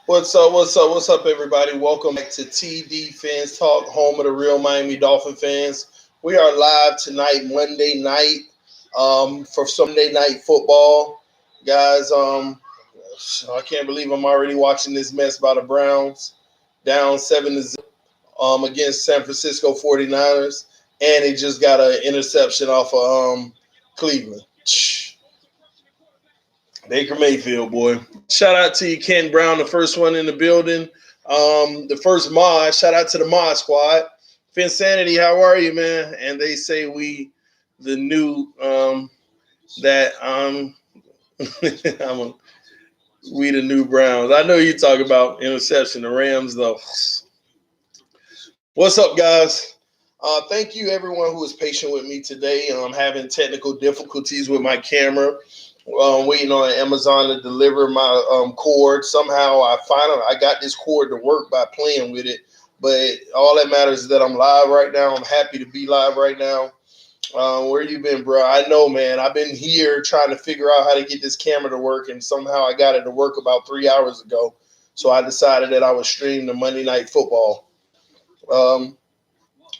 What's up? What's up? What's up, everybody? Welcome back to TD Fans Talk, home of the real Miami Dolphin fans. We are live tonight, Monday night, for Sunday night football, guys. I can't believe I'm already watching this mess by the Browns, down 7-0 against San Francisco 49ers, and they just got an interception off of Cleveland. Baker Mayfield, boy. Shout out to you, Ken Brown, the first one in the building. The first mod. Shout out to the mod squad. Finsanity, how are you, man? And they say we the new that I'm a, we the new Browns. I know you talk about interception, the Rams though. What's up, guys? Thank you, everyone who was patient with me today. I'm having technical difficulties with my camera. Waiting on Amazon to deliver my cord. Somehow I got this cord to work by playing with it. But all that matters is that I'm live right now. I'm happy to be live right now. Where you been, bro? I know, man. I've been here trying to figure out how to get this camera to work, and somehow I got it to work about 3 hours ago. So I decided that I would stream the Monday Night Football.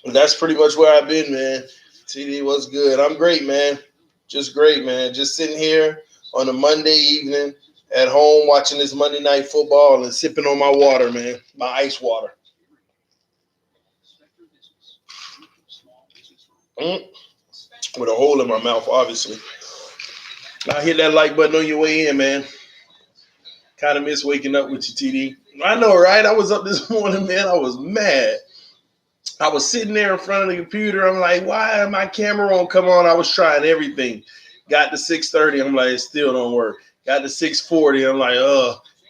That's pretty much where I've been, man. TD, what's good? I'm great, man. Just great, man. Just sitting here on a Monday evening at home watching this Monday Night Football and sipping on my water, man. My ice water. With a hole in my mouth, obviously. Now hit that like button on your way in, man. Kind of miss waking up with you, TD. I know, right? I was up this morning, man. I was mad. I was sitting there in front of the computer. I'm like, why my camera won't come on? I was trying everything. Got to 6:30. I'm like, it still don't work. Got to 6:40. I'm like,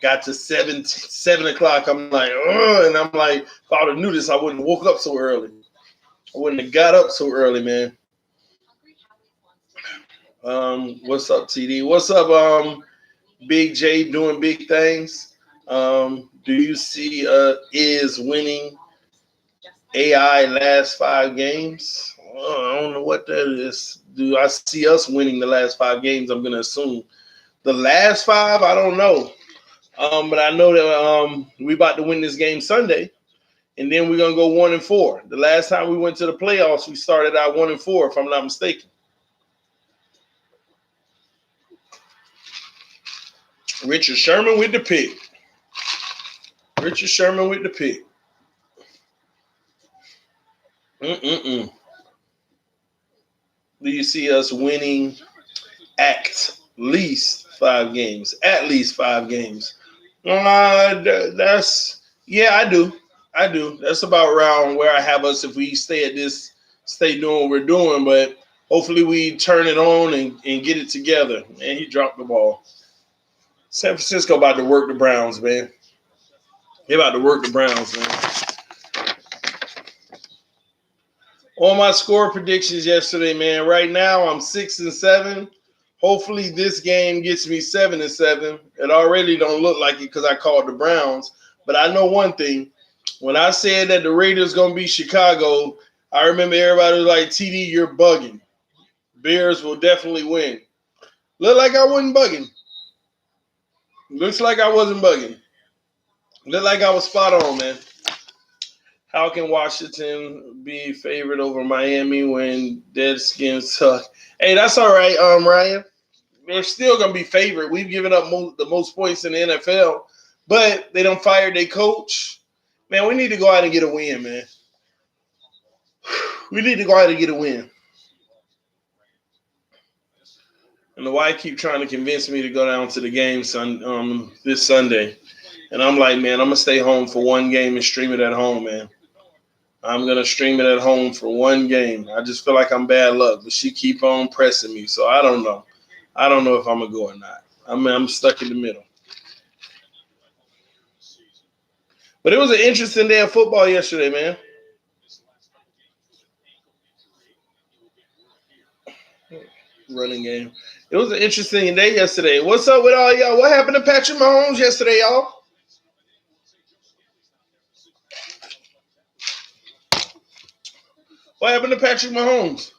got to 7 o'clock. I'm like, and I'm like, if I would have knew this, I wouldn't have woke up so early. I wouldn't have got up so early, man. What's up, TD? What's up, Big J doing big things? Do you see is winning AI last 5 games? I don't know what that is. Do I see us winning the last 5 games? I'm going to assume. The last 5, I don't know. But I know that we about to win this game Sunday, and then we're going to go 1-4. The last time we went to the playoffs, we started out 1-4, if I'm not mistaken. Richard Sherman with the pick. Richard Sherman with the pick. Do you see us winning at least 5 games? At least 5 games. That's I do. I do. That's about around where I have us if we stay doing what we're doing. But hopefully we turn it on and get it together. Man, he dropped the ball. San Francisco about to work the Browns, man. They're about to work the Browns, man. On my score predictions yesterday, man. Right now I'm 6-7. Hopefully this game gets me 7-7. It already don't look like it because I called the Browns. But I know one thing. When I said that the Raiders going to beat Chicago, I remember everybody was like, TD, you're bugging. Bears will definitely win. Look like I wasn't bugging. Looks like I wasn't bugging. Look like I was spot on, man. How can Washington be favored over Miami when Deadskins suck? Hey, that's all right, Ryan. They're still going to be favored. We've given up the most points in the NFL, but they don't fire their coach. Man, we need to go out and get a win, man. We need to go out and get a win. And the wife keep trying to convince me to go down to the game this Sunday. And I'm like, man, I'm going to stay home for one game and stream it at home, man. I'm going to stream it at home for one game. I just feel like I'm bad luck, but she keep on pressing me. So I don't know. I don't know if I'm going to go or not. I'm stuck in the middle. But it was an interesting day of football yesterday, man. Running game. It was an interesting day yesterday. What's up with all y'all? What happened to Patrick Mahomes yesterday, y'all? What happened to Patrick Mahomes?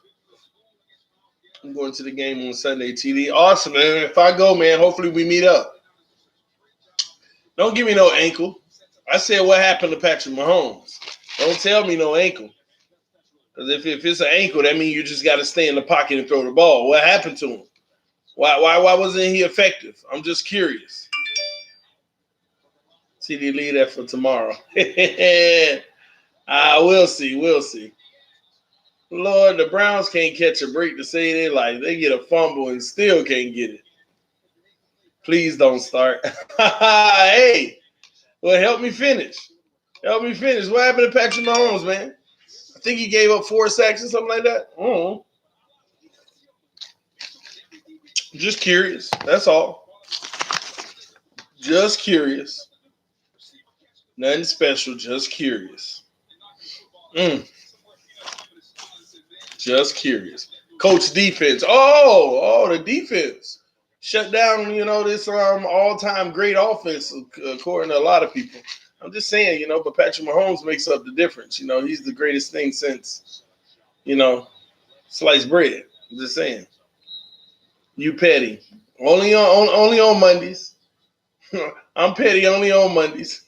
I'm going to the game on Sunday, TD. Awesome, man. If I go, man, hopefully we meet up. Don't give me no ankle. I said what happened to Patrick Mahomes. Don't tell me no ankle. Because if it's an ankle, that means you just got to stay in the pocket and throw the ball. What happened to him? Why wasn't he effective? I'm just curious. CD, leave that for tomorrow. We'll see. We'll see. Lord, the Browns can't catch a break to say they like. They get a fumble and still can't get it. Please don't start. Hey, well, help me finish. Help me finish. What happened to Patrick Mahomes, man? I think he gave up 4 sacks or something like that. Just curious. That's all. Just curious. Nothing special. Just curious. Just curious. Coach defense. Oh, the defense shut down. This all-time great offense according to a lot of people. I'm just saying, but Patrick Mahomes makes up the difference. He's the greatest thing since, sliced bread. I'm just saying. You petty. Only on Mondays. I'm petty only on Mondays.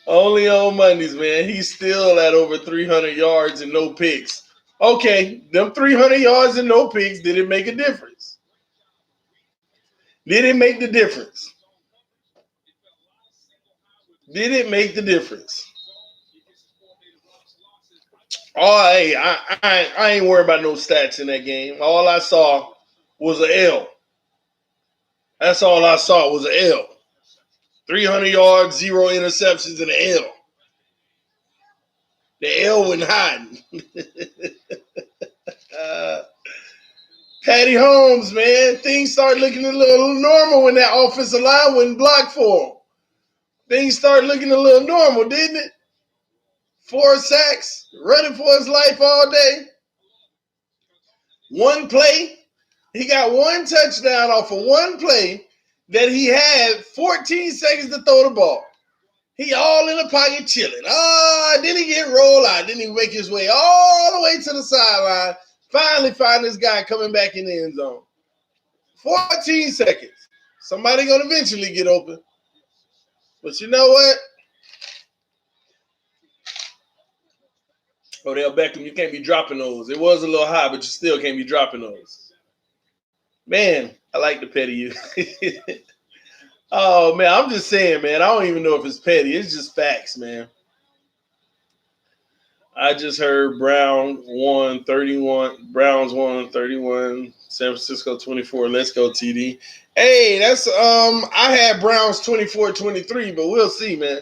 Only on Mondays, man. He's still at over 300 yards and no picks. Okay, them 300 yards and no picks, did it make a difference? Did it make the difference? Did it make the difference? Oh, hey, I ain't worried about no stats in that game. All I saw was an L. That's all I saw was an L. 300 yards, 0 interceptions, and an L. The L went hiding. Patty Holmes, man, things started looking a little normal when that offensive line wouldn't block for him. Things started looking a little normal, didn't it? 4 sacks, running for his life all day. 1 play. He got 1 touchdown off of 1 play that he had 14 seconds to throw the ball. He all in the pocket chilling. Then he get rolled out. Then he make his way all the way to the sideline. Finally find this guy coming back in the end zone. 14 seconds. Somebody going to eventually get open. But you know what? Odell Beckham, you can't be dropping those. It was a little high, but you still can't be dropping those. Man, I like the petty you. Oh, man, I'm just saying, man. I don't even know if it's petty. It's just facts, man. I just heard Browns won 31, San Francisco 24. Let's go, TD. Hey, that's I had Browns 24-23, but we'll see, man.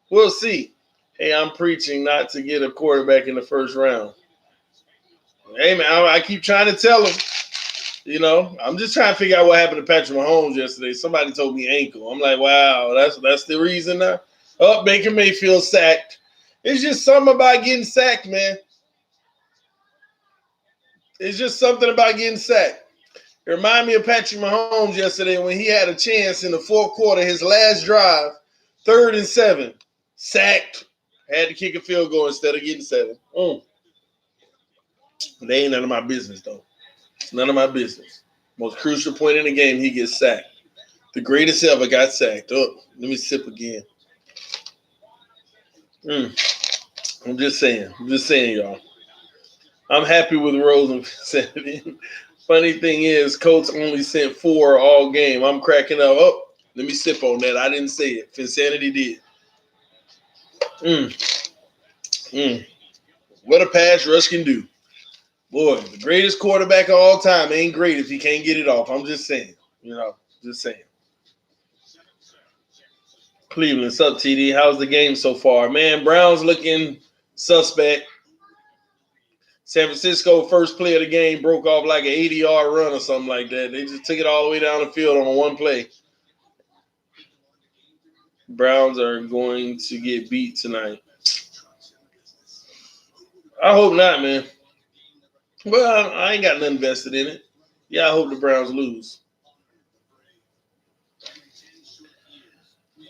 We'll see. Hey, I'm preaching not to get a quarterback in the first round. Hey, man, I keep trying to tell him. I'm just trying to figure out what happened to Patrick Mahomes yesterday. Somebody told me ankle. I'm like, wow, that's the reason now. Baker Mayfield sacked. It's just something about getting sacked, man. It's just something about getting sacked. It reminded me of Patrick Mahomes yesterday when he had a chance in the 4th quarter, his last drive, 3rd and 7, sacked. Had to kick a field goal instead of getting 7. They ain't none of my business, though. It's none of my business. Most crucial point in the game, he gets sacked. The greatest ever got sacked. Let me sip again. I'm just saying, y'all. I'm happy with Rosen. Funny thing is, Colts only sent 4 all game. I'm cracking up. Let me sip on that. I didn't say it. Finsanity did. What a pass rush can do. Boy, the greatest quarterback of all time ain't great if he can't get it off. I'm just saying. Just saying. Cleveland, what's up, TD? How's the game so far? Man, Browns looking suspect. San Francisco, first play of the game, broke off like an 80-yard run or something like that. They just took it all the way down the field on 1 play. Browns are going to get beat tonight. I hope not, man. Well, I ain't got nothing vested in it. Yeah, I hope the Browns lose.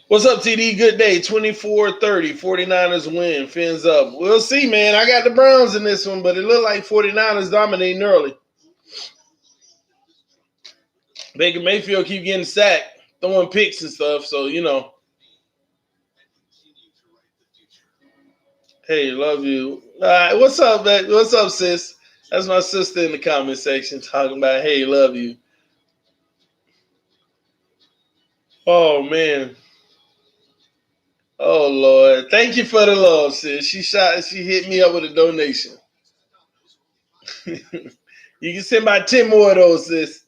What's up, TD? Good day. 24-30. 49ers win. Fins up. We'll see, man. I got the Browns in this one, but it looked like 49ers dominating early. Baker Mayfield keep getting sacked, throwing picks and stuff. So, hey, love you. All right, what's up, man? What's up, sis? That's my sister in the comment section talking about, hey, love you. Oh, man. Oh, Lord. Thank you for the love, sis. She hit me up with a donation. You can send by 10 more of those, sis.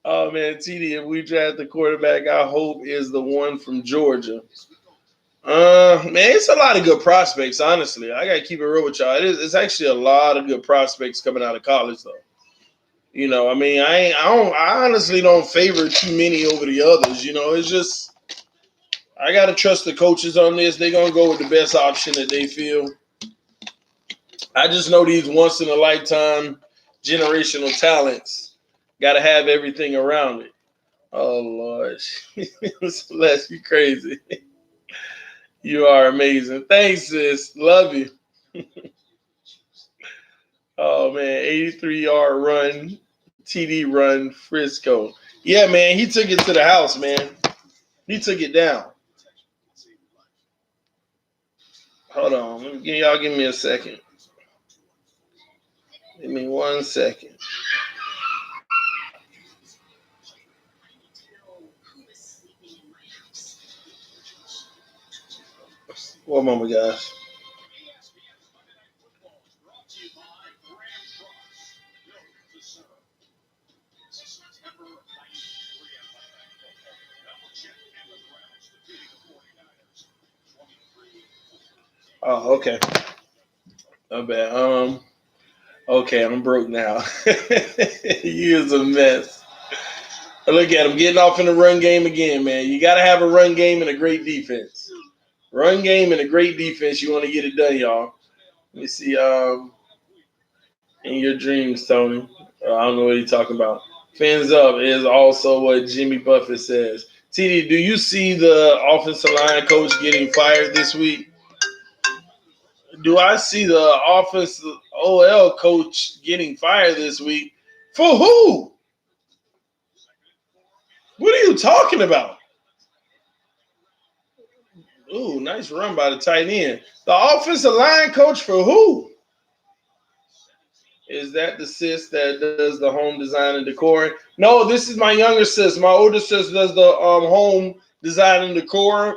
Oh, man, TD, if we draft the quarterback, I hope is the one from Georgia. Man, it's a lot of good prospects, honestly. I gotta keep it real with y'all. It's actually a lot of good prospects coming out of college, though. I mean, I honestly don't favor too many over the others. It's just I gotta trust the coaches on this. They're gonna go with the best option that they feel. I just know these once in a lifetime generational talents gotta have everything around it. Oh Lord, Celeste, you crazy. You are amazing. Thanks, sis. Love you. Oh man, 83-yard run, TD run, Frisco. Yeah, man, he took it to the house, man. He took it down. Hold on, y'all give me a second. Give me 1 second. One moment, guys. Oh, okay. Not bad. Okay, I'm broke now. He is a mess. Look at him getting off in the run game again, man. You got to have a run game and a great defense. Run game and a great defense. You want to get it done, y'all. Let me see. In your dreams, Tony. I don't know what you're talking about. Fins up is also what Jimmy Buffett says. TD, do you see the offensive line coach getting fired this week? Do I see the offensive OL coach getting fired this week? For who? What are you talking about? Ooh, nice run by the tight end. The offensive line coach for who? Is that the sis that does the home design and decor? No, this is my younger sis. My older sis does the home design and decor.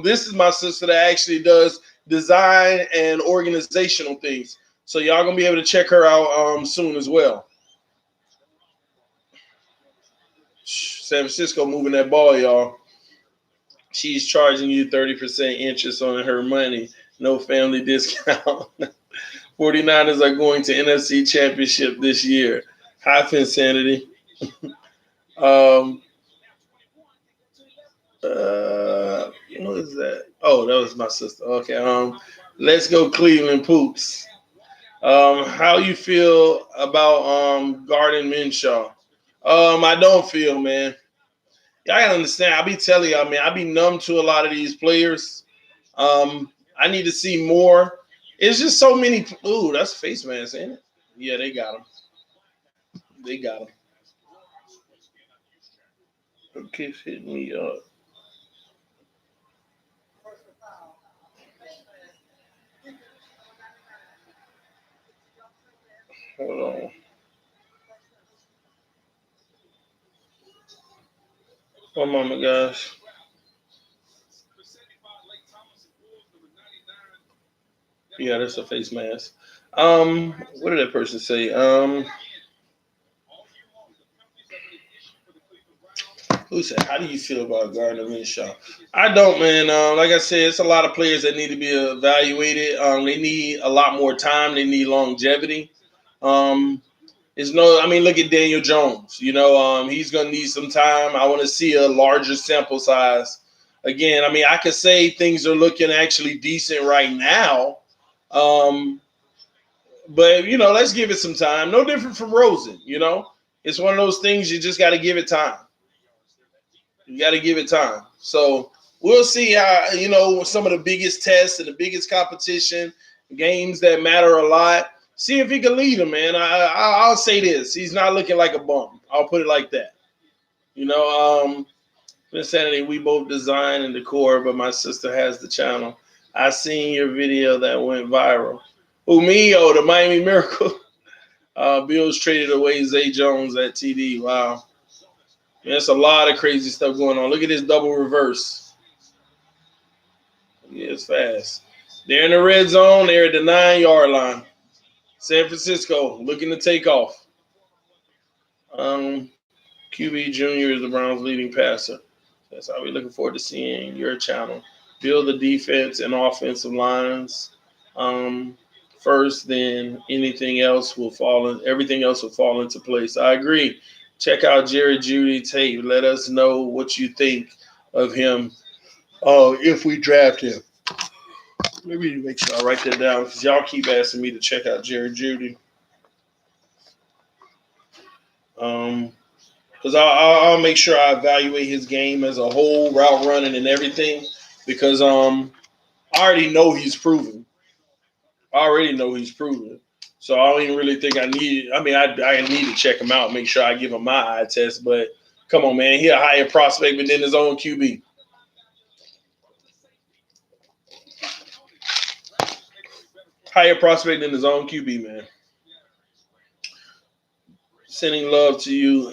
This is my sister that actually does design and organizational things. So y'all gonna be able to check her out soon as well. San Francisco moving that ball, y'all. She's charging you 30% interest on her money. No family discount. 49ers are going to NFC Championship this year. Half insanity. What is that? Oh, that was my sister. Okay. Let's go Cleveland Poops. How you feel about Garden Minshew? I don't feel, man. Y'all gotta understand. I be telling y'all, man. I be numb to a lot of these players. I need to see more. It's just so many. Ooh, that's face mask, ain't it? Yeah, they got him. They got him. Okay, hit me up. Hold on. One moment, guys. Yeah, that's a face mask. What did that person say? Who said, how do you feel about Gardner Minshew? I don't, man. Like I said, it's a lot of players that need to be evaluated. They need a lot more time. They need longevity. Um, I mean, look at Daniel Jones. He's going to need some time. I want to see a larger sample size. Again, I mean, I could say things are looking actually decent right now. But, let's give it some time. No different from Rosen. It's one of those things you just got to give it time. You got to give it time. So we'll see how, some of the biggest tests and the biggest competition, games that matter a lot. See if he can lead him, man. I'll say this: he's not looking like a bum. I'll put it like that. You know, Insanity, we both design and decor, but my sister has the channel. I seen your video that went viral. Who, me? Oh, the Miami Miracle. Bills traded away Zay Jones at TD. Wow. There's a lot of crazy stuff going on. Look at this double reverse. Yeah, it's fast. They're in the red zone. They're at the 9-yard line. San Francisco looking to take off. QB Jr. is the Browns' leading passer. That's how we're looking forward to seeing your channel. Build the defense and offensive lines first, then anything else will fall in. Everything else will fall into place. I agree. Check out Jerry Jeudy tape. Let us know what you think of him. Oh, if we draft him. Maybe make sure I write that down because y'all keep asking me to check out Jerry Jeudy. Because I'll make sure I evaluate his game as a whole, route running and everything. Because I already know he's proven. So I don't even really think I need. I mean, I need to check him out, make sure I give him my eye test. But come on, man, he a higher prospect than his own QB. Higher prospect than his own QB, man. Sending love to you,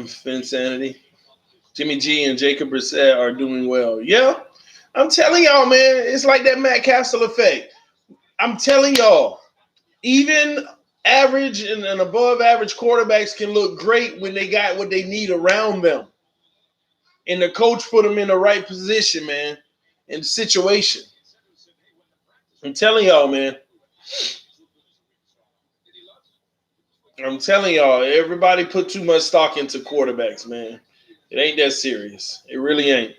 Finsanity. Jimmy G and Jacob Brissett are doing well. Yeah, I'm telling y'all, man, it's like that Matt Castle effect. I'm telling y'all, even average and above average quarterbacks can look great when they got what they need around them. And the coach put them in the right position, man, in the situation. I'm telling y'all, man. I'm telling y'all, everybody put too much stock into quarterbacks, man. It ain't that serious. It really ain't.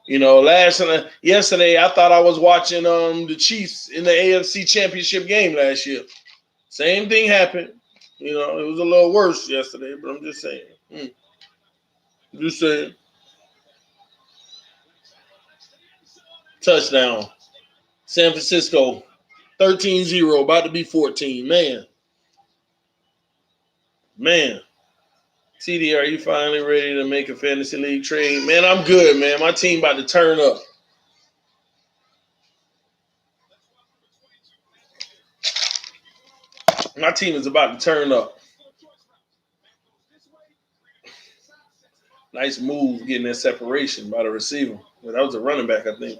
You know, yesterday, I thought I was watching the Chiefs in the AFC Championship game last year. Same thing happened. You know, it was a little worse yesterday, but I'm just saying. Just saying. Touchdown. San Francisco, 13-0, about to be 14. Man. TD, are you finally ready to make a fantasy league trade? Man, I'm good, man. My team about to turn up. My team is about to turn up. Nice move getting that separation by the receiver. Well, that was a running back, I think.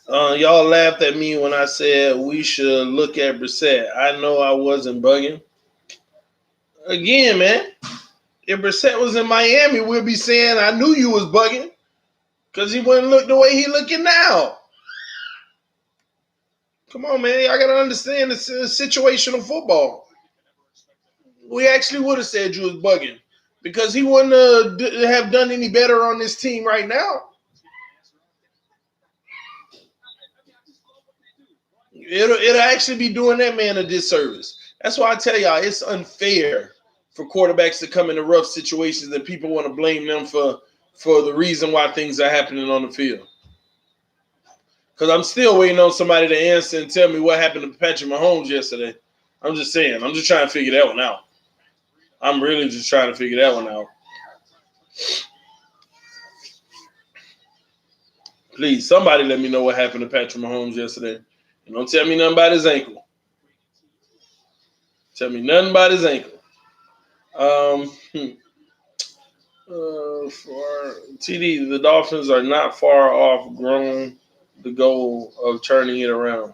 Y'all laughed at me when I said we should look at Brissett. I know I wasn't bugging. Again, man, if Brissett was in Miami, we'd be saying I knew you was bugging because he wouldn't look the way he looking now. Come on, man. Y'all got to understand the situational football. We actually would have said you was bugging because he wouldn't have done any better on this team right now. It'll actually be doing that man a disservice. That's why I tell y'all it's unfair for quarterbacks to come into rough situations and people want to blame them for the reason why things are happening on the field. Because I'm still waiting on somebody to answer and tell me what happened to Patrick Mahomes yesterday. I'm just saying. I'm just trying to figure that one out. I'm really just trying to figure that one out. Please, somebody let me know what happened to Patrick Mahomes yesterday. And don't tell me nothing about his ankle. Tell me nothing about his ankle. For TD, the Dolphins are not far off grown the goal of turning it around.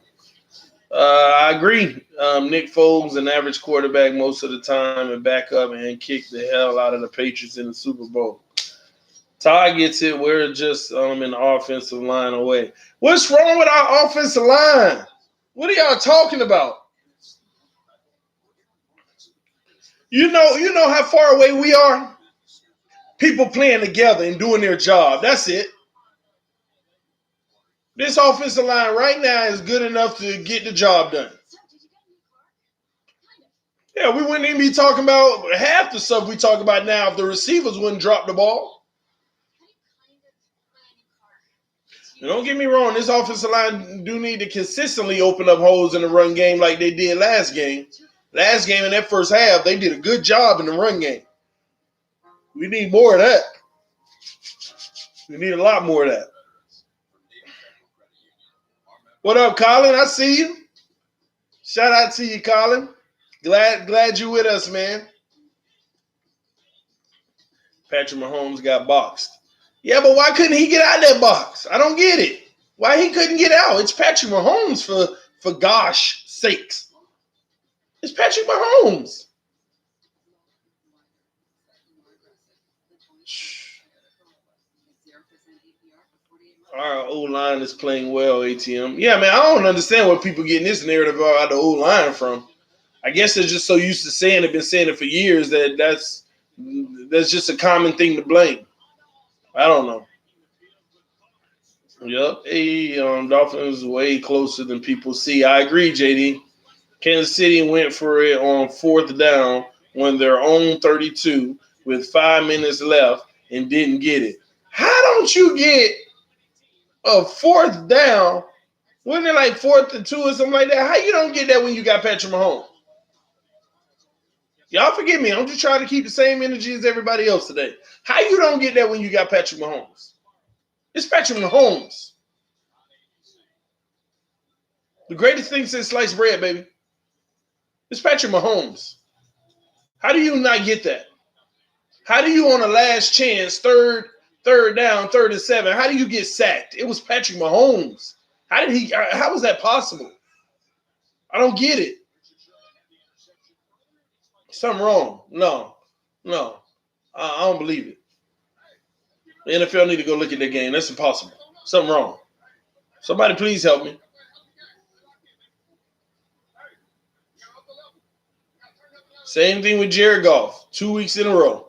I agree. Nick Foles, an average quarterback most of the time, and back up and kick the hell out of the Patriots in the Super Bowl. Todd gets it. We're just in the offensive line away. What's wrong with our offensive line? What are y'all talking about? You know how far away we are? People playing together and doing their job. That's it. This offensive line right now is good enough to get the job done. Yeah, we wouldn't even be talking about half the stuff we talk about now if the receivers wouldn't drop the ball. Don't get me wrong, this offensive line do need to consistently open up holes in the run game like they did last game. Last game in that first half, they did a good job in the run game. We need more of that. We need a lot more of that. What up, Colin? I see you. Shout out to you, Colin. Glad you with us, man. Patrick Mahomes got boxed. Yeah, but why couldn't he get out of that box? I don't get it. Why he couldn't get out? It's Patrick Mahomes for gosh sakes. It's Patrick Mahomes. Our O-line is playing well, ATM. Yeah, man, I don't understand where people getting this narrative out of the O-line from. I guess they're just so used to saying it, been saying it for years that's just a common thing to blame. I don't know. Yep. Hey, Dolphins way closer than people see. I agree, JD. Kansas City went for it on 4th down when their own 32 with 5 minutes left and didn't get it. How don't you get a 4th down? Wasn't it like 4th and 2 or something like that? How you don't get that when you got Patrick Mahomes? Y'all forgive me. I'm just trying to keep the same energy as everybody else today. How you don't get that when you got Patrick Mahomes? It's Patrick Mahomes. The greatest thing since sliced bread, baby. It's Patrick Mahomes. How do you not get that? How do you on a last chance, third down, 3rd and 7, how do you get sacked? It was Patrick Mahomes. How was that possible? I don't get it. Something wrong. No. I don't believe it. The NFL need to go look at that game. That's impossible. Something wrong. Somebody please help me. Same thing with Jared Goff. 2 weeks in a row.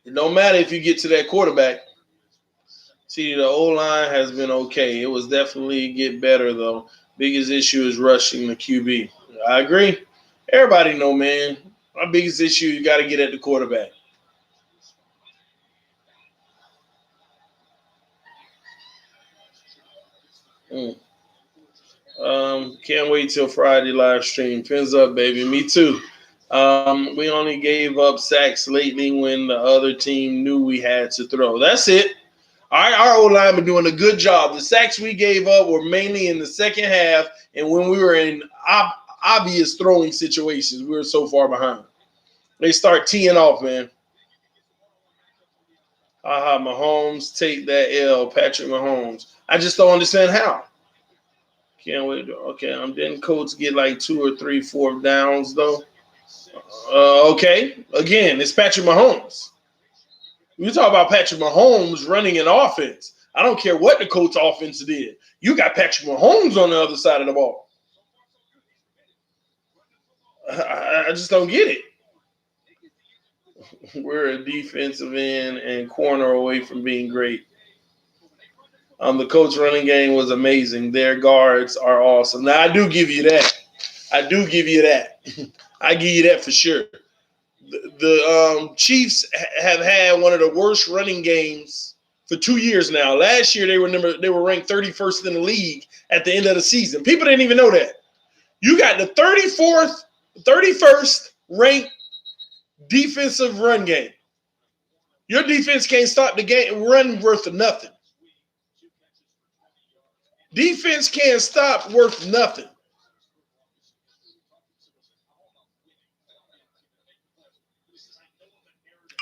It don't matter if you get to that quarterback. See, the O-line has been okay. It was definitely get better, though. Biggest issue is rushing the QB. I agree. Everybody know, man. My biggest issue, you got to get at the quarterback. Can't wait till Friday live stream. Pins up, baby. Me too. We only gave up sacks lately when the other team knew we had to throw. That's it. Our O-line been doing a good job. The sacks we gave up were mainly in the second half and when we were in obvious throwing situations. We were so far behind. They start teeing off, man. Mahomes take that L. Patrick Mahomes. I just don't understand how. Can't wait. Okay, didn't Colts get like 2 or 3 4th downs though? Okay. Again, it's Patrick Mahomes. We talk about Patrick Mahomes running an offense. I don't care what the Colts offense did. You got Patrick Mahomes on the other side of the ball. I just don't get it. We're a defensive end and corner away from being great. The Colts running game was amazing. Their guards are awesome. Now, I do give you that. I give you that for sure. The Chiefs have had one of the worst running games for 2 years now. Last year, they were ranked 31st in the league at the end of the season. People didn't even know that. You got the 31st ranked defensive run game. Your defense can't stop the game run worth of nothing. Defense can't stop worth nothing.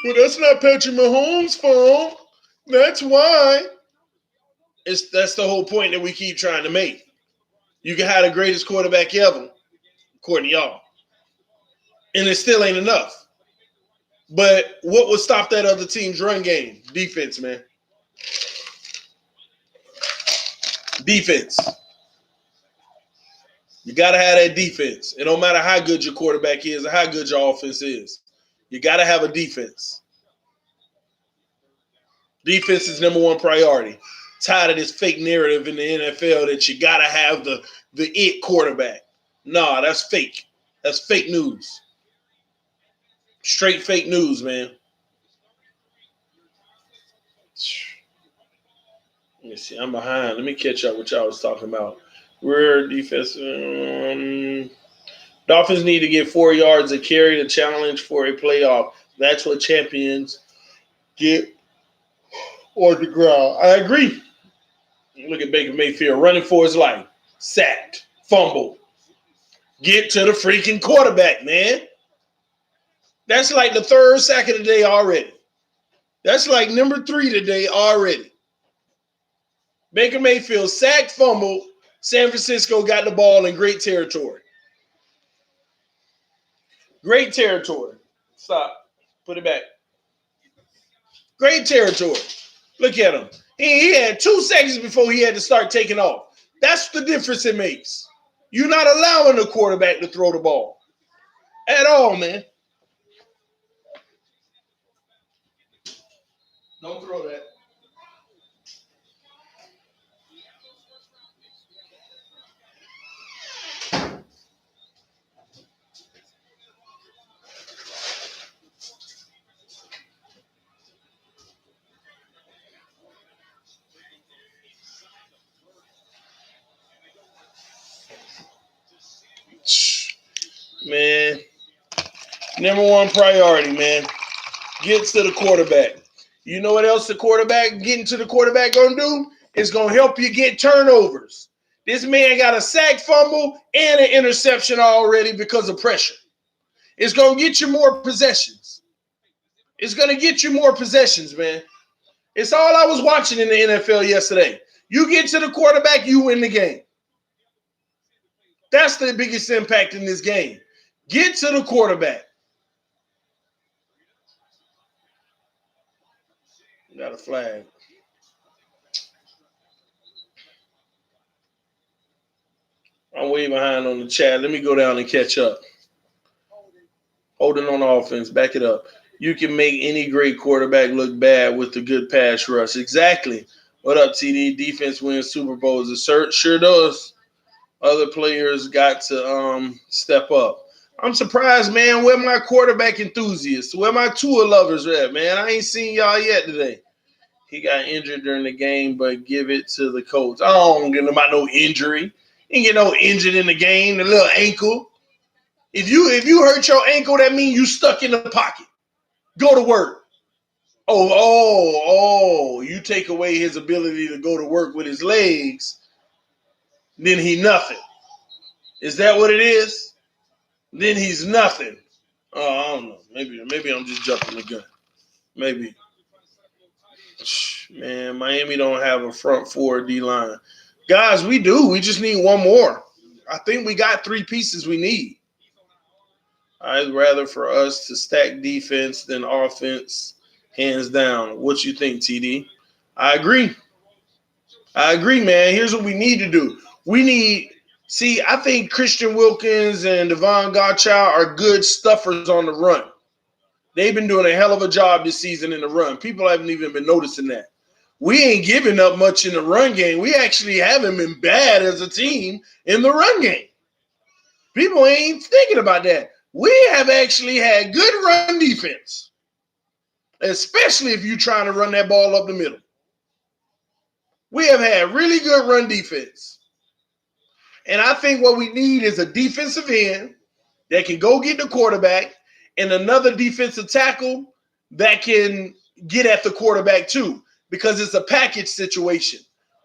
Well, that's not Patrick Mahomes' fault. That's why. That's the whole point that we keep trying to make. You can have the greatest quarterback ever, according to y'all. And it still ain't enough. But what would stop that other team's run game? Defense, man. Defense. You got to have that defense. It don't matter how good your quarterback is or how good your offense is. You got to have a defense. Defense is number one priority. Tired of this fake narrative in the NFL that you got to have the it quarterback. Nah, that's fake. That's fake news. Straight fake news, man. Let me see. I'm behind. Let me catch up with y'all was talking about. Rear defense. Dolphins need to get 4 yards to carry the challenge for a playoff. That's what champions get on the ground. I agree. Look at Baker Mayfield running for his life. Sacked. Fumble. Get to the freaking quarterback, man. That's like the third sack of the day already. That's like number 3 today already. Baker Mayfield sacked, fumbled. San Francisco got the ball in great territory. Great territory. Stop. Put it back. Great territory. Look at him. He had 2 seconds before he had to start taking off. That's the difference it makes. You're not allowing the quarterback to throw the ball at all, man. Don't throw that. Man, number 1 priority, man. Get to the quarterback. You know what else getting to the quarterback gonna do? It's gonna help you get turnovers. This man got a sack, fumble, and an interception already because of pressure. It's gonna get you more possessions. It's gonna get you more possessions, man. It's all I was watching in the NFL yesterday. You get to the quarterback, you win the game. That's the biggest impact in this game. Get to the quarterback. Got a flag. I'm way behind on the chat. Let me go down and catch up. Holding on offense. Back it up. You can make any great quarterback look bad with a good pass rush. Exactly. What up, TD? Defense wins Super Bowls. It sure does. Other players got to step up. I'm surprised, man. Where my quarterback enthusiasts? Where my Tua lovers at, man? I ain't seen y'all yet today. He got injured during the game, but give it to the coach. I don't get about no injury. Ain't get no injured in the game. The little ankle. If you hurt your ankle, that means you stuck in the pocket. Go to work. Oh, you take away his ability to go to work with his legs, then he nothing. Is that what it is? Then he's nothing. Oh, I don't know. Maybe I'm just jumping the gun. Maybe. Man, Miami don't have a front 4 D-line. Guys, we do. We just need one more. I think we got 3 pieces we need. I'd rather for us to stack defense than offense, hands down. What you think, TD? I agree, man. Here's what we need to do. I think Christian Wilkins and Devon Gottschall are good stuffers on the run. They've been doing a hell of a job this season in the run. People haven't even been noticing that. We ain't giving up much in the run game. We actually haven't been bad as a team in the run game. People ain't thinking about that. We have actually had good run defense, especially if you're trying to run that ball up the middle. We have had really good run defense. And I think what we need is a defensive end that can go get the quarterback and another defensive tackle that can get at the quarterback too, because it's a package situation.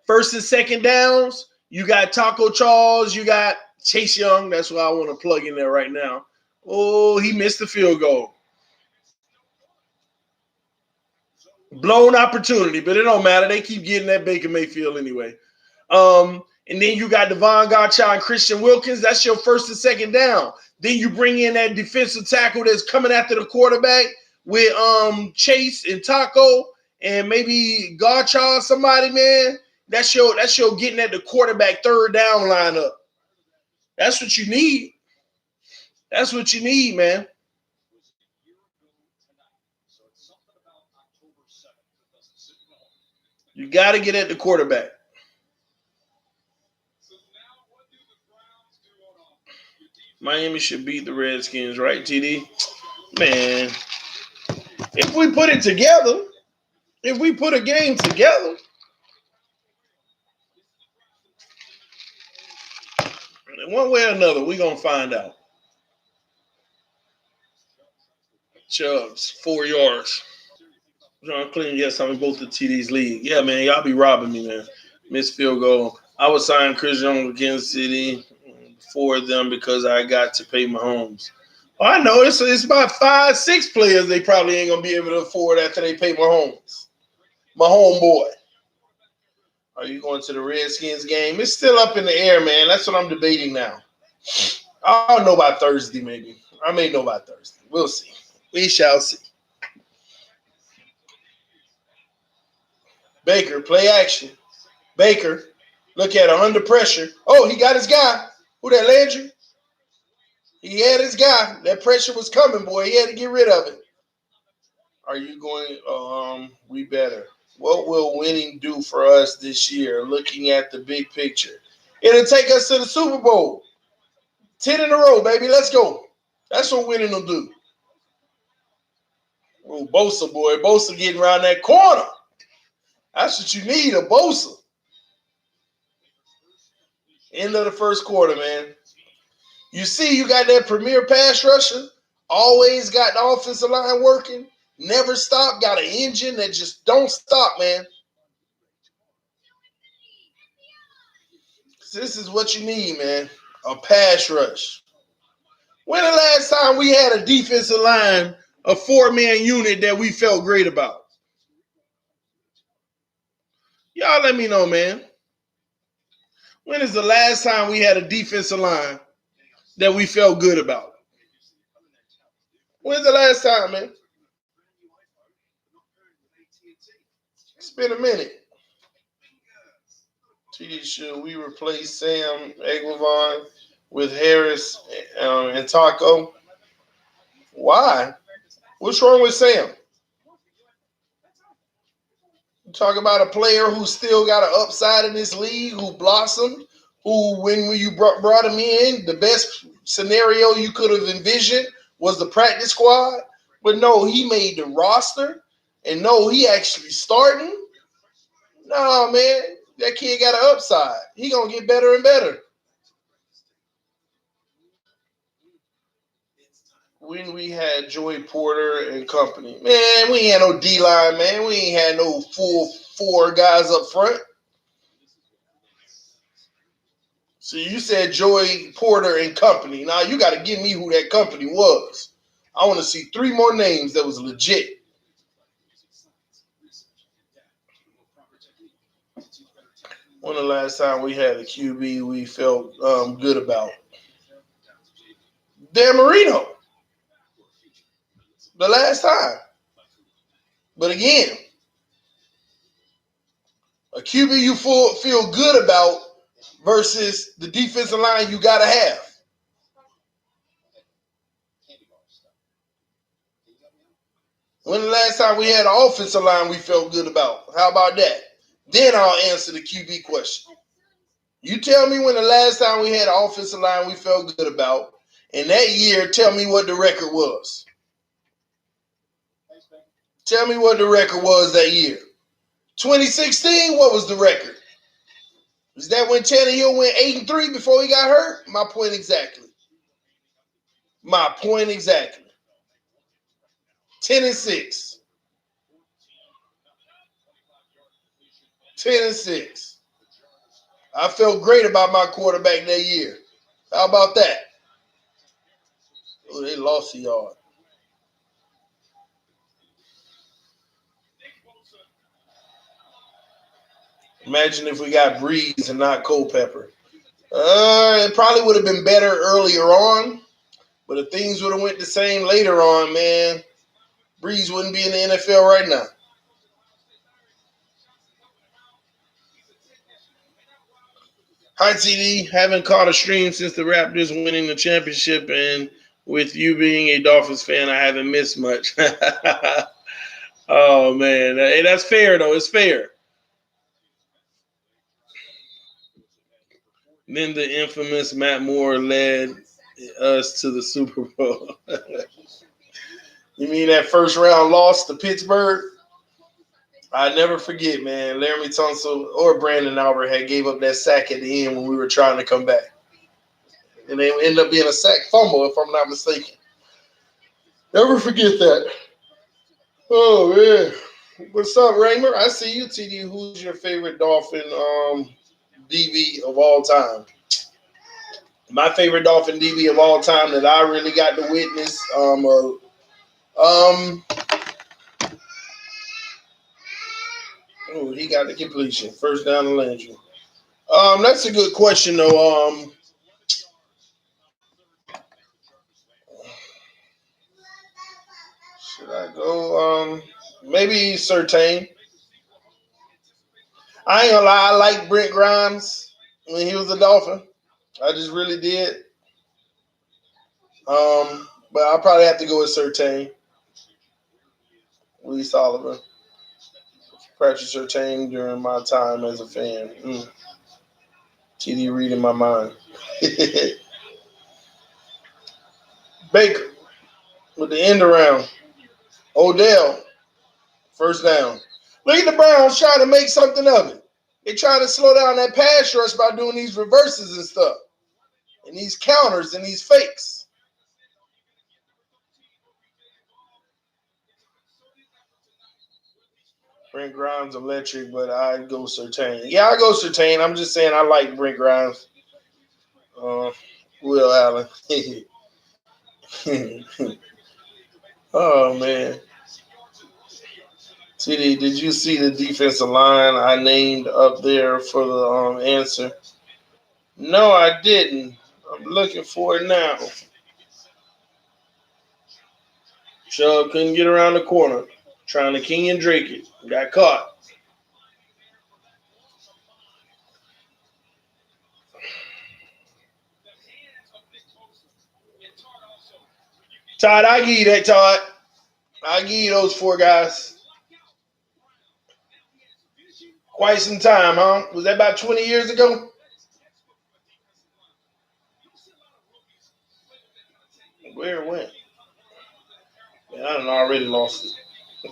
First and second downs, you got Taco Charles, you got Chase Young. That's what I want to plug in there right now. Oh, he missed the field goal. Blown opportunity, but it don't matter. They keep getting that Baker Mayfield anyway. And then you got Devon Gottschall and Christian Wilkins. That's your first and second down. Then you bring in that defensive tackle that's coming after the quarterback with Chase and Taco and maybe Gottschall, somebody, man. That's your getting at the quarterback third down lineup. That's what you need. That's what you need, man. You got to get at the quarterback. Miami should beat the Redskins, right, TD? Man, if we put it together, if we put a game together, One way or another, we're going to find out. Chubbs, 4 yards. John Clean, yes, I'm in both the TDs league. Yeah, man, y'all be robbing me, man. Missed field goal. I was signing Chris Jones with Kansas City for them because I got to pay Mahomes. Oh, I know. It's about 5, 6 players they probably ain't going to be able to afford after they pay Mahomes. My homeboy. Are you going to the Redskins game? It's still up in the air, man. That's what I'm debating now. I'll know by Thursday, maybe. I may know by Thursday. We'll see. We shall see. Baker, play action. Baker, look at him under pressure. Oh, he got his guy. Who that, Landry? He had his guy. That pressure was coming, boy. He had to get rid of it. Are you going? We better. What will winning do for us this year? Looking at the big picture, it'll take us to the Super Bowl. 10 in a row, baby. Let's go. That's what winning will do. Oh, Bosa, boy. Bosa getting around that corner. That's what you need, a Bosa. End of the first quarter, man. You see, you got that premier pass rusher. Always got the offensive line working. Never stop. Got an engine that just don't stop, man. This is what you need, man. A pass rush. When the last time we had a defensive line, a 4-man unit that we felt great about? Y'all let me know, man. When is the last time we had a defensive line that we felt good about? When's the last time, man? It's been a minute. Should we replace Sam Aglavon with Harris and Taco? Why? What's wrong with Sam? You talk about a player who still got an upside in this league, who blossomed, who, when you brought him in, the best scenario you could have envisioned was the practice squad. But no, he made the roster. And no, he actually starting. No, man, that kid got an upside. He going to get better and better. When we had Joey Porter and company, man, we ain't had no D-line, man. We ain't had no full 4 guys up front. So you said Joey Porter and company. Now you got to give me who that company was. I want to see 3 more names that was legit. When the last time we had a QB we felt good about? Dan Marino. The last time. But again, a QB you feel good about versus the defensive line you got to have. When the last time we had an offensive line we felt good about? How about that? Then I'll answer the QB question. You tell me when the last time we had an offensive line we felt good about, and that year, tell me what the record was. Tell me what the record was that year. 2016, what was the record? Is that when Tannehill went 8-3 before he got hurt? My point exactly. 10-6. 10-6. I felt great about my quarterback that year. How about that? Oh, they lost a yard. Imagine if we got Breeze and not Culpepper. It probably would have been better earlier on, but if things would have went the same later on, man, Breeze wouldn't be in the NFL right now. Hi, TD. Haven't caught a stream since the Raptors winning the championship, and with you being a Dolphins fan, I haven't missed much. Oh, man. Hey, that's fair, though. It's fair. Then the infamous Matt Moore led us to the Super Bowl. You mean that first round loss to Pittsburgh? I never forget, man. Laramie Tunsil or Brandon Albert had gave up that sack at the end when we were trying to come back. And they end up being a sack fumble, if I'm not mistaken. Never forget that. Oh, man. What's up, Raymer? I see you, TD. Who's your favorite Dolphin DB of all time? My favorite Dolphin DB of all time that I really got to witness. Oh, he got the completion. First down to Landry. That's a good question though. Should I go? Maybe Surtain. I ain't gonna lie. I like Brent Grimes when he was a Dolphin. I just really did. But I'll probably have to go with Surtain. Lee Sullivan. Patrick Surtain during my time as a fan. TD reading my mind. Baker with the end around. Odell, first down. Look at the Browns trying to make something of it. They're trying to slow down that pass rush by doing these reverses and stuff. And these counters and these fakes. Brent Grimes electric, but I'd go Surtain. Yeah, I go Surtain. I'm just saying I like Brent Grimes. Will Allen. Oh, man. TD, did you see the defensive line I named up there for the answer? No, I didn't. I'm looking for it now. Chubb couldn't get around the corner. Trying to King and Drake it. Got caught. Todd, I give you that, Todd. I give you those four guys. Quite some time, huh? Was that about 20 years ago? Where it went? Man, I done already lost it.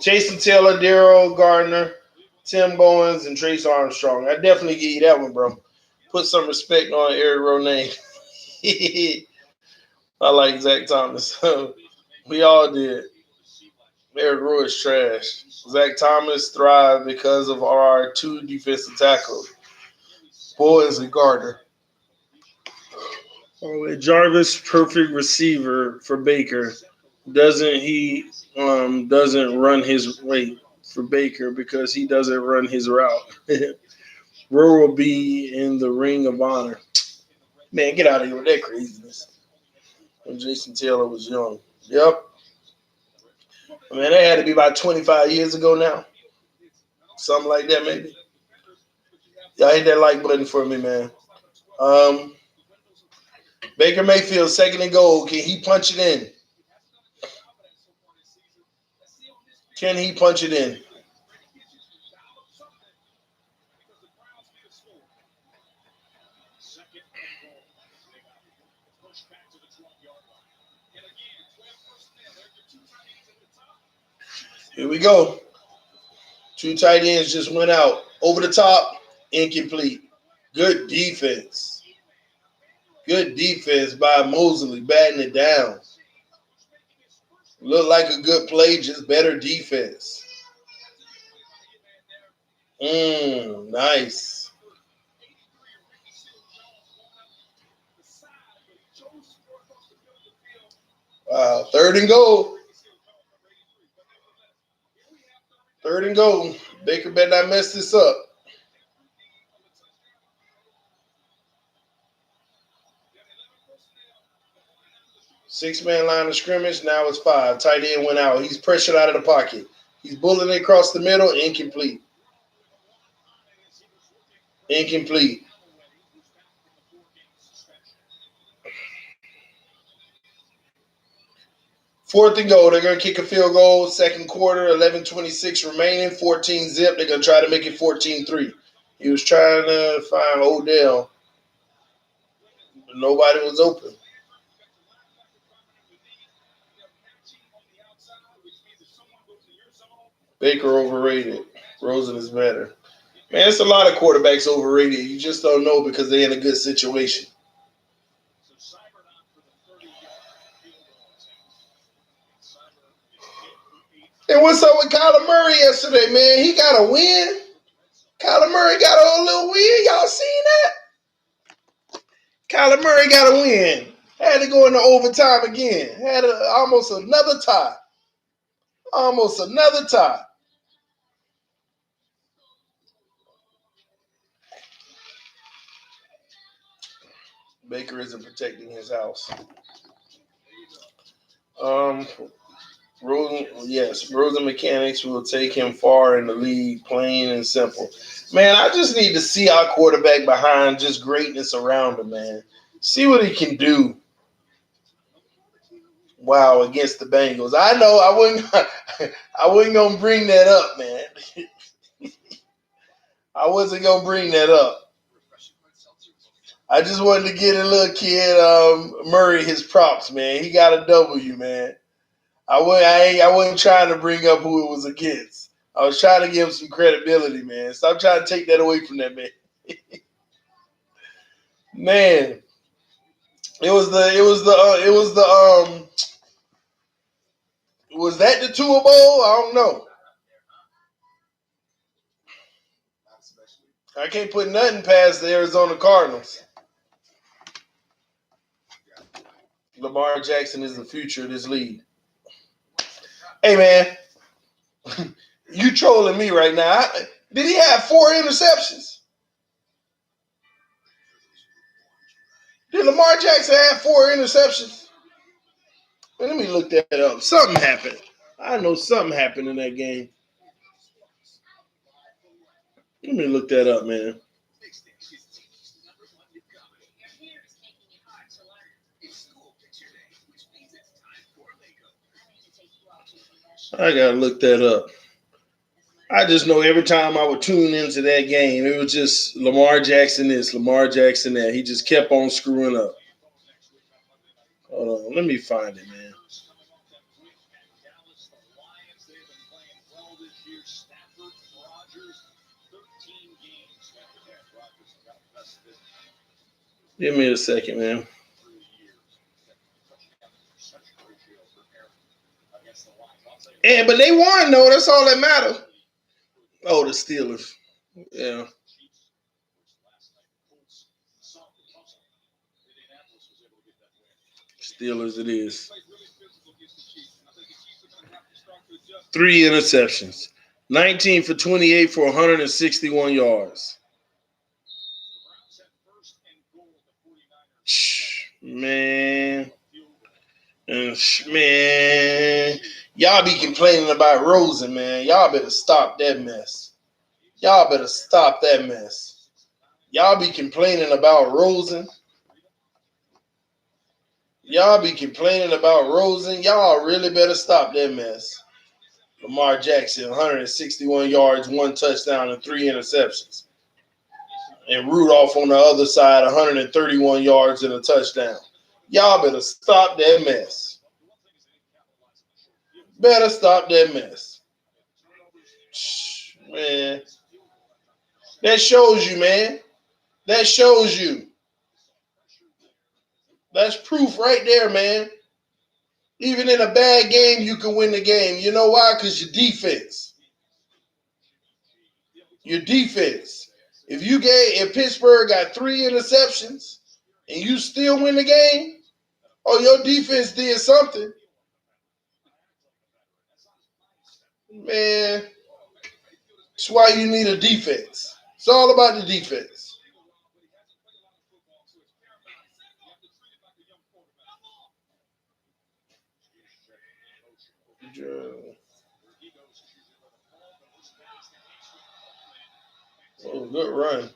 Jason Taylor, Daryl Gardner, Tim Bowens, and Trace Armstrong. I definitely give you that one, bro. Put some respect on Eric Rowe name. I like Zach Thomas. We all did. Eric Rowe is trash. Zach Thomas thrived because of our two defensive tackles, Bowens and Gardner. Oh, Jarvis, perfect receiver for Baker. Doesn't run his weight for Baker because he doesn't run his route. Rowe will be in the Ring of Honor. Man, get out of here with that craziness. When Jason Taylor was young. Yep. Man, that had to be about 25 years ago now. Something like that, maybe. Y'all hit that like button for me, man. Baker Mayfield, second and goal. Can he punch it in? Can he punch it in? Here we go. Two tight ends just went out. Over the top, incomplete. Good defense. Good defense by Mosley, batting it down. Looked like a good play, just better defense. Nice. Wow, third and goal. Third and goal. Baker better not mess this up. Six-man line of scrimmage. Now it's five. Tight end went out. He's pressured out of the pocket. He's bulleting across the middle. Incomplete. Incomplete. Fourth and goal. They're going to kick a field goal. Second quarter, 11:26 remaining. 14 zip. They're going to try to make it 14-3. He was trying to find Odell, but nobody was open. Baker overrated. Rosen is better. Man, it's a lot of quarterbacks overrated. You just don't know because they're in a good situation. And what's up with Kyler Murray yesterday, man? He got a win. Kyler Murray got a little win. Y'all seen that? Kyler Murray got a win. Had to go into overtime again. Had almost another tie. Almost another tie. Baker isn't protecting his house. Rosen mechanics will take him far in the league, plain and simple. Man, I just need to see our quarterback behind just greatness around him, man. See what he can do. Wow, against the Bengals. I know I wasn't gonna bring that up, man. I wasn't gonna bring that up. I just wanted to get a little kid Murray his props, man. He got a W, man. I wasn't trying to bring up who it was against. I was trying to give him some credibility, man. Stop trying to take that away from that man. Man, was that the Tua Bowl? I don't know. I can't put nothing past the Arizona Cardinals. Lamar Jackson is the future of this league. Hey, man, you trolling me right now. Did he have 4 interceptions? Did Lamar Jackson have 4 interceptions? Let me look that up. Something happened. I know something happened in that game. Let me look that up, man. I gotta look that up. I just know every time I would tune into that game, it was just Lamar Jackson this, Lamar Jackson that. He just kept on screwing up. Hold on, let me find it, man. Give me a second, man. Yeah, but they won, though. That's all that matters. Oh, the Steelers. Yeah. Steelers it is. 3 interceptions. 19 for 28 for 161 yards. Man. Man. Y'all be complaining about Rosen, man. Y'all better stop that mess. Y'all better stop that mess. Y'all be complaining about Rosen. Y'all be complaining about Rosen. Y'all really better stop that mess. Lamar Jackson, 161 yards, 1 touchdown, and 3 interceptions. And Rudolph on the other side, 131 yards and a touchdown. Y'all better stop that mess. Better stop that mess. Man. That shows you, man. That shows you. That's proof right there, man. Even in a bad game, you can win the game. You know why? Because your defense. Your defense. If Pittsburgh got 3 interceptions and you still win the game, oh, your defense did something. Man, that's why you need a defense. It's all about the defense. Oh, good run.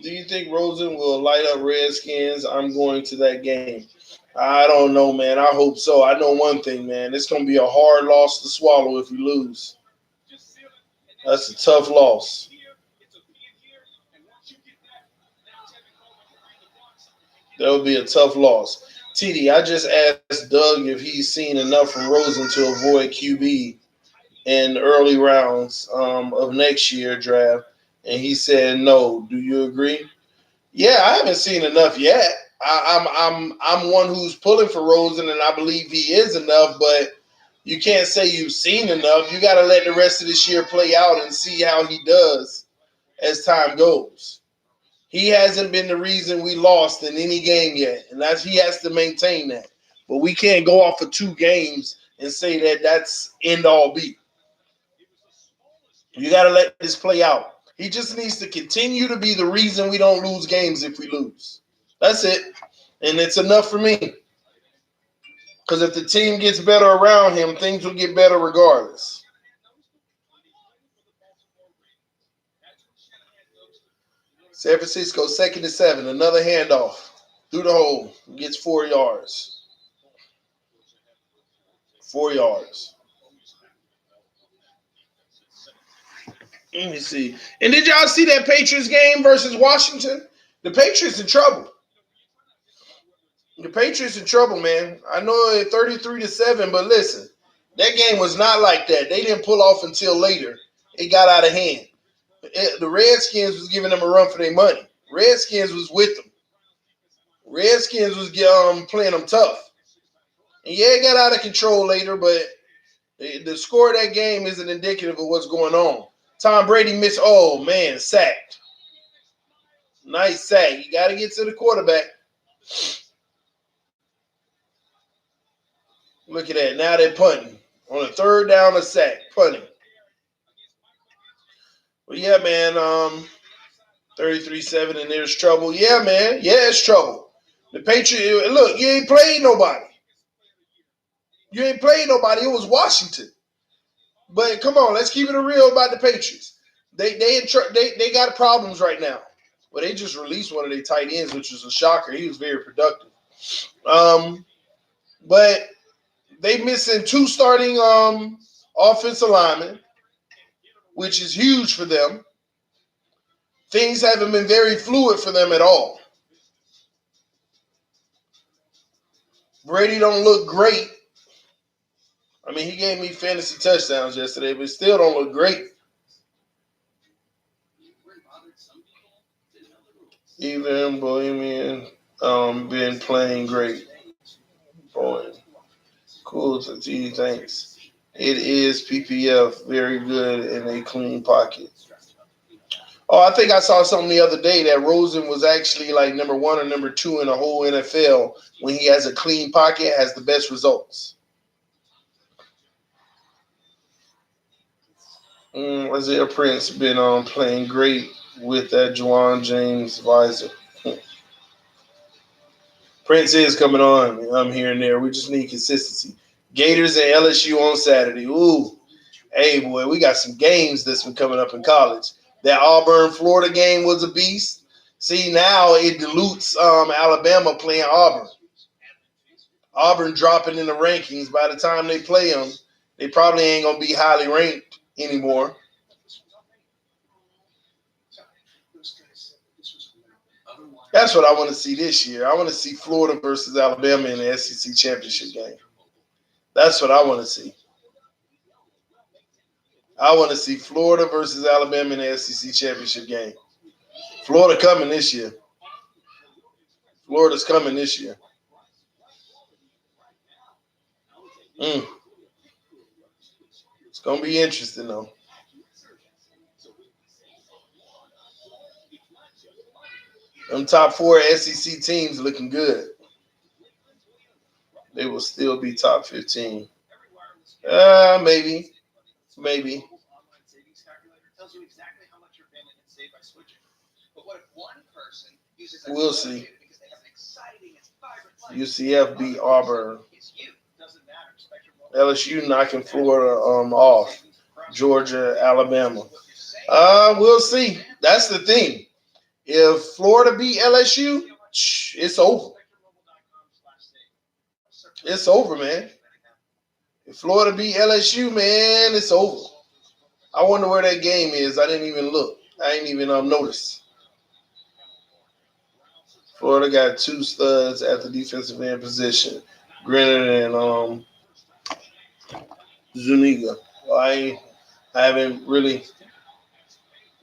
Do you think Rosen will light up Redskins? I'm going to that game. I don't know, man. I hope so. I know one thing, man. It's going to be a hard loss to swallow if we lose. That's a tough loss. That'll be a tough loss. TD, I just asked Doug if he's seen enough from Rosen to avoid QB in early rounds of next year draft, and he said no. Do you agree? Yeah, I haven't seen enough yet. I'm one who's pulling for Rosen, and I believe he is enough, but You can't say you've seen enough. You got to let the rest of this year play out and see how he does as time goes. He hasn't been the reason we lost in any game yet, and he has to maintain that. But we can't go off of 2 games and say that that's end all be. You got to let this play out. He just needs to continue to be the reason we don't lose games if we lose. That's it. And it's enough for me. Because if the team gets better around him, things will get better regardless. San Francisco 2nd and 7. Another handoff through the hole. Gets 4 yards. 4 yards. Let me see. And did y'all see that Patriots game versus Washington? The Patriots in trouble. The Patriots in trouble, man. I know it's 33-7, but listen, that game was not like that. They didn't pull off until later. It got out of hand. The Redskins was giving them a run for their money. Redskins was with them. Redskins was playing them tough. And yeah, it got out of control later, but the score of that game isn't indicative of what's going on. Tom Brady missed, sacked. Nice sack. You got to get to the quarterback. Look at that. Now they're punting. On a 3rd down, a sack. Punting. Well, yeah, man. 33-7, and there's trouble. Yeah, man. Yeah, it's trouble. The Patriots, look, you ain't played nobody. You ain't played nobody. It was Washington. But come on, let's keep it real about the Patriots. They got problems right now. Well, they just released one of their tight ends, which was a shocker. He was very productive. But they missing 2 starting offensive linemen, which is huge for them. Things haven't been very fluid for them at all. Brady don't look great. I mean, he gave me fantasy touchdowns yesterday, but still don't look great. Even Bohemian been playing great. Boy, cool to see. Thanks. It is PPF, very good in a clean pocket. Oh, I think I saw something the other day that Rosen was actually like number 1 or number 2 in the whole NFL when he has a clean pocket, has the best results. Isaiah Prince been playing great with that Juwan James visor. Prince is coming on here and there. We just need consistency. Gators and LSU on Saturday. Ooh. Hey, boy, we got some games this one coming up in college. That Auburn-Florida game was a beast. See, now it dilutes Alabama playing Auburn. Auburn dropping in the rankings. By the time they play them, they probably ain't going to be highly ranked anymore. That's what I want to see this year. I want to see Florida versus Alabama in the SEC championship game. That's what I want to see. I want to see Florida versus Alabama in the SEC championship game. Florida coming this year. Florida's coming this year. It's going to be interesting, though. Them top 4 SEC teams looking good. They will still be top 15. Maybe. We'll see. UCF beat Auburn. LSU knocking Florida off. Georgia, Alabama. We'll see. That's the thing. If Florida beat LSU, it's over. It's over, man. If Florida beat LSU, man, it's over. I wonder where that game is. I didn't even look. I didn't even notice. Florida got 2 studs at the defensive end position. Grennan and Zuniga. I haven't really.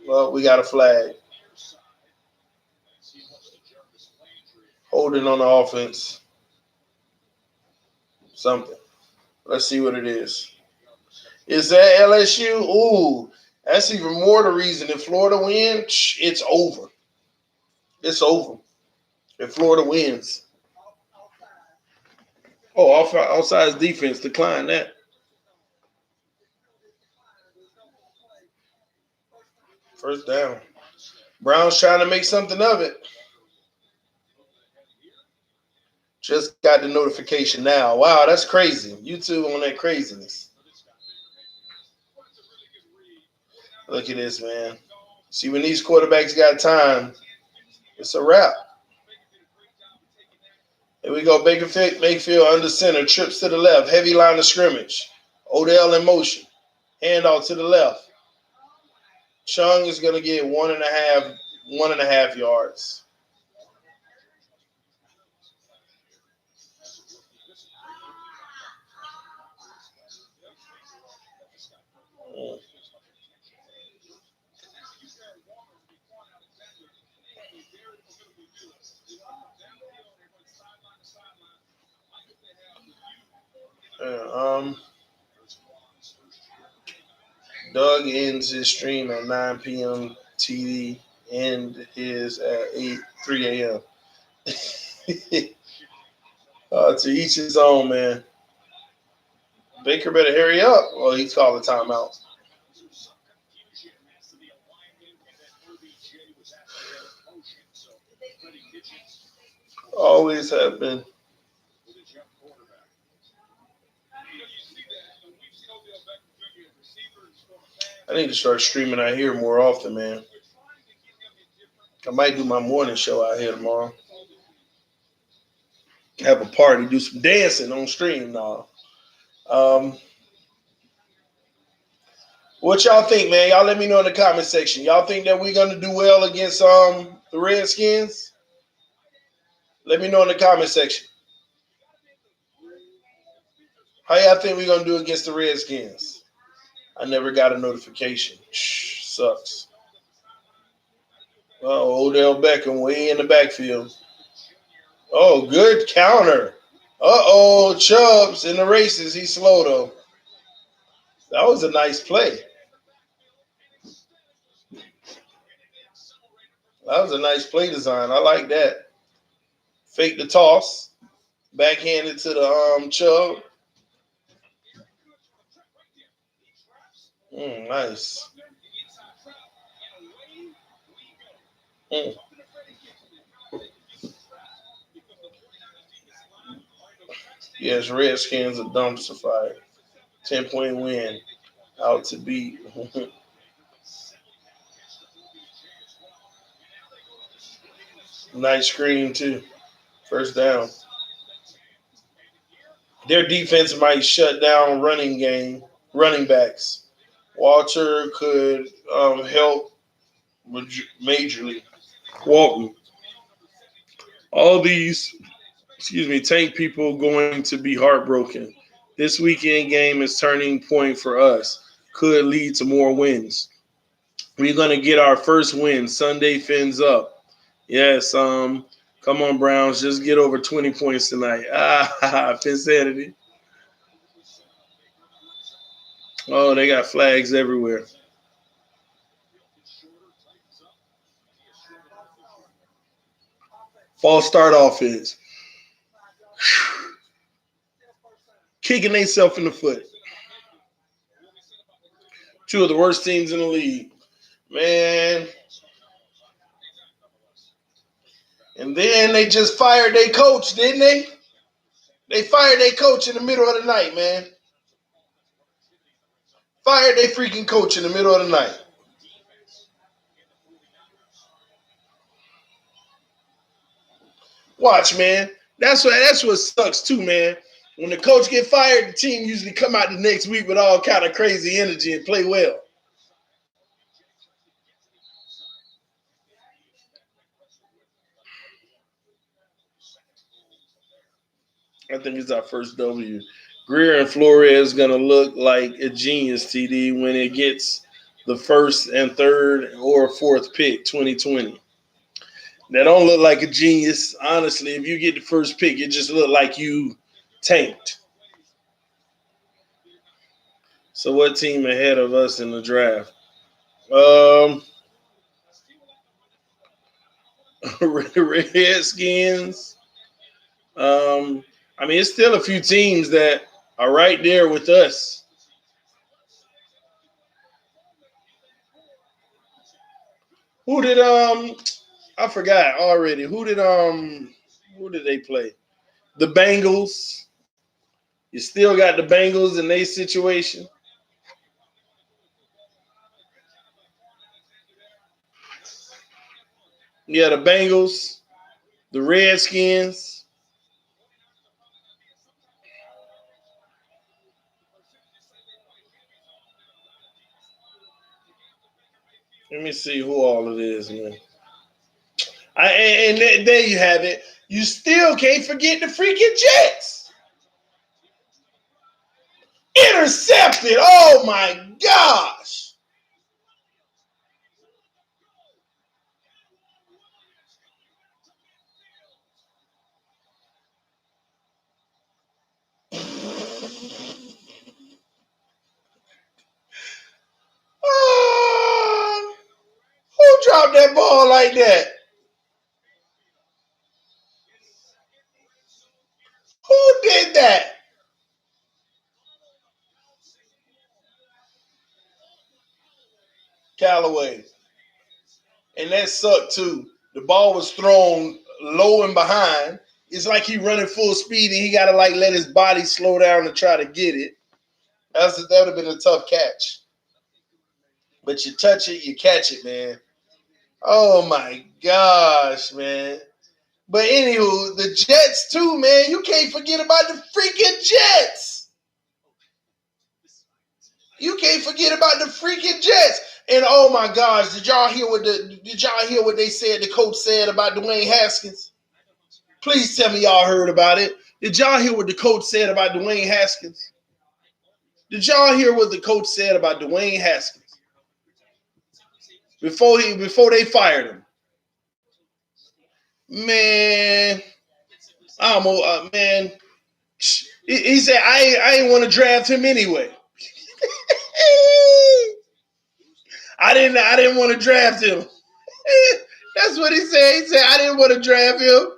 Well, we got a flag. Holding on the offense. Something. Let's see what it is. Is that LSU? Ooh, that's even more the reason. If Florida wins, it's over. It's over. If Florida wins. Oh, outside defense decline that. First down. Brown's trying to make something of it. Just got the notification now. Wow, that's crazy. YouTube on that craziness. Look at this, man. See, when these quarterbacks got time, it's a wrap. Here we go. Baker Mayfield under center. Trips to the left. Heavy line of scrimmage. Odell in motion. Handoff to the left. Chung is going to get 1.5 yards. Doug ends his stream at 9 p.m. TD. End is at 3 a.m. To each his own, man. Baker better hurry up. Oh, he's calling timeout. Always have been. I need to start streaming out here more often, man. I might do my morning show out here tomorrow. Have a party, do some dancing on stream now. What y'all think, man? Y'all let me know in the comment section. Y'all think that we're gonna do well against the Redskins? Let me know in the comment section. How y'all think we're gonna do against the Redskins? I never got a notification. Sucks. Oh, Odell Beckham way in the backfield. Oh, good counter. Uh-oh, Chubbs in the races. He's slow, though. That was a nice play. That was a nice play design. I like that. Fake the toss. Backhanded to the Chubb. Nice. Yes, Redskins are dumpster fire. 10-point win. Out to beat. Nice screen, too. First down. Their defense might shut down running backs. Walter could help majorly. Walton. All these, tank people going to be heartbroken. This weekend game is turning point for us. Could lead to more wins. We're going to get our first win. Sunday fins up. Yes, come on, Browns. Just get over 20 points tonight. Finsanity. Oh, they got flags everywhere. False start offense. Kicking themselves in the foot. Two of the worst teams in the league. Man. And then they just fired their coach, didn't they? They fired their coach in the middle of the night, man. Fired their freaking coach in the middle of the night. Watch, man. That's what sucks too, man. When the coach get fired, the team usually come out the next week with all kind of crazy energy and play well. I think it's our first W. Greer and Flores going to look like a genius, TD, when it gets the first and third or fourth pick, 2020. That don't look like a genius. Honestly, if you get the first pick, it just look like you tanked. So what team ahead of us in the draft? Um, Redskins. I mean, it's still a few teams that are right there with us. Who did I forgot already. Who did they play? The Bengals. You still got the Bengals in their situation. Yeah, the Bengals, the Redskins. Let me see who all it is, man. There you have it. You still can't forget the freaking Jets. Intercepted. Oh my gosh. Ah, who dropped that ball like that? Who did that? Callaway. And that sucked too. The ball was thrown low and behind. It's like he running full speed and he got to like let his body slow down to try to get it. That would have been a tough catch. But you touch it, you catch it, man. Oh my gosh, man. But anywho, the Jets too, man. You can't forget about the freaking Jets. You can't forget about the freaking Jets. And oh my gosh, did y'all hear what they said? The coach said about Dwayne Haskins. Please tell me y'all heard about it. Did y'all hear what the coach said about Dwayne Haskins? Did y'all hear what the coach said about Dwayne Haskins before they fired him? Man, man. He said I ain't want to draft him anyway. I didn't want to draft him. That's what he said. He said I didn't want to draft him.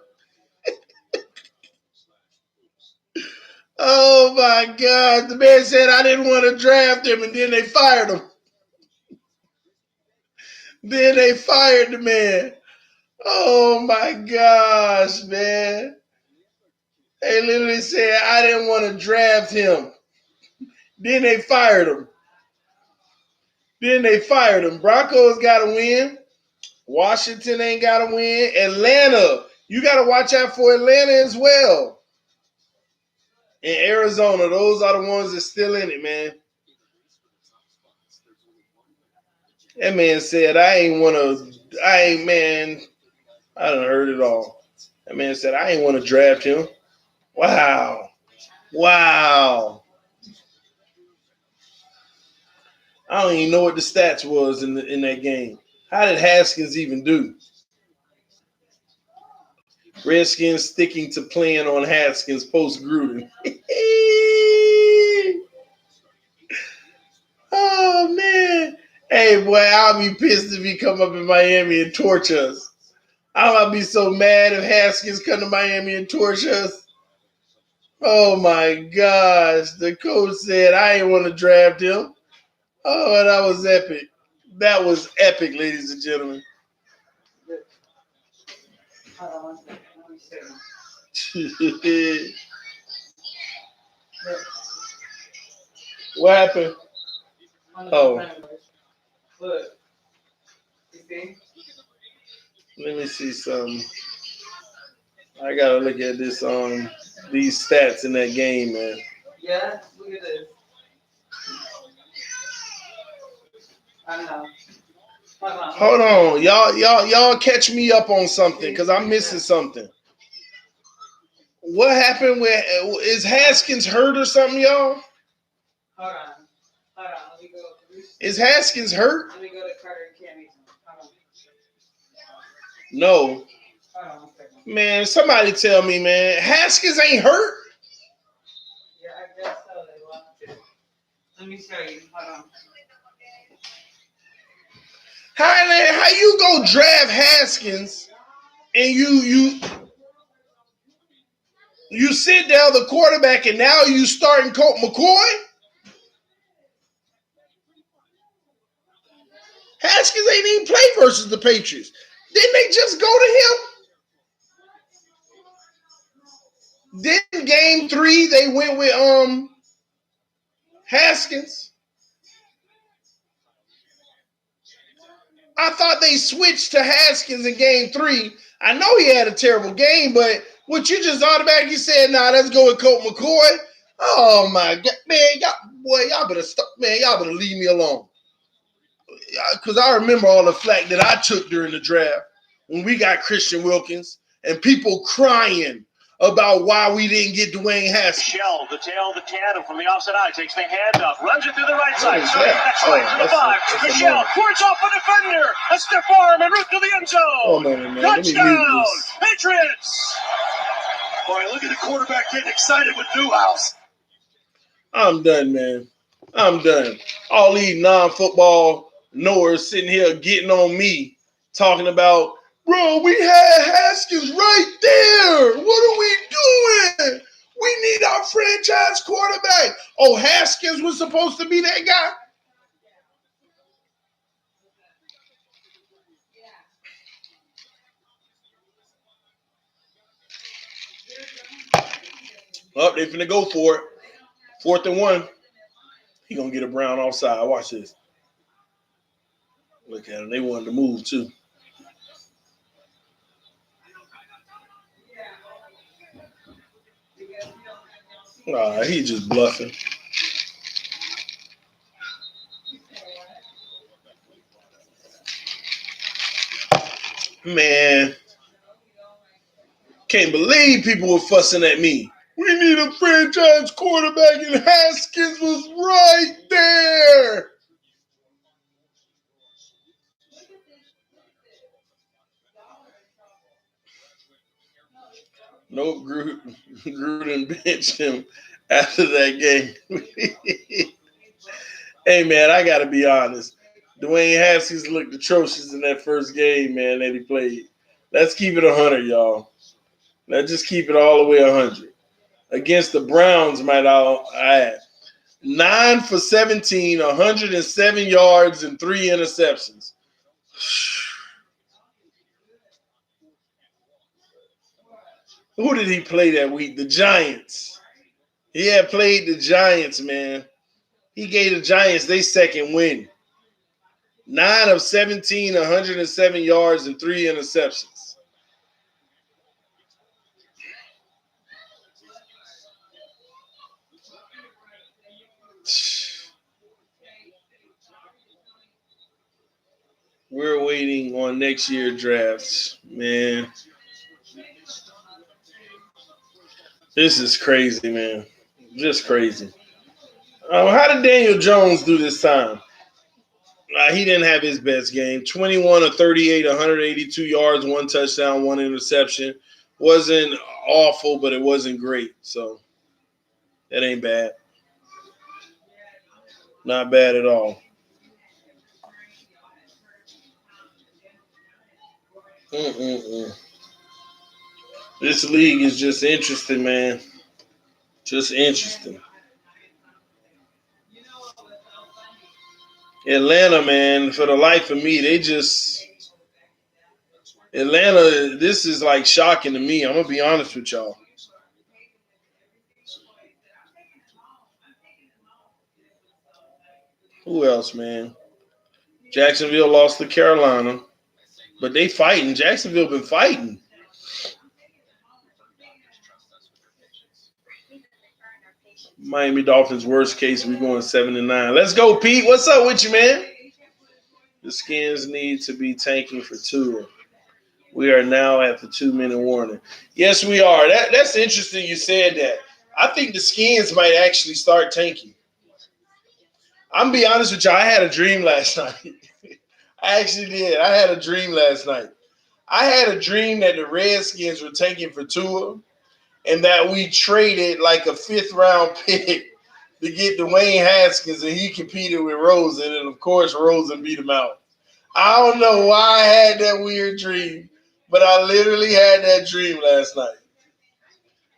Oh my God. The man said I didn't want to draft him, and then they fired him. Then they fired the man. Oh my gosh, man. They literally said I didn't want to draft him. Then they fired him. Broncos got to win. Washington ain't got to win. Atlanta, you got to watch out for Atlanta as well. And Arizona, those are the ones that's still in it, man. That man said, I done heard it all. That man said, I ain't want to draft him. Wow. I don't even know what the stats was in that game. How did Haskins even do? Redskins sticking to plan on Haskins post Gruden. Oh man. Hey boy, I'll be pissed if he come up in Miami and torch us. I'll be so mad if Haskins come to Miami and torch us. Oh my gosh. The coach said I ain't want to draft him. Oh, that was epic. That was epic, ladies and gentlemen. What happened? Oh. Let me see something. I gotta look at this these stats in that game, man. Yeah, look at this. I know. Hold on. Y'all catch me up on something because I'm missing something. What happened with is Haskins hurt or something, y'all? Hold on. Let me go. Is Haskins hurt? Let me go to Carter and Cammy. Hold on. No. Hold on 1 second. Man, somebody tell me, man. Haskins ain't hurt? Yeah, I guess so. They lost it. Let me show you. Hold on. How you go draft Haskins and you sit down the quarterback and now you starting Colt McCoy? Haskins ain't even play versus the Patriots. Didn't they just go to him? Then game 3 they went with Haskins. I thought they switched to Haskins in game 3. I know he had a terrible game, but what you just automatically said, nah, let's go with Colt McCoy. Oh my God, man, y'all better stop, man. Y'all better leave me alone. Because I remember all the flack that I took during the draft when we got Christian Wilkins and people crying about why we didn't get Dwayne Haskins. Shell, the tail of the tandem from the offside eye, takes the handoff, runs it through the right side. That's right to the 5. Michelle works off a defender. A stiff arm and route to the end zone. Oh, man. Touchdown, Patriots. Boy, look at the quarterback getting excited with Newhouse. I'm done, man. I'm done. All these non-football knowers sitting here getting on me, talking about, bro, we had Haskins right there. What are we doing? We need our franchise quarterback. Oh, Haskins was supposed to be that guy? Oh, they finna go for it. 4th and 1. He gonna get a Brown offside. Watch this. Look at him. They wanted to move too. He just bluffing. Man, can't believe people were fussing at me. We need a franchise quarterback, and Haskins was right there. Nope, Gruden benched him after that game. Hey, man, I got to be honest. Dwayne Haskins looked atrocious in that first game, man, that he played. Let's keep it 100, y'all. Let's just keep it all the way 100. Against the Browns, might I add. 9 for 17, 107 yards, and 3 interceptions. Who did he play that week? The Giants. He had played the Giants, man. He gave the Giants their second win. 9 of 17, 107 yards, and 3 interceptions. We're waiting on next year drafts, man. This is crazy, man. Just crazy. How did Daniel Jones do this time? He didn't have his best game. 21 of 38, 182 yards, 1 touchdown, 1 interception. Wasn't awful, but it wasn't great. So that ain't bad. Not bad at all. This league is just interesting, man. Just interesting. Atlanta, man, for the life of me, Atlanta, this is like shocking to me. I'm going to be honest with y'all. Who else, man? Jacksonville lost to Carolina, but they fighting. Jacksonville been fighting. Miami Dolphins, worst case, we going 7-9. Let's go, Pete. What's up with you, man? The Skins need to be tanking for Tua. We are now at the 2-minute warning. Yes, we are. That's interesting you said that. I think the Skins might actually start tanking. I'm going to be honest with you. I had a dream last night. I actually did. I had a dream last night. I had a dream that the Redskins were tanking for Tua and that we traded like a 5th-round pick to get Dwayne Haskins, and he competed with Rosen, and of course Rosen beat him out. I don't know why I had that weird dream, but I literally had that dream last night.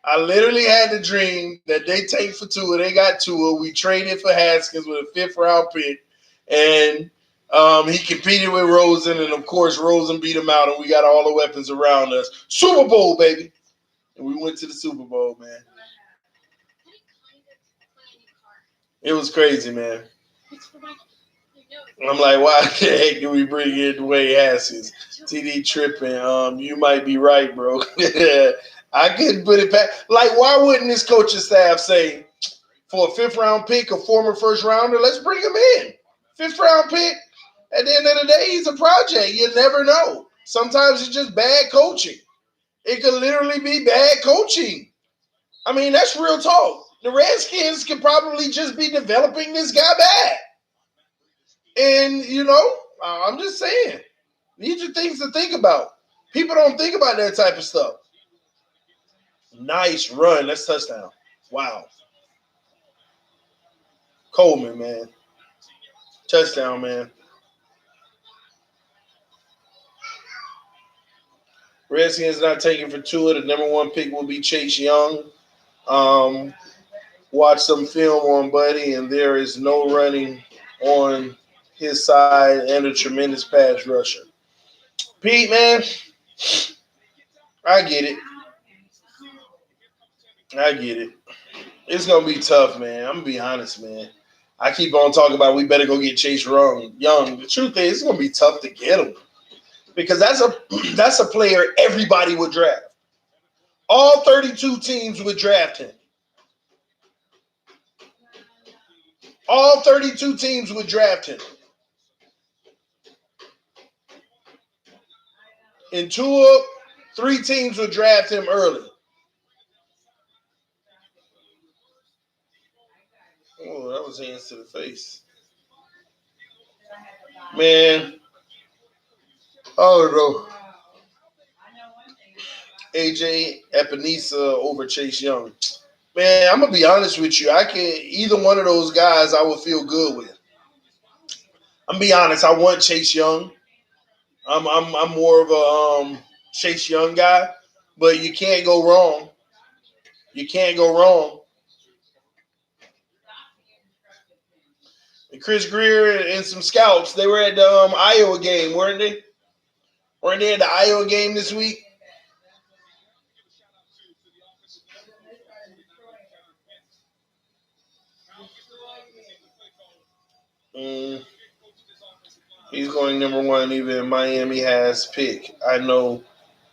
I literally had the dream that they take for Tua. They got Tua. We traded for Haskins with a 5th-round pick, and he competed with Rosen, and of course Rosen beat him out, and we got all the weapons around us. Super Bowl, baby. And we went to the Super Bowl, man. It was crazy, man. I'm like, why the heck do we bring in Dwayne Haskins? TD tripping. You might be right, bro. I couldn't put it back. Like, why wouldn't this coaching staff say, for a 5th-round pick, a former first-rounder, let's bring him in. 5th-round pick. At the end of the day, he's a project. You never know. Sometimes it's just bad coaching. It could literally be bad coaching. I mean, that's real talk. The Redskins could probably just be developing this guy bad. And, I'm just saying. These are things to think about. People don't think about that type of stuff. Nice run. That's touchdown. Wow. Coleman, man. Touchdown, man. Redskins not taking for Tua. The number 1 pick will be Chase Young. Watch some film on Buddy, and there is no running on his side and a tremendous pass rusher. Pete, man, I get it. It's going to be tough, man. I'm going to be honest, man. I keep on talking about we better go get Chase Young. The truth is, it's going to be tough to get him because that's a player everybody would draft. All 32 teams would draft him. All 32 teams would draft him. In 3 teams would draft him early. Oh, that was hands to the face. Man. Oh, no. AJ Epinesa over Chase Young. Man, I'm going to be honest with you. Either one of those guys I would feel good with. I'm going to be honest. I want Chase Young. I'm more of a Chase Young guy, but you can't go wrong. And Chris Greer and some scouts, they were at the Iowa game, weren't they? Weren't they at the Iowa game this week? He's going number 1. Even Miami has pick. I know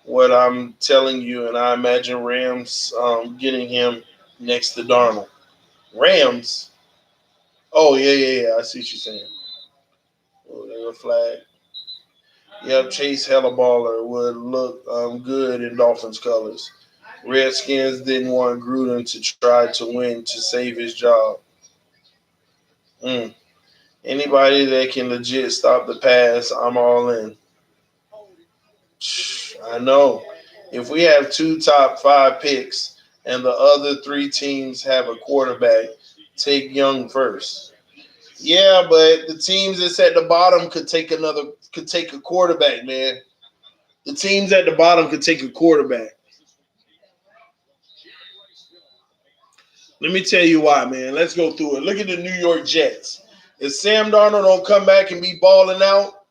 what I'm telling you, and I imagine Rams getting him next to Darnold. Rams? Oh, yeah. I see what you're saying. Oh, there's a flag. Yep, Chase Hellaballer would look good in Dolphins colors. Redskins didn't want Gruden to try to win to save his job. Anybody that can legit stop the pass, I'm all in. I know. If we have 2 top 5 picks and the other 3 teams have a quarterback, take Young first. Yeah, but the teams that's at the bottom could take a quarterback, man. The teams at the bottom could take a quarterback. Let me tell you why, man. Let's go through it. Look at the New York Jets. If Sam Darnold don't come back and be balling out,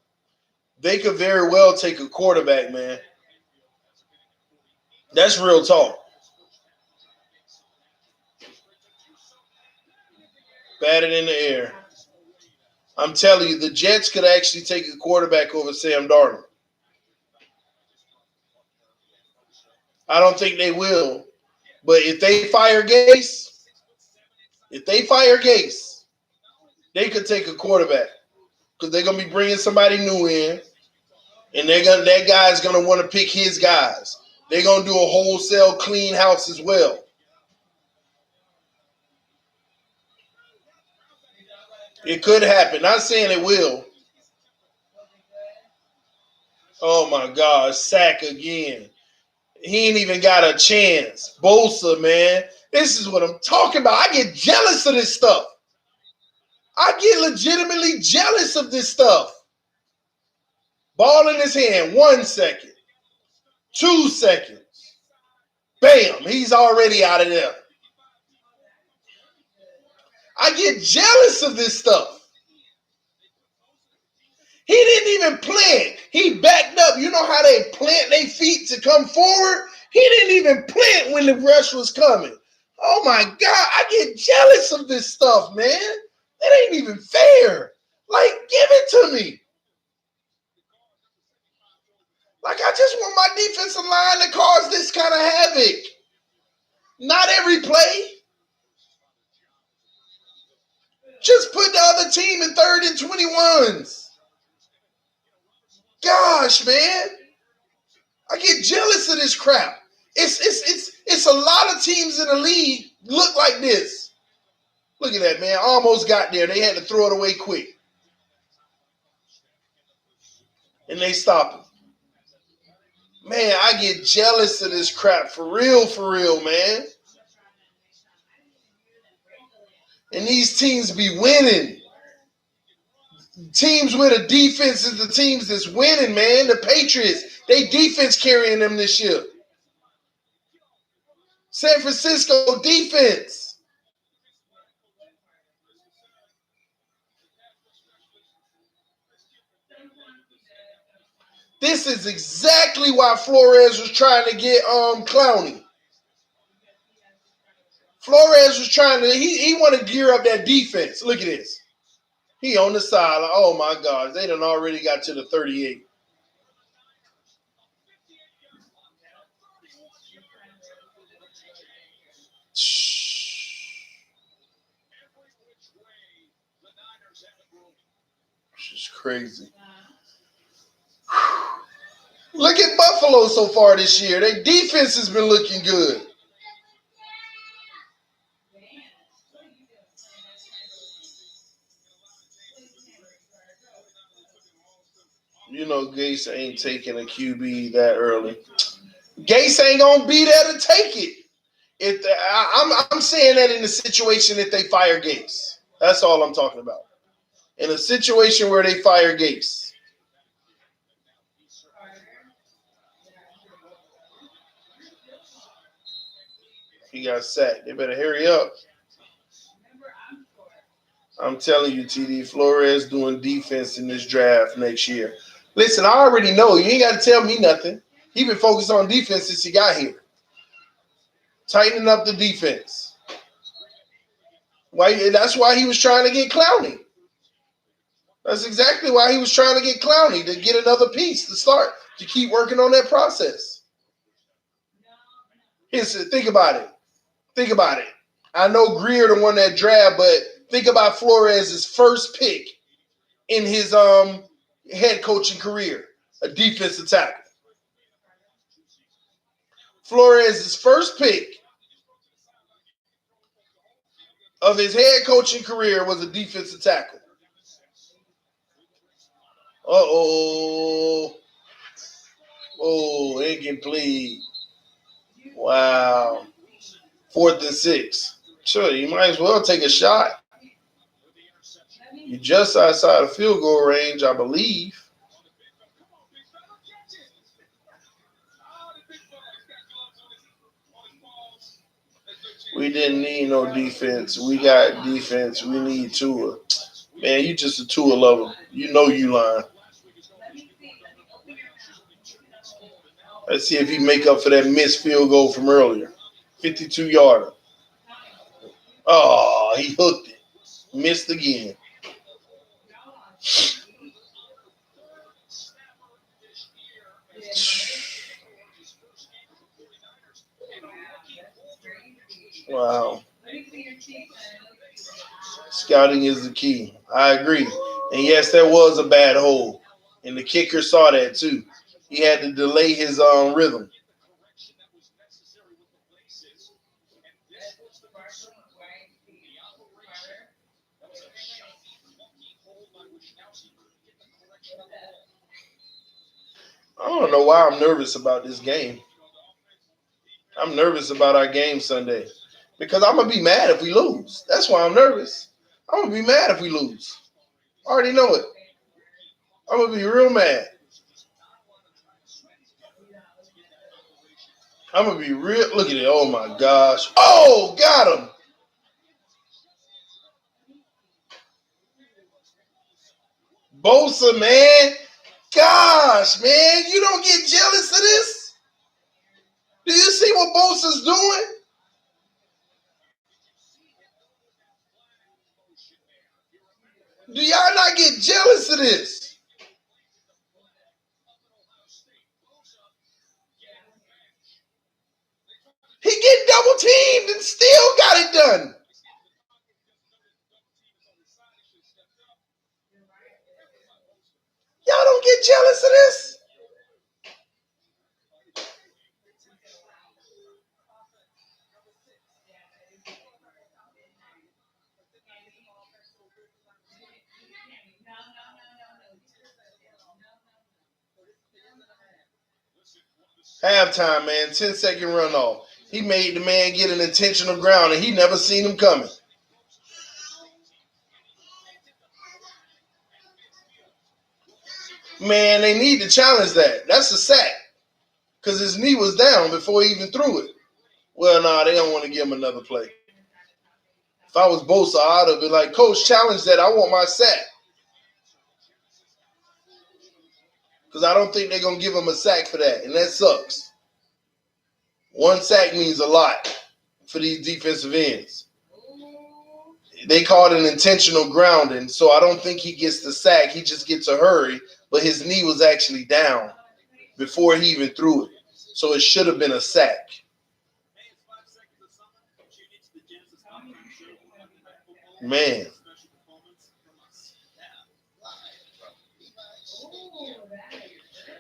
they could very well take a quarterback, man. That's real talk. Batted in the air. I'm telling you, the Jets could actually take a quarterback over Sam Darnold. I don't think they will. But if they fire Gase, they could take a quarterback because they're going to be bringing somebody new in, and that guy's going to want to pick his guys. They're going to do a wholesale clean house as well. It could happen. Not saying it will. Oh, my God. Sack again. He ain't even got a chance. Bosa, man. This is what I'm talking about. I get jealous of this stuff. I get legitimately jealous of this stuff. Ball in his hand, 1 second, 2 seconds. Bam, he's already out of there. I get jealous of this stuff. He didn't even plant. He backed up. You know how they plant their feet to come forward? He didn't even plant when the rush was coming. Oh my God, I get jealous of this stuff, man. It ain't even fair. Like, give it to me. Like, I just want my defensive line to cause this kind of havoc. Not every play. Just put the other team in 3rd and 21s. Gosh, man. I get jealous of this crap. It's a lot of teams in the league look like this. Look at that, man. Almost got there. They had to throw it away quick. And they stopped it. Man, I get jealous of this crap. For real, man. And these teams be winning. Teams with a defense is the teams that's winning, man. The Patriots, they defense carrying them this year. San Francisco defense. This is exactly why Flores was trying to get Clowney. Flores was trying to, he wanted to gear up that defense. Look at this. He on the side. Oh my God. They done already got to the 38. This is crazy. Look at Buffalo so far this year. Their defense has been looking good. You know Gase ain't taking a QB that early. Gase ain't gonna be there to take it. I'm saying that in the situation that they fire Gase. That's all I'm talking about. In a situation where they fire Gase. He got sacked. They better hurry up. I'm telling you, TD, Flores doing defense in this draft next year. Listen, I already know. You ain't got to tell me nothing. He been focused on defense since he got here. Tightening up the defense. That's why he was trying to get Clowney. That's exactly why he was trying to get Clowney, to get another piece to start, to keep working on that process. Think about it. Think about it. I know Greer the one that draft, but think about Flores' first pick in his head coaching career, a defensive tackle. Flores' first pick of his head coaching career was a defensive tackle. Oh, incomplete. Wow. 4th and 6. Sure, you might as well take a shot. You're just outside of field goal range, I believe. We didn't need no defense. We got defense. We need Tua. Man, you just a Tua lover. You know you lying. Let's see if he make up for that missed field goal from earlier. 52-yarder. Oh, he hooked it. Missed again. Wow. Scouting is the key. I agree. And yes, that was a bad hold. And the kicker saw that too. He had to delay his rhythm. I don't know why I'm nervous about this game. I'm nervous about our game Sunday. because I'm going to be mad if we lose. That's why I'm nervous. I'm going to be mad if we lose. I already know it. I'm going to be real mad. I'm going to be real. Look at it. Oh, my gosh. Oh, got him. Bosa, man. Gosh, man. You don't get jealous of this? Do you see what Bosa's doing? Do y'all not get jealous of this? He get double teamed and still got it done. Y'all don't get jealous of this? Halftime, man. 10-second runoff. He made the man get an intentional ground, and he never seen him coming. Man, they need to challenge that. That's a sack. Because his knee was down before he even threw it. Well, nah, they don't want to give him another play. If I was Bosa, I'd have been like, Coach, challenge that. I want my sack. Because I don't think they're going to give him a sack for that, and that sucks. One sack means a lot for these defensive ends. They called an intentional grounding, so I don't think he gets the sack. He just gets a hurry, but his knee was actually down before he even threw it. So it should have been a sack. Man.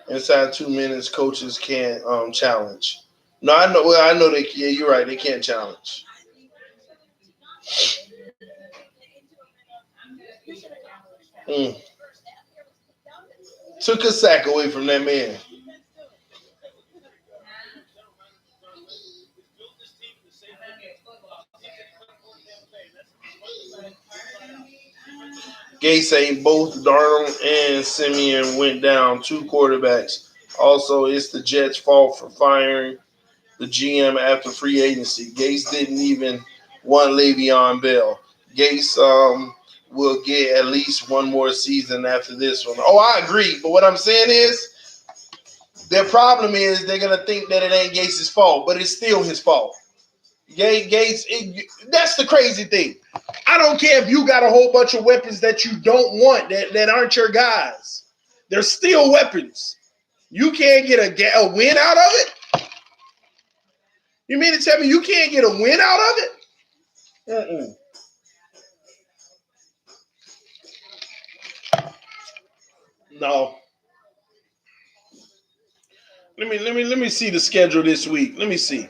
Inside 2 minutes, coaches can't challenge. No, I know. Well, I know they. Yeah, you're right. They can't challenge. Took a sack away from that man. Gay saying both Darnold and Simeon went down, 2 quarterbacks. Also, it's the Jets' fault for firing the GM after free agency. Gase didn't even want Le'Veon Bell. Gase will get at least one more season after this one. Oh, I agree. But what I'm saying is their problem is they're going to think that it ain't Gase's fault, but it's still his fault. Gase, that's the crazy thing. I don't care if you got a whole bunch of weapons that you don't want that aren't your guys. They're still weapons. You can't get a win out of it? You mean to tell me you can't get a win out of it? No. Let me see the schedule this week. Let me see.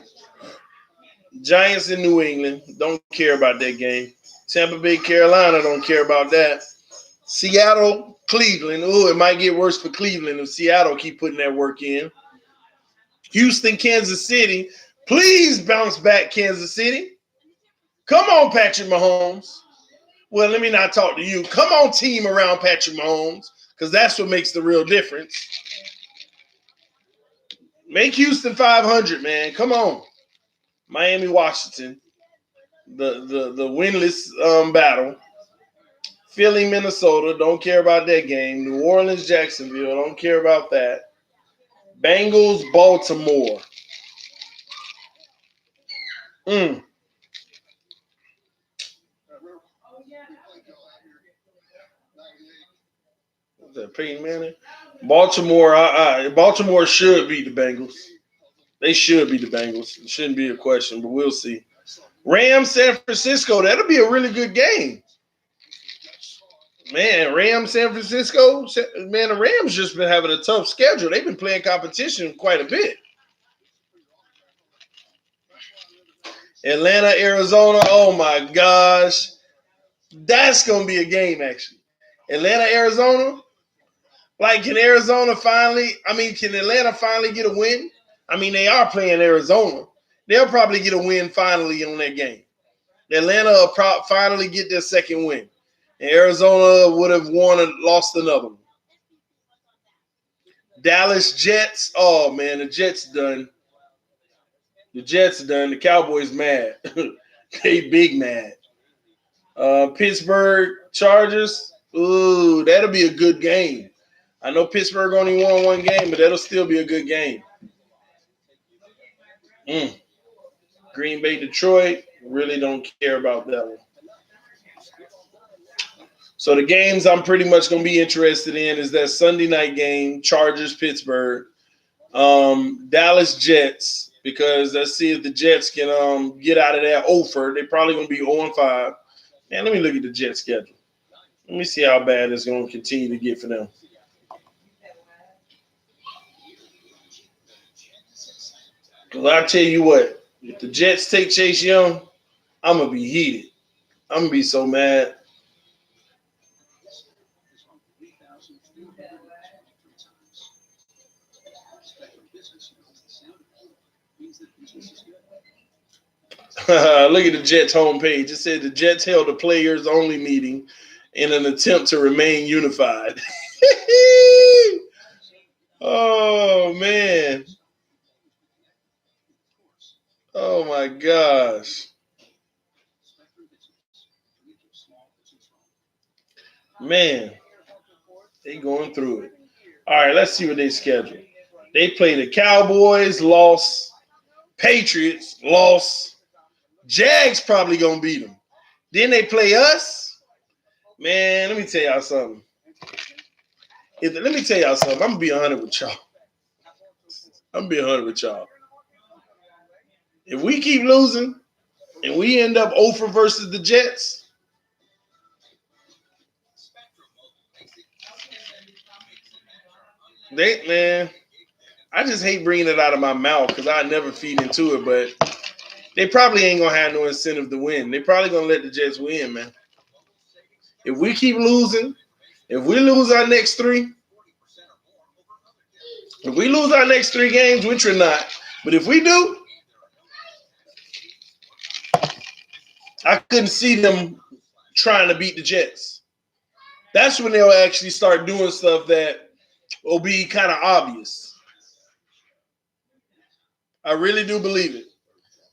Giants in New England. Don't care about that game. Tampa Bay, Carolina. Don't care about that. Seattle, Cleveland. Oh, it might get worse for Cleveland if Seattle keep putting that work in. Houston, Kansas City. Please bounce back, Kansas City. Come on, Patrick Mahomes. Well, let me not talk to you. Come on, team around Patrick Mahomes, because that's what makes the real difference. Make Houston 500, man. Come on. Miami, Washington. The winless battle. Philly, Minnesota. Don't care about that game. New Orleans, Jacksonville. Don't care about that. Bengals, Baltimore. Is that Peyton Manning? Baltimore should beat the Bengals. They should beat the Bengals. It shouldn't be a question, but we'll see. Rams, San Francisco. That'll be a really good game. Man, Rams, San Francisco. Man, the Rams just been having a tough schedule. They've been playing competition quite a bit. Atlanta, Arizona. Oh, my gosh. That's going to be a game, actually. Atlanta, Arizona. Like, can Atlanta finally get a win? I mean, they are playing Arizona. they'll probably get a win finally on that game. Atlanta will finally get their second win. And Arizona would have lost another one. Dallas Jets. Oh, man, the Jets done. The Jets done. The Cowboys mad. They big mad. Pittsburgh Chargers. Ooh, that'll be a good game. I know Pittsburgh only won one game, but that'll still be a good game. Green Bay Detroit. Really don't care about that one. So the games I'm pretty much going to be interested in is that Sunday night game, Chargers, Pittsburgh, Dallas Jets, because let's see if the Jets can get out of that offer. They're probably going to be 0-5. Man, let me look at the Jets schedule. Let me see how bad it's going to continue to get for them. Because I tell you what, if the Jets take Chase Young, I'm going to be heated. I'm going to be so mad. Look at the Jets homepage. It said the Jets held a players-only meeting in an attempt to remain unified. Oh, man. Oh, my gosh. Man, they going through it. All right, let's see what they schedule. They play the Cowboys, lost. Patriots, lost. Jags probably going to beat them. Then they play us. Man, let me tell y'all something. I'm going to be 100 with y'all. If we keep losing and we end up 0 versus the Jets, I just hate bringing it out of my mouth because I never feed into it, but they probably ain't going to have no incentive to win. They probably going to let the Jets win, man. If we keep losing, if we lose our next 3, games, which we're not, but if we do, I couldn't see them trying to beat the Jets. That's when they'll actually start doing stuff that will be kind of obvious. I really do believe it.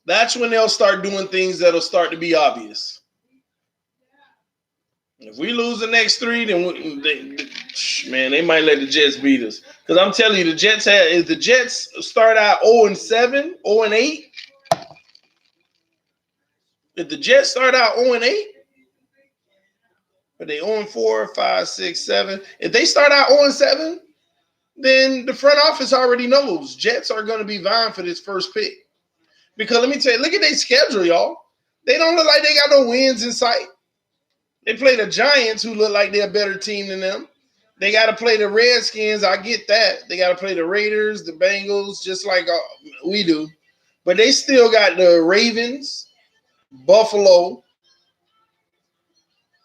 That's when they'll start doing things that'll start to be obvious. If we lose the next 3, then they might let the Jets beat us. Because I'm telling you, if the Jets start out 0-7, 0-8, if the Jets start out 0-8, are they 0-4, 5, 6, 7? If they start out 0-7, then the front office already knows Jets are going to be vying for this first pick. Because let me tell you, look at their schedule, y'all. They don't look like they got no wins in sight. They play the Giants, who look like they're a better team than them. They got to play the Redskins. I get that. They got to play the Raiders, the Bengals, just like we do. But they still got the Ravens, Buffalo,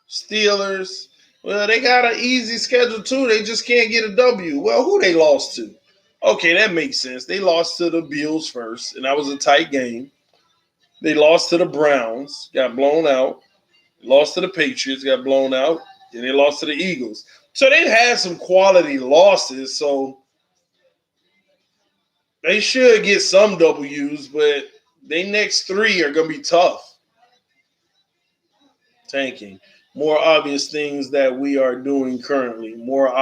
Steelers. Well, they got an easy schedule, too. They just can't get a W. Well, who they lost to? Okay, that makes sense. They lost to the Bills first, and that was a tight game. They lost to the Browns, got blown out. Lost to the Patriots, got blown out. And they lost to the Eagles. So they've had some quality losses, so they should get some W's, but their next 3 are going to be tough. Tanking. More obvious things that we are doing currently. Well,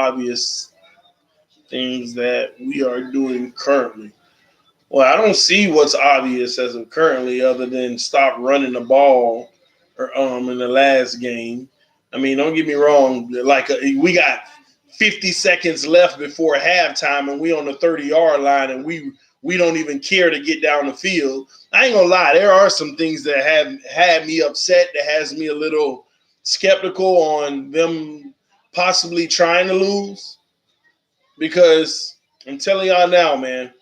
I don't see what's obvious as of currently other than stop running the ball in the last game. I mean, don't get me wrong. We got 50 seconds left before halftime, and we on the 30-yard line, and we don't even care to get down the field. I ain't gonna lie. There are some things that have had me upset. That has me a little skeptical on them possibly trying to lose. Because I'm telling y'all now, man,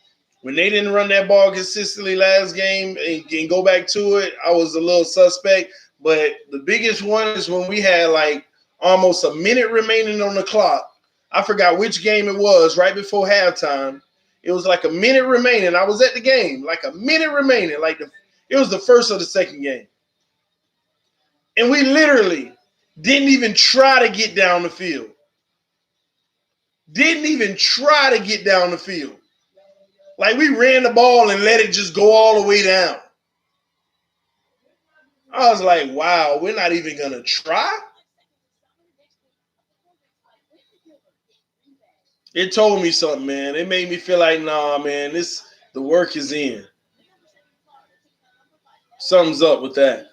when they didn't run that ball consistently last game and go back to it, I was a little suspect. But the biggest one is when we had like almost a minute remaining on the clock. I forgot which game it was, right before halftime. It was like a minute remaining. I was at the game, like a minute remaining. It was the first of the second game. And we literally didn't even try to get down the field. Didn't even try to get down the field. Like we ran the ball and let it just go all the way down. I was like, wow, we're not even going to try? It told me something, man. It made me feel like, nah, man, the work is in. Something's up with that.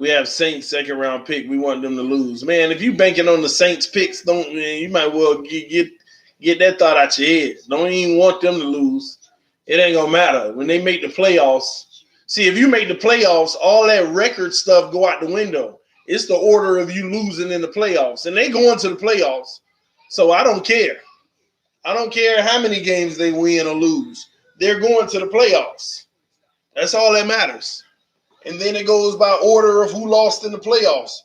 We have Saints second round pick. We want them to lose. Man, if you banking on the Saints picks, you might well get that thought out your head. Don't even want them to lose. It ain't gonna matter. When they make the playoffs, see, if you make the playoffs, all that record stuff go out the window. It's the order of you losing in the playoffs. And they going to the playoffs. So I don't care. I don't care how many games they win or lose. They're going to the playoffs. That's all that matters. And then it goes by order of who lost in the playoffs.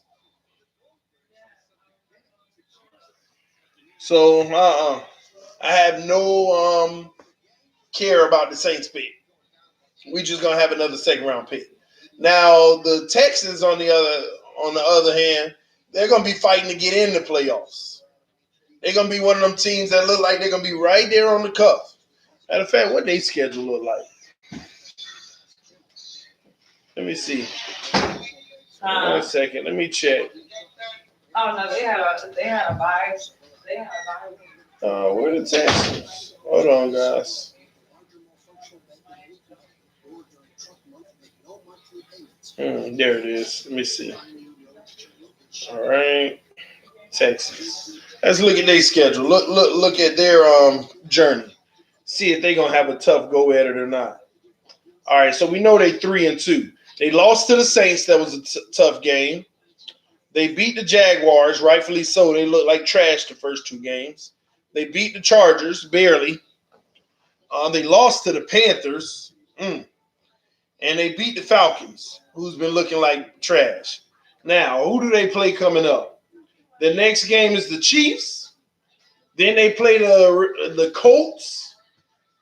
So, I have no care about the Saints pick. We just gonna have another second round pick. Now, the Texans, on the other hand, they're gonna be fighting to get in the playoffs. They're gonna be one of them teams that look like they're gonna be right there on the cuff. Matter of fact, what they schedule look like? Let me see. 1 second. Let me check. Oh no, they had a bye. They had a bye. Where the Texans? Hold on, guys. There it is. Let me see. All right, Texas. Let's look at their schedule. Look at their journey. See if they're gonna have a tough go at it or not. All right, so we know they 3-2. They lost to the Saints. That was a tough game. They beat the Jaguars, rightfully so. They looked like trash the first 2 games. They beat the Chargers, barely. They lost to the Panthers. And they beat the Falcons, who's been looking like trash. Now, who do they play coming up? The next game is the Chiefs. Then they play the Colts,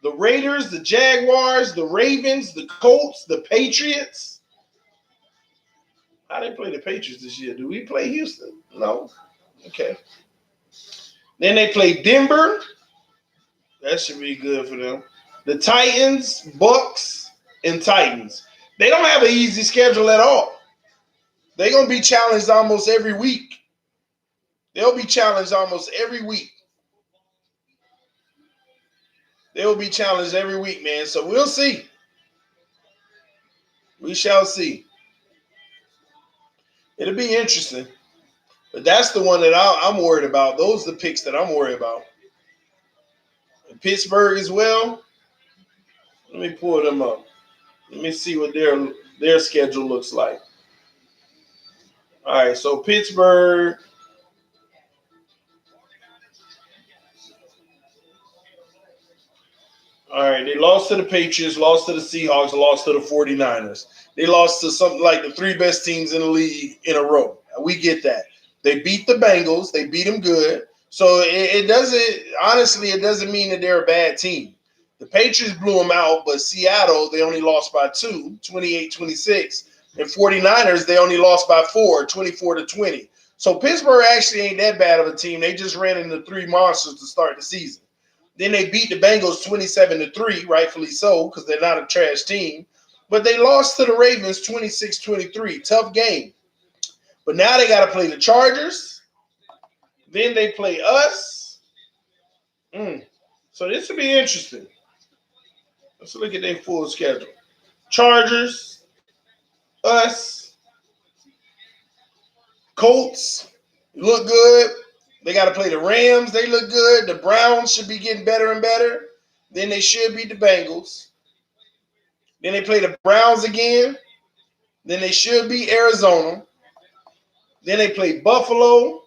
the Raiders, the Jaguars, the Ravens, the Colts, the Patriots. How they play the Patriots this year? Do we play Houston? No. Okay. Then they play Denver. That should be good for them. The Titans, Bucks, and Titans. They don't have an easy schedule at all. They're going to be challenged almost every week. They'll be challenged almost every week. They'll be challenged every week, man. So we'll see. We shall see. It'll be interesting. But that's the one that I'm worried about. Those are the picks that I'm worried about. And Pittsburgh as well. Let me pull them up. Let me see what their schedule looks like. All right, so Pittsburgh. All right, they lost to the Patriots, lost to the Seahawks, lost to the 49ers. They lost to something like the 3 best teams in the league in a row. We get that. They beat the Bengals. They beat them good. So it doesn't mean that they're a bad team. The Patriots blew them out, but Seattle, they only lost by 2, 28-26. And 49ers, they only lost by 4, 24-20. So Pittsburgh actually ain't that bad of a team. They just ran into 3 monsters to start the season. Then they beat the Bengals 27-3, rightfully so, because they're not a trash team. But they lost to the Ravens 26-23. Tough game. But now they got to play the Chargers. Then they play us. So this will be interesting. Let's look at their full schedule. Chargers, us, Colts, look good. They got to play the Rams. They look good. The Browns should be getting better and better. Then they should beat the Bengals. Then they play the Browns again. Then they should beat Arizona. Then they play Buffalo.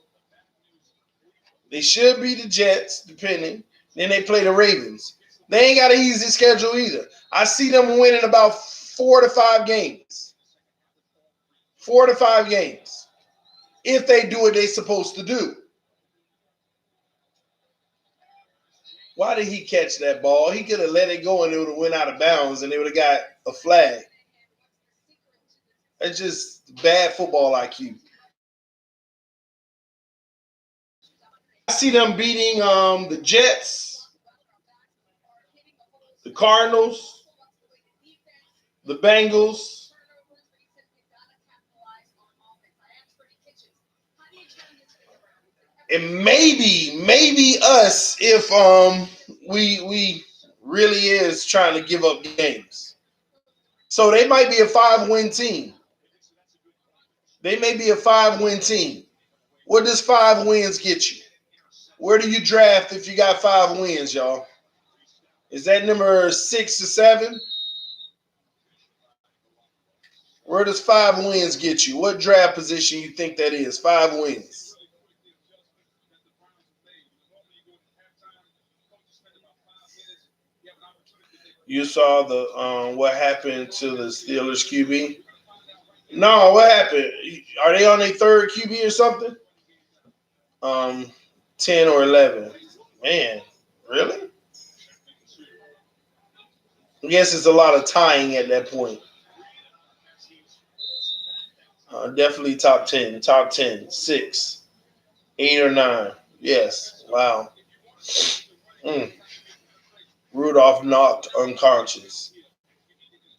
They should beat the Jets, depending. Then they play the Ravens. They ain't got an easy schedule either. I see them winning about 4 to 5 games. 4 to 5 games. If they do what they're supposed to do. Why did he catch that ball? He could have let it go and it would have went out of bounds and they would have got a flag. That's just bad football IQ. I see them beating the Jets, the Cardinals, the Bengals. And maybe us if we really is trying to give up games. So they might be a 5-win team. They may be a 5-win team. What does 5 wins get you? Where do you draft if you got 5 wins, y'all? Is that number 6 or 7? Where does 5 wins get you? What draft position you think that is? 5 wins. You saw the what happened to the Steelers QB? No, what happened? Are they on their 3rd QB or something? 10 or 11. Man, really? I guess it's a lot of tying at that point. Definitely top 10. Top 10. 6. 8 or 9. Yes. Wow. Rudolph knocked unconscious.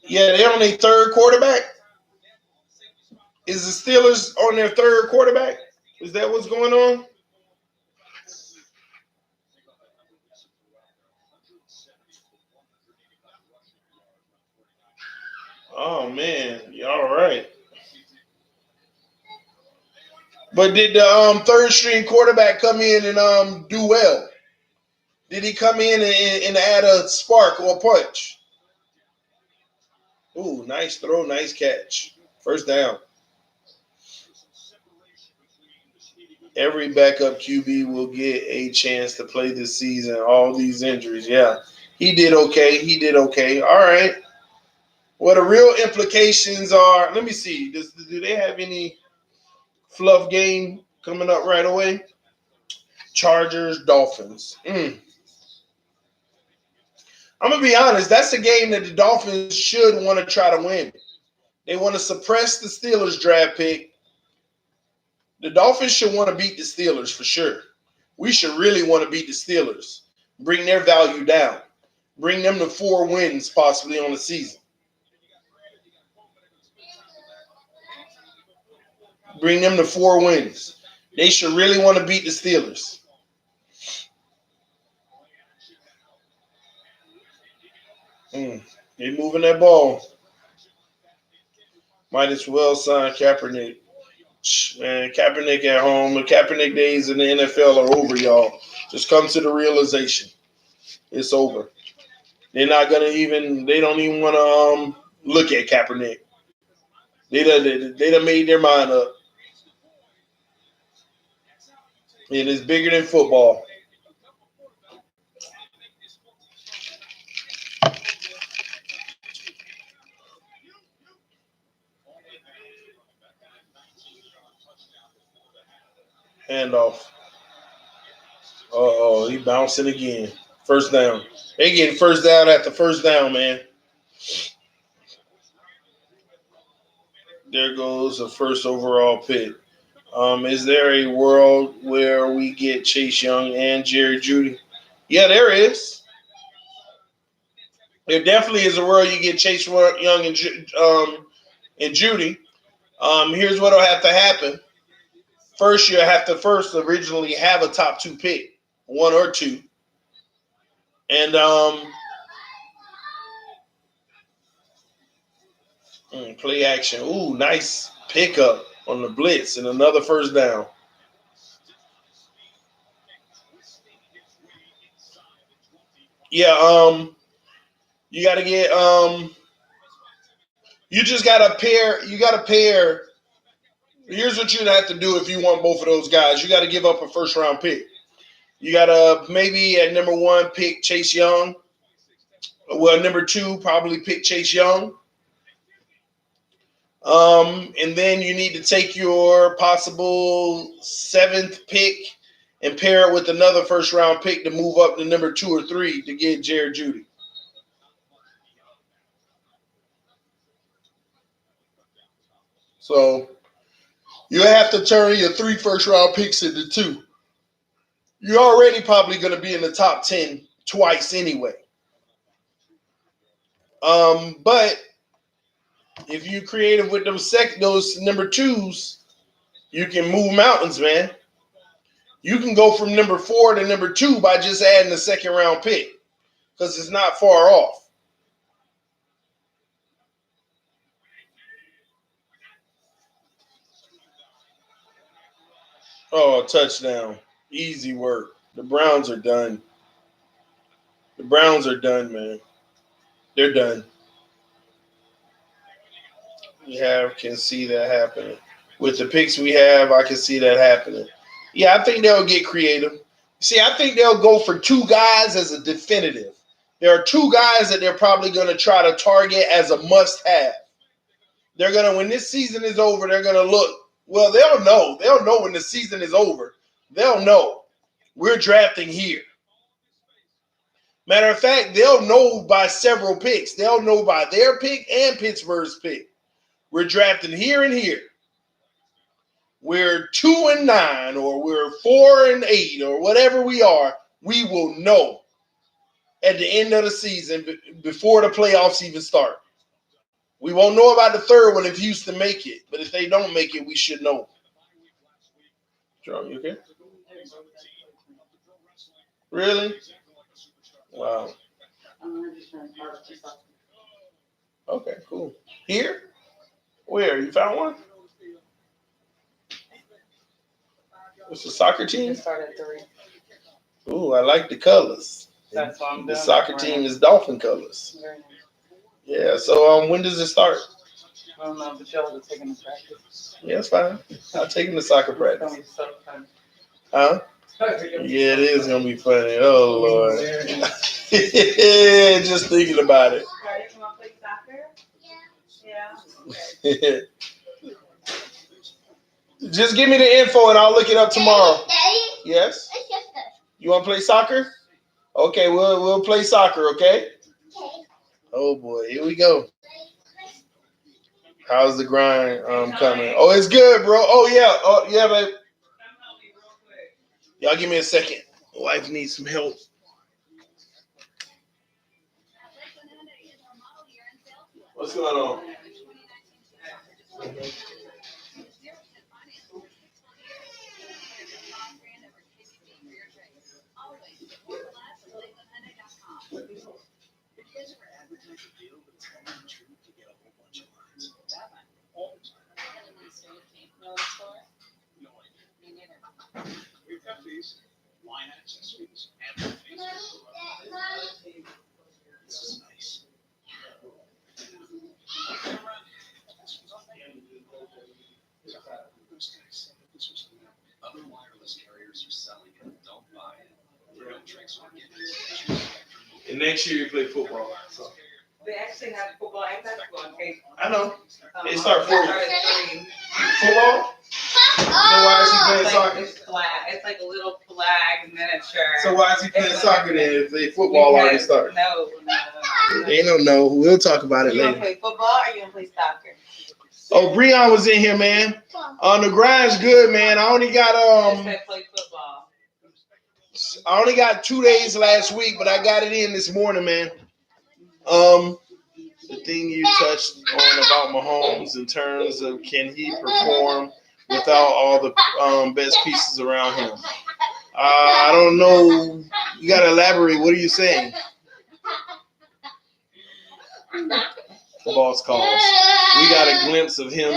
Yeah, they're on their 3rd quarterback. Is the Steelers on their 3rd quarterback? Is that what's going on? Oh, man. All right. But did the 3rd string quarterback come in and do well? Did he come in and add a spark or a punch? Ooh, nice throw, nice catch. First down. Every backup QB will get a chance to play this season. All these injuries. Yeah. He did okay. All right. What the real implications are, let me see. Do they have any fluff game coming up right away? Chargers, Dolphins. I'm going to be honest. That's a game that the Dolphins should want to try to win. They want to suppress the Steelers draft pick. The Dolphins should want to beat the Steelers for sure. We should really want to beat the Steelers. Bring their value down. Bring them to 4 wins possibly on the season. Bring them to 4 wins. They should really want to beat the Steelers. They moving that ball. Might as well sign Kaepernick. Man, Kaepernick at home. The Kaepernick days in the NFL are over, y'all. Just come to the realization. It's over. They're not going to even – they don't even want to look at Kaepernick. They done made their mind up. It is bigger than football. Handoff. Uh-oh, he bouncing again. First down. They getting first down after first down, man. There goes a first overall pick. Is there a world where we get Chase Young and Jerry Jeudy? Yeah, there is. There definitely is a world you get Chase Young and Jeudy. Here's what'll have to happen. First, you have to originally have a top 2 pick, 1 or 2, and play action. Ooh, nice pickup on the blitz and another first down. Yeah, you got to get you just got to pair. You got to pair. Here's what you'd have to do if you want both of those guys. You got to give up a first-round pick. You got to maybe at number 1 pick Chase Young. Well, number 2 probably pick Chase Young. And then you need to take your possible 7th pick and pair it with another first-round pick to move up to number 2 or 3 to get Jared Jeudy. So you have to turn your 3 first-round picks into 2. You're already probably going to be in the top 10 twice anyway. But if you creative with those number 2s, you can move mountains, man. You can go from number 4 to number 2 by just adding a second-round pick because it's not far off. Oh, touchdown. Easy work. The Browns are done. The Browns are done, man. They're done. Can see that happening. With the picks we have, I can see that happening. Yeah, I think they'll get creative. See, I think they'll go for 2 guys as a definitive. There are 2 guys that they're probably going to try to target as a must-have. They're going to, when this season is over, they're going to look. Well, they'll know. They'll know when the season is over. They'll know. We're drafting here. Matter of fact, they'll know by several picks. They'll know by their pick and Pittsburgh's pick. We're drafting here and here. We're 2-9 or we're 4-8 or whatever we are. We will know at the end of the season before the playoffs even start. We won't know about the third one if Houston make it, but if they don't make it, we should know. Jerome, you okay? Really? Wow. Okay, cool. Here? Where? You found one? It's a soccer team? Start at 3. Ooh, I like the colors. That's what I'm doing. The soccer team is dolphin colors. Very nice. Yeah, so when does it start? I don't know, but y'all are taking the practice. Yeah, it's fine. I'll take him to soccer It's gonna practice. be so fun. Huh? Yeah, it is going to be funny. Oh, Lord. Just thinking about it. Are you want to play soccer? Yeah. Okay. Just give me the info and I'll look it up tomorrow. Yes? You want to play soccer? Okay, we'll play soccer, okay? Oh, boy. Here we go. How's the grind coming? Oh, it's good, bro. Oh, yeah, babe. Y'all give me a second. Wife needs some help. What's going on? We've got these line accessories and this is nice. Other wireless carriers are selling it. Don't buy it. Real tricks on getting And next year you play football. So. They actually have football and basketball in case. I know. They start 4 Start at 3. Football? So why is he playing soccer? It's flag. It's like a little flag miniature. So why is he playing soccer then if they football already started? No. They don't know. We'll talk about it You want to later. play football or you want to play soccer? Oh, Breon was in here, man. The grind's good, man. I only got Play football. I only got 2 days last week, but I got it in this morning, man. The thing you touched on about Mahomes in terms of can he perform without all the best pieces around him? I don't know. You got to elaborate. What are you saying? The boss calls. We got a glimpse of him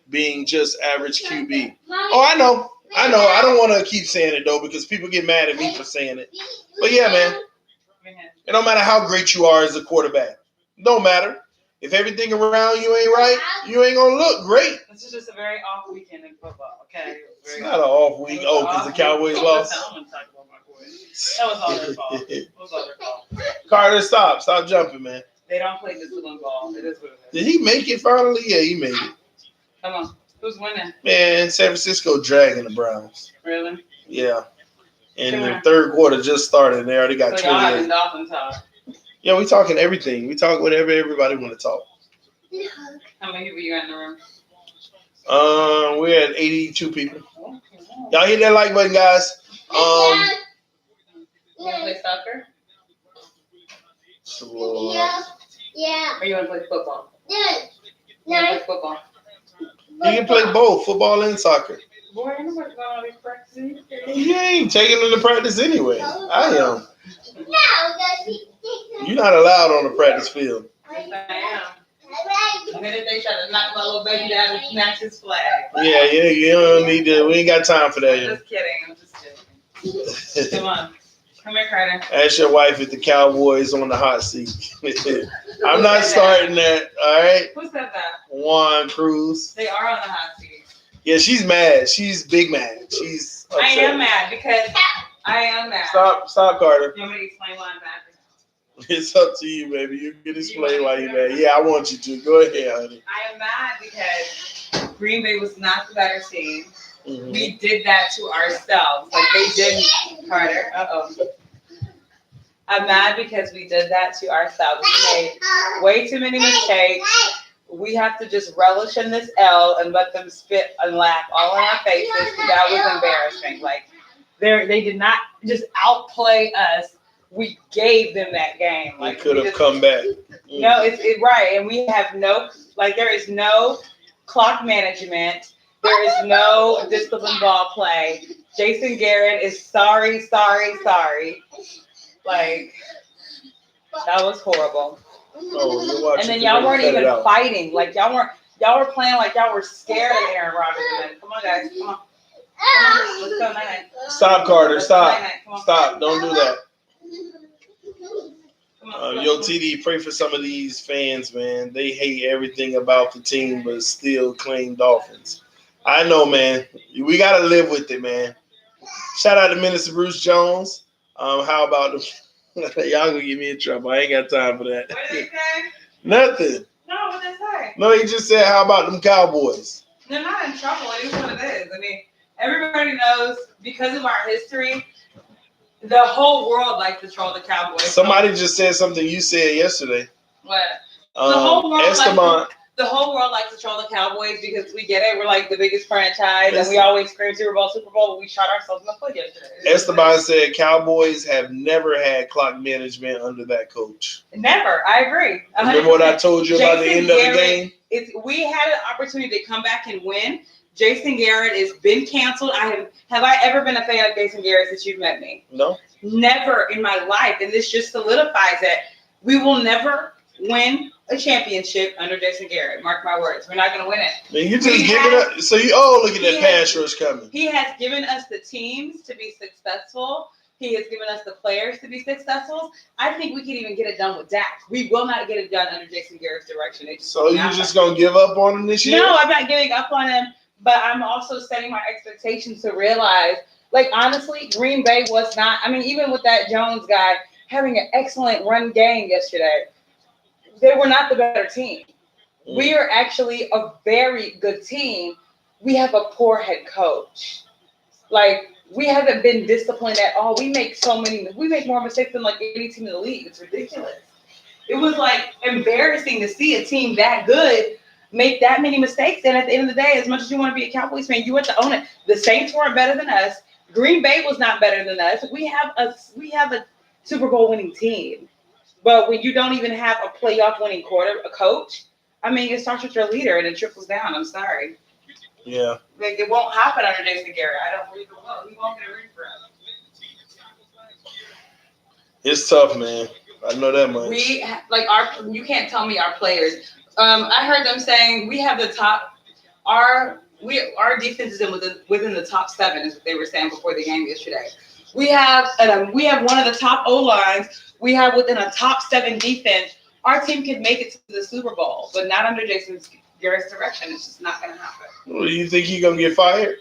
being just average QB. Oh, I know. I don't want to keep saying it, though, because people get mad at me for saying it. But, yeah, man. It don't matter how great you are as a quarterback. Don't matter. If everything around you ain't right, you ain't going to look great. This is just a very off weekend in football, okay? It's not an off week. Oh, because the Cowboys lost. That was all their fault. It was all their fault. Carter, stop. Stop jumping, man. They don't play this one ball. It is what it is. Did he make it finally? Yeah, he made it. Come on. Who's winning? Man, San Francisco dragging the Browns. Really? Yeah. And the third quarter just started. They already got So y'all 28. having Dolphin talk. Yeah, we talking everything. We talk whatever everybody want to talk. How many people you got in the room? We're at 82 people. Y'all hit that like button, guys. You want to play soccer? Yeah. Or you want to play football? No. You want to play football? You can play both, football and soccer. Boy, ain't nobody going on these practices. You ain't taking them to practice anyway. I am. No. You're not allowed on the practice field. Yes, I am. The minute they try to knock my little baby down and snatch his flag. Yeah, you don't need to. We ain't got time for that. I'm just kidding. I'm just kidding. Come on. Come here, Carter. Ask your wife if the Cowboys on the hot seat. I'm not starting that. All right, Who said that? Juan Cruz. They are on the hot seat. Yeah, she's mad. She's big mad. She's upset. I am mad because I am mad. Stop, Carter. You want me to explain why I'm mad? It's up to you, baby. You can explain why you're mad. Yeah, I want you to. Go ahead, honey. I am mad because Green Bay was not the better team. Mhm. We did that to ourselves. Like they didn't, Carter. I'm mad because we did that to ourselves. We made way too many mistakes. We have to just relish in this L and let them spit and laugh all in our faces. That was embarrassing. Like they did not just outplay us. We gave them that game. We Like could have just- come back. No, it's right, and we have there is no clock management. There is no disciplined ball play. Jason Garrett is sorry. Like that was horrible. Oh, you're watching. And then y'all weren't even fighting. Like y'all were playing like y'all were scared of Aaron Rodgers. Come on, guys. Come on. Let's go night. Stop, Carter. Let's Stop. go night. Come on. Stop. Don't do that. Come on. Yo, TD, pray for some of these fans, man. They hate everything about the team, but still claim Dolphins. I know, man. We got to live with it, man. Shout out to Minister Bruce Jones. How about the y'all gonna get me in trouble? I ain't got time for that. What did they say? Nothing. No, what did they say? No, he just said, how about them Cowboys? They're not in trouble. It is what it is. I mean, everybody knows because of our history, the whole world likes to troll the Cowboys. Somebody just said something you said yesterday. What? whole world Esteban. The whole world likes to troll the Cowboys because we get it. We're like the biggest franchise, and we Listen. always scream Super Bowl, but we shot ourselves in the foot yesterday. Esteban said Cowboys have never had clock management under that coach. Never. I agree. 100%. Remember what I told you about the Jason end of the Garrett, game? We had an opportunity to come back and win. Jason Garrett has been canceled. Have I ever been a fan of Jason Garrett since you've met me? No. Never in my life. And this just solidifies it. We will never win a championship under Jason Garrett. Mark my words. We're not going to win it. Man, you just giving up. So look at that pass rush coming. He has given us the teams to be successful. He has given us the players to be successful. I think we can even get it done with Dak. We will not get it done under Jason Garrett's direction. So you're just going to give up on him this year? No, I'm not giving up on him, but I'm also setting my expectations to realize, like, honestly, Green Bay was not, I mean, even with that Jones guy having an excellent run game yesterday, they were not the better team. We are actually a very good team. We have a poor head coach. Like, we haven't been disciplined at all. We make more mistakes than like any team in the league. It's ridiculous. It was like embarrassing to see a team that good make that many mistakes. And at the end of the day, as much as you want to be a Cowboys fan, you have to own it. The Saints weren't better than us. Green Bay was not better than us. We have a Super Bowl winning team. But when you don't even have a playoff winning a coach, I mean, it starts with your leader and it trickles down. I'm sorry. Yeah. Like, it won't happen under Jason Garrett. I don't believe it will. He won't get a ring for us. It's tough, man. I know that much. You can't tell me our players. I heard them saying we have the top. Our defense is within the top 7 is what they were saying before the game yesterday. We have one of the top O lines. We have within a top 7 defense. Our team can make it to the Super Bowl, but not under Jason Garrett's direction. It's just not going to happen. Well, you think he's going to get fired?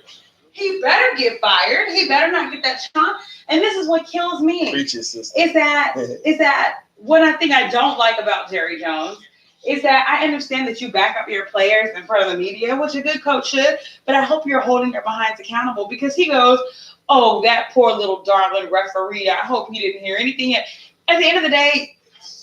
He better get fired. He better not get that shot. And this is what kills me. Preach it, sister. Is that one thing I don't like about Jerry Jones is that I understand that you back up your players in front of the media, which a good coach should, but I hope you're holding your behinds accountable because he goes, oh, that poor little darling referee. I hope he didn't hear anything. At the end of the day,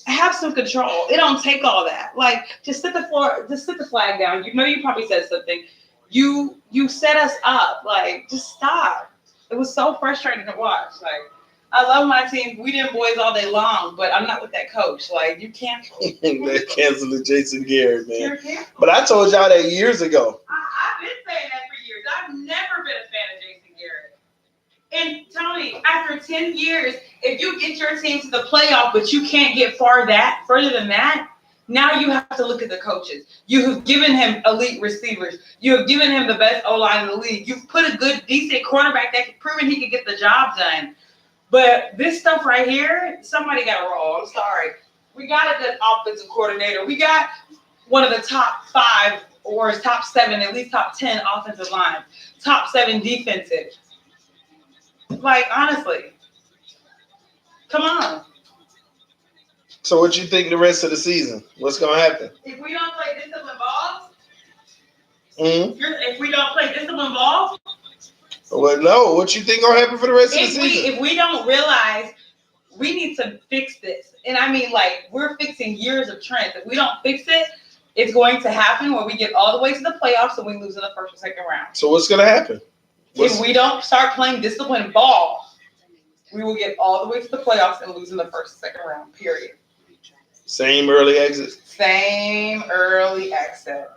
have some control. It don't take all that. Like, just sit the flag down. You know, you probably said something. You set us up. Like, just stop. It was so frustrating to watch. Like, I love my team. We did boys all day long, but I'm not with that coach. Like, you can't. They canceled Jason Garrett, man. You're canceled. But I told y'all that years ago. I've been saying that for years. I've never been a fan of Jason Garrett. And Tony, after 10 years, if you get your team to the playoff, but you can't get further than that, now you have to look at the coaches. You have given him elite receivers. You have given him the best O-line in the league. You've put a good, decent quarterback that has proven he could get the job done. But this stuff right here, somebody got it wrong. I'm sorry. We got a good offensive coordinator. We got one of the top 5 or top 7, at least top 10 offensive lines, top 7 defensive. Like, honestly, come on. So what you think the rest of the season? What's going to happen? If we don't play discipline ball, Mm-hmm. if we don't play discipline ball, Well, no. What you think going to happen for the rest of the season? if we don't realize we need to fix this, and I mean, like, we're fixing years of trends. If we don't fix it, it's going to happen where we get all the way to the playoffs and we lose in the first or second round. So what's going to happen? If we don't start playing disciplined ball, we will get all the way to the playoffs and lose in the first or second round, period. Same early exit. Same early exit.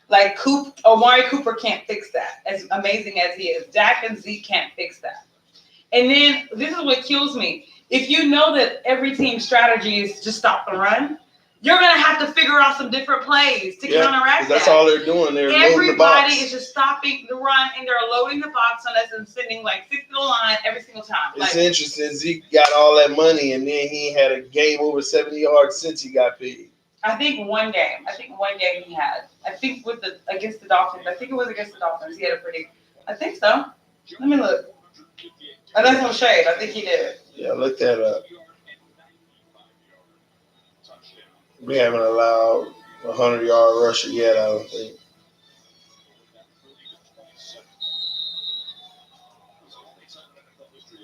Like, Amari Cooper can't fix that, as amazing as he is. Dak and Zeke can't fix that. And then, this is what kills me. If you know that every team's strategy is just stop the run, you're going to have to figure out some different plays to counteract that. That's all they're doing. They're loading the box. Everybody is just stopping the run, and they're loading the box on us and sending, like, 6 to the line every single time. It's interesting. Zeke got all that money, and then he had a game over 70 yards since he got paid. I think one game he had. I think against the Dolphins. I think it was against the Dolphins. He had a pretty. I think so. Let me look. Oh, that's no shade. I think he did. Yeah, look that up. We haven't allowed a 100-yard rusher yet, I don't think.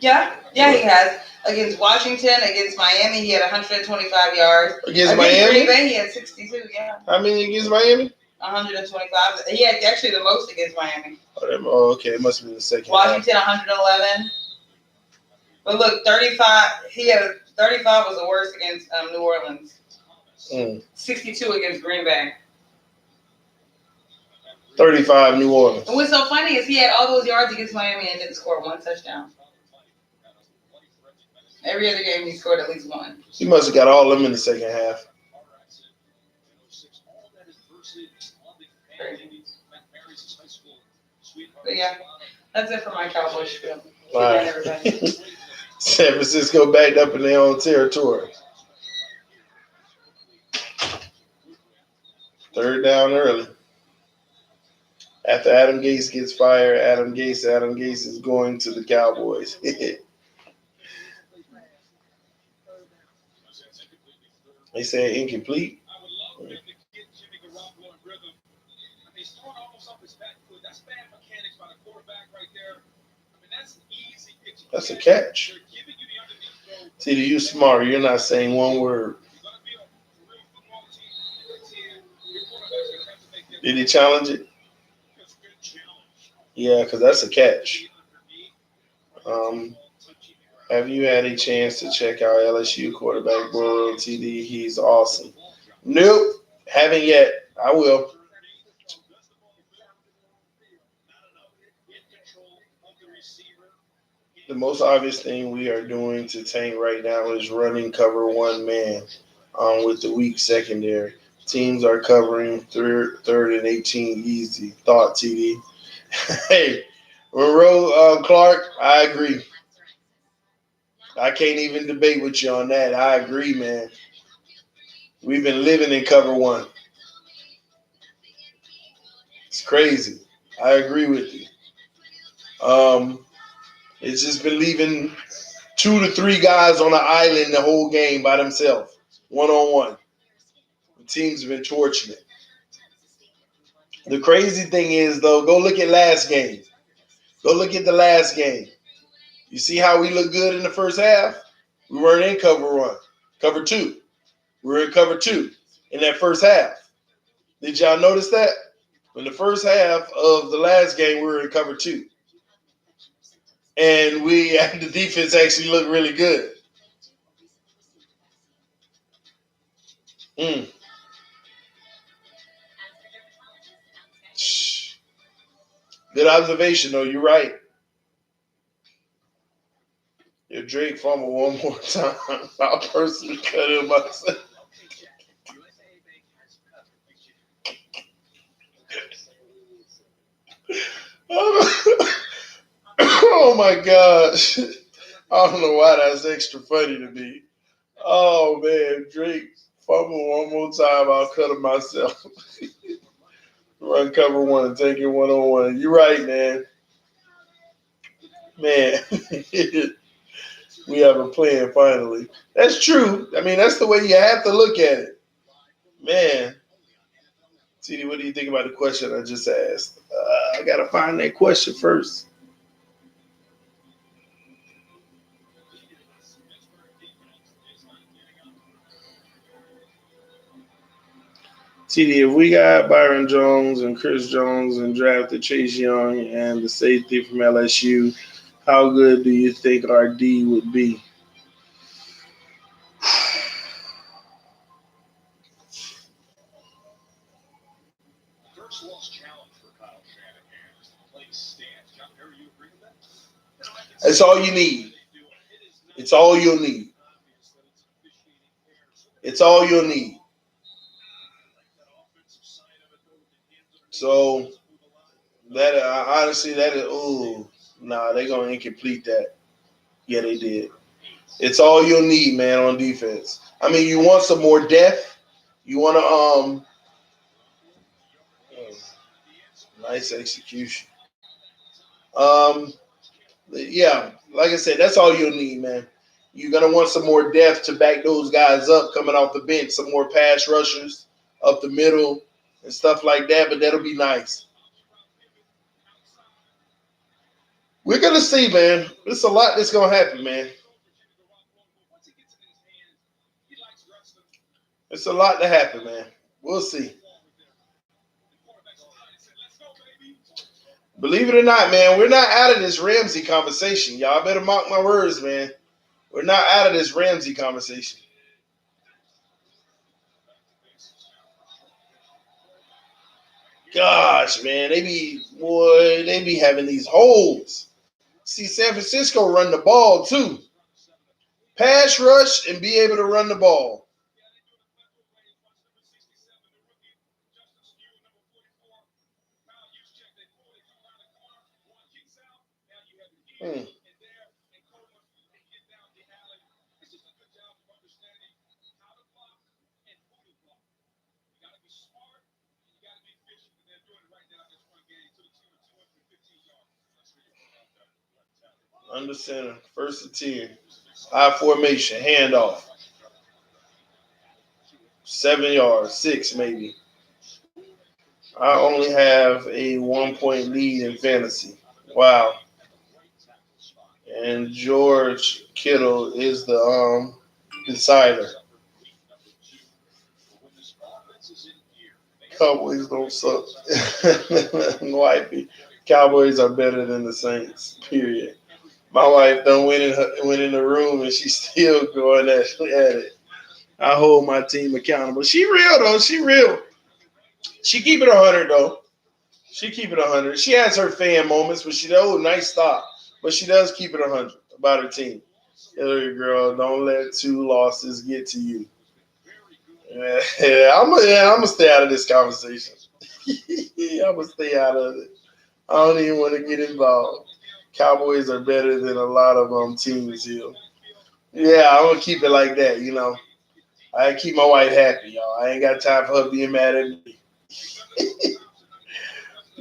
Yeah, he has. Against Washington, against Miami, he had 125 yards. Against Miami? Green Bay, he had 62, yeah. How many against Miami? 125. He had actually the most against Miami. Oh, okay. It must have been the second Washington, 111. But look, 35. He had 35 was the worst against New Orleans. 62 against Green Bay. 35 New Orleans. And what's so funny is he had all those yards against Miami and didn't score one touchdown. Every other game he scored at least one. He must have got all of them in the second half. But yeah, that's it for my Cowboys spiel. All right. Everybody. San Francisco backed up in their own territory. Third down early. After Adam Gase gets fired, Adam Gase is going to the Cowboys. They said incomplete. That's a catch. See, you smart. You're not saying one word. Did he challenge it? Yeah, because that's a catch. Have you had a chance to check out LSU quarterback Burrow TD? He's awesome. Nope, haven't yet. I will. The most obvious thing we are doing to tank right now is running cover one man with the weak secondary. Teams are covering third and 18 easy. Thought, TD. Hey, Monroe Clark, I agree. I can't even debate with you on that. I agree, man. We've been living in cover one. It's crazy. I agree with you. It's just been leaving 2 to 3 guys on the island the whole game by themselves, one-on-one. The teams have been torching it. The crazy thing is, though, go look at last game. Go look at the last game. You see how we look good in the first half? We weren't in cover 2. We were in cover 2 in that first half. Did y'all notice that? In the first half of the last game, we were in cover 2. And the defense actually looked really good. Good observation, though. You're right. If Drake fumble one more time, I'll personally cut him myself. Oh my gosh. I don't know why that's extra funny to me. Oh man, Drake fumble one more time, I'll cut him myself. Run cover 1 and take it 1-on-1. You're right, man. Man. We have a plan finally. That's true. I mean, that's the way you have to look at it. Man. TD, what do you think about the question I just asked? I got to find that question first. TD, if we got Byron Jones and Chris Jones and drafted Chase Young and the safety from LSU, how good do you think our D would be? That's all you need. It's all you'll need. It's all you'll need. So that honestly, that is they're gonna incomplete that. Yeah, they did. It's all you'll need, man, on defense. I mean, you want some more depth. You want to nice execution. Yeah, like I said, that's all you'll need, man. You're gonna want some more depth to back those guys up coming off the bench. Some more pass rushers up the middle and stuff like that. But that'll be nice. We're gonna see, man. There's a lot that's gonna happen, man. It's a lot to happen, man. We'll see. Believe it or not, man, we're not out of this Ramsey conversation. Y'all better mark my words, man. We're not out of this Ramsey conversation. Gosh, man, they be having these holes. See, San Francisco run the ball too. Pass rush and be able to run the ball. Under center, 1st and 10. High formation, handoff. 7 yards, 6 maybe. I only have a 1-point lead in fantasy. Wow. And George Kittle is the decider. Cowboys don't suck. Wifey. Cowboys are better than the Saints, period. My wife done went in the room and she's still going at it. I hold my team accountable. She real though. She real. She keep it 100 though. She keep it 100. She has her fan moments, but nice stop. But she does keep it 100 about her team. Hillary girl, don't let 2 losses get to you. Yeah, I'm gonna stay out of this conversation. I'm gonna stay out of it. I don't even want to get involved. Cowboys are better than a lot of teams here. Yeah, I'm gonna keep it like that, you know. I keep my wife happy, y'all. I ain't got time for her being mad at me.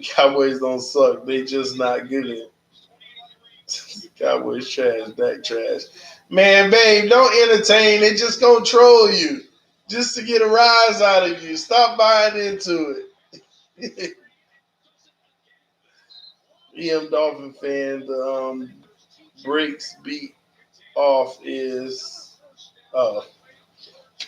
Cowboys don't suck. They just not good. Cowboys trash, Dak trash. Man, babe, don't entertain. They just gonna troll you just to get a rise out of you. Stop buying into it. EM Dolphin fan, the breaks beat off is I'd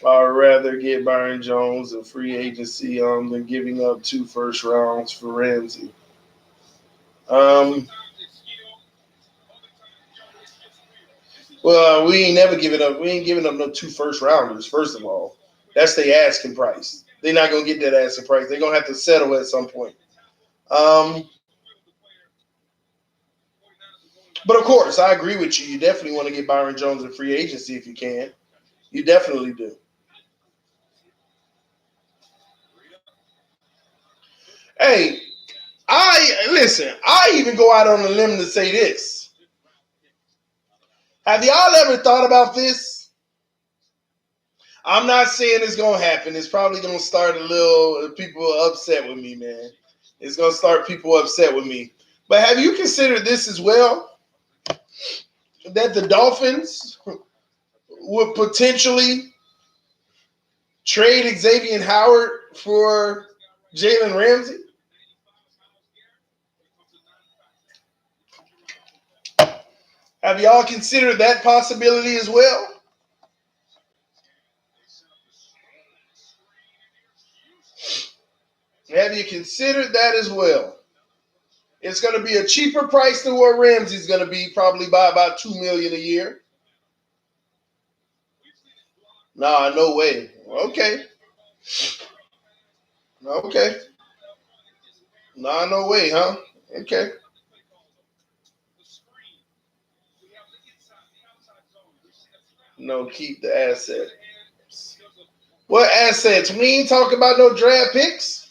rather get Byron Jones in free agency than giving up 2 first rounds for Ramsey. Well, we ain't never giving up. We ain't giving up no 2 first rounders. First of all, that's their asking price. They're not gonna get that asking price. They're gonna have to settle at some point. But of course, I agree with you. You definitely want to get Byron Jones in free agency if you can. You definitely do. Hey, I even go out on a limb to say this. Have y'all ever thought about this? I'm not saying it's going to happen. It's probably going to start people upset with me, man. It's going to start people upset with me. But have you considered this as well? That the Dolphins would potentially trade Xavier Howard for Jalen Ramsey? Have y'all considered that possibility as well? Have you considered that as well? It's going to be a cheaper price than what Ramsey's going to be, probably by about $2 million a year. Nah, no way. Okay. Nah, no way, huh? Okay. No, keep the assets. What assets? We ain't talking about no draft picks.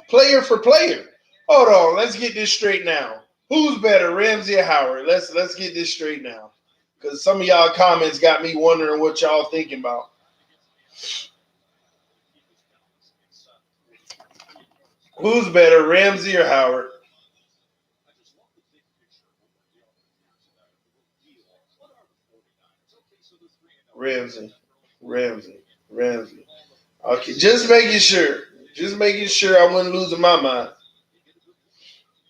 Player for player. Hold on, let's get this straight now. Who's better, Ramsey or Howard? Let's get this straight now. Because some of y'all comments got me wondering what y'all thinking about. Who's better, Ramsey or Howard? Ramsey. Okay, just making sure. I wasn't losing my mind.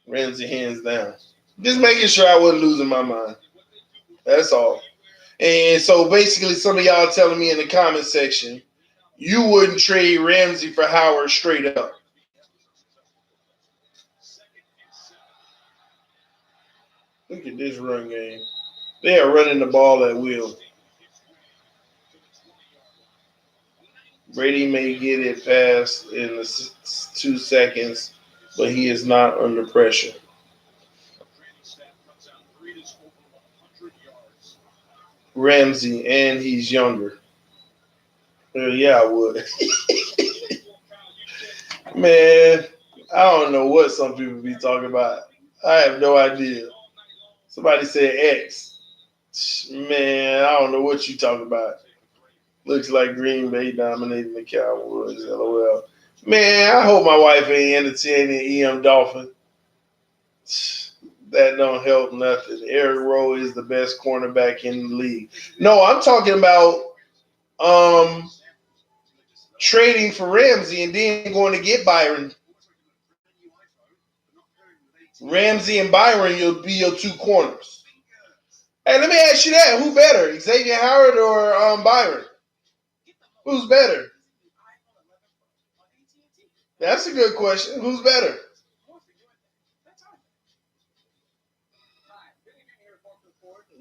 Ramsey hands down. Just making sure I wasn't losing my mind. That's all. And so basically some of y'all telling me in the comment section, you wouldn't trade Ramsey for Howard straight up. Look at this run game. They are running the ball at will. Brady may get it past in the 2 seconds, but he is not under pressure. Ramsey, and he's younger. Yeah, I would. Man, I don't know what some people be talking about. I have no idea. Somebody said X. Man, I don't know what you talking about. Looks like Green Bay dominating the Cowboys. LOL. Man, I hope my wife ain't entertaining EM Dolphin. That don't help nothing. Eric Rowe is the best cornerback in the league. No, I'm talking about trading for Ramsey and then going to get Byron. Ramsey and Byron, you'll be your 2 corners. Hey, let me ask you that. Who better, Xavier Howard or Byron? Who's better? That's a good question. Who's better?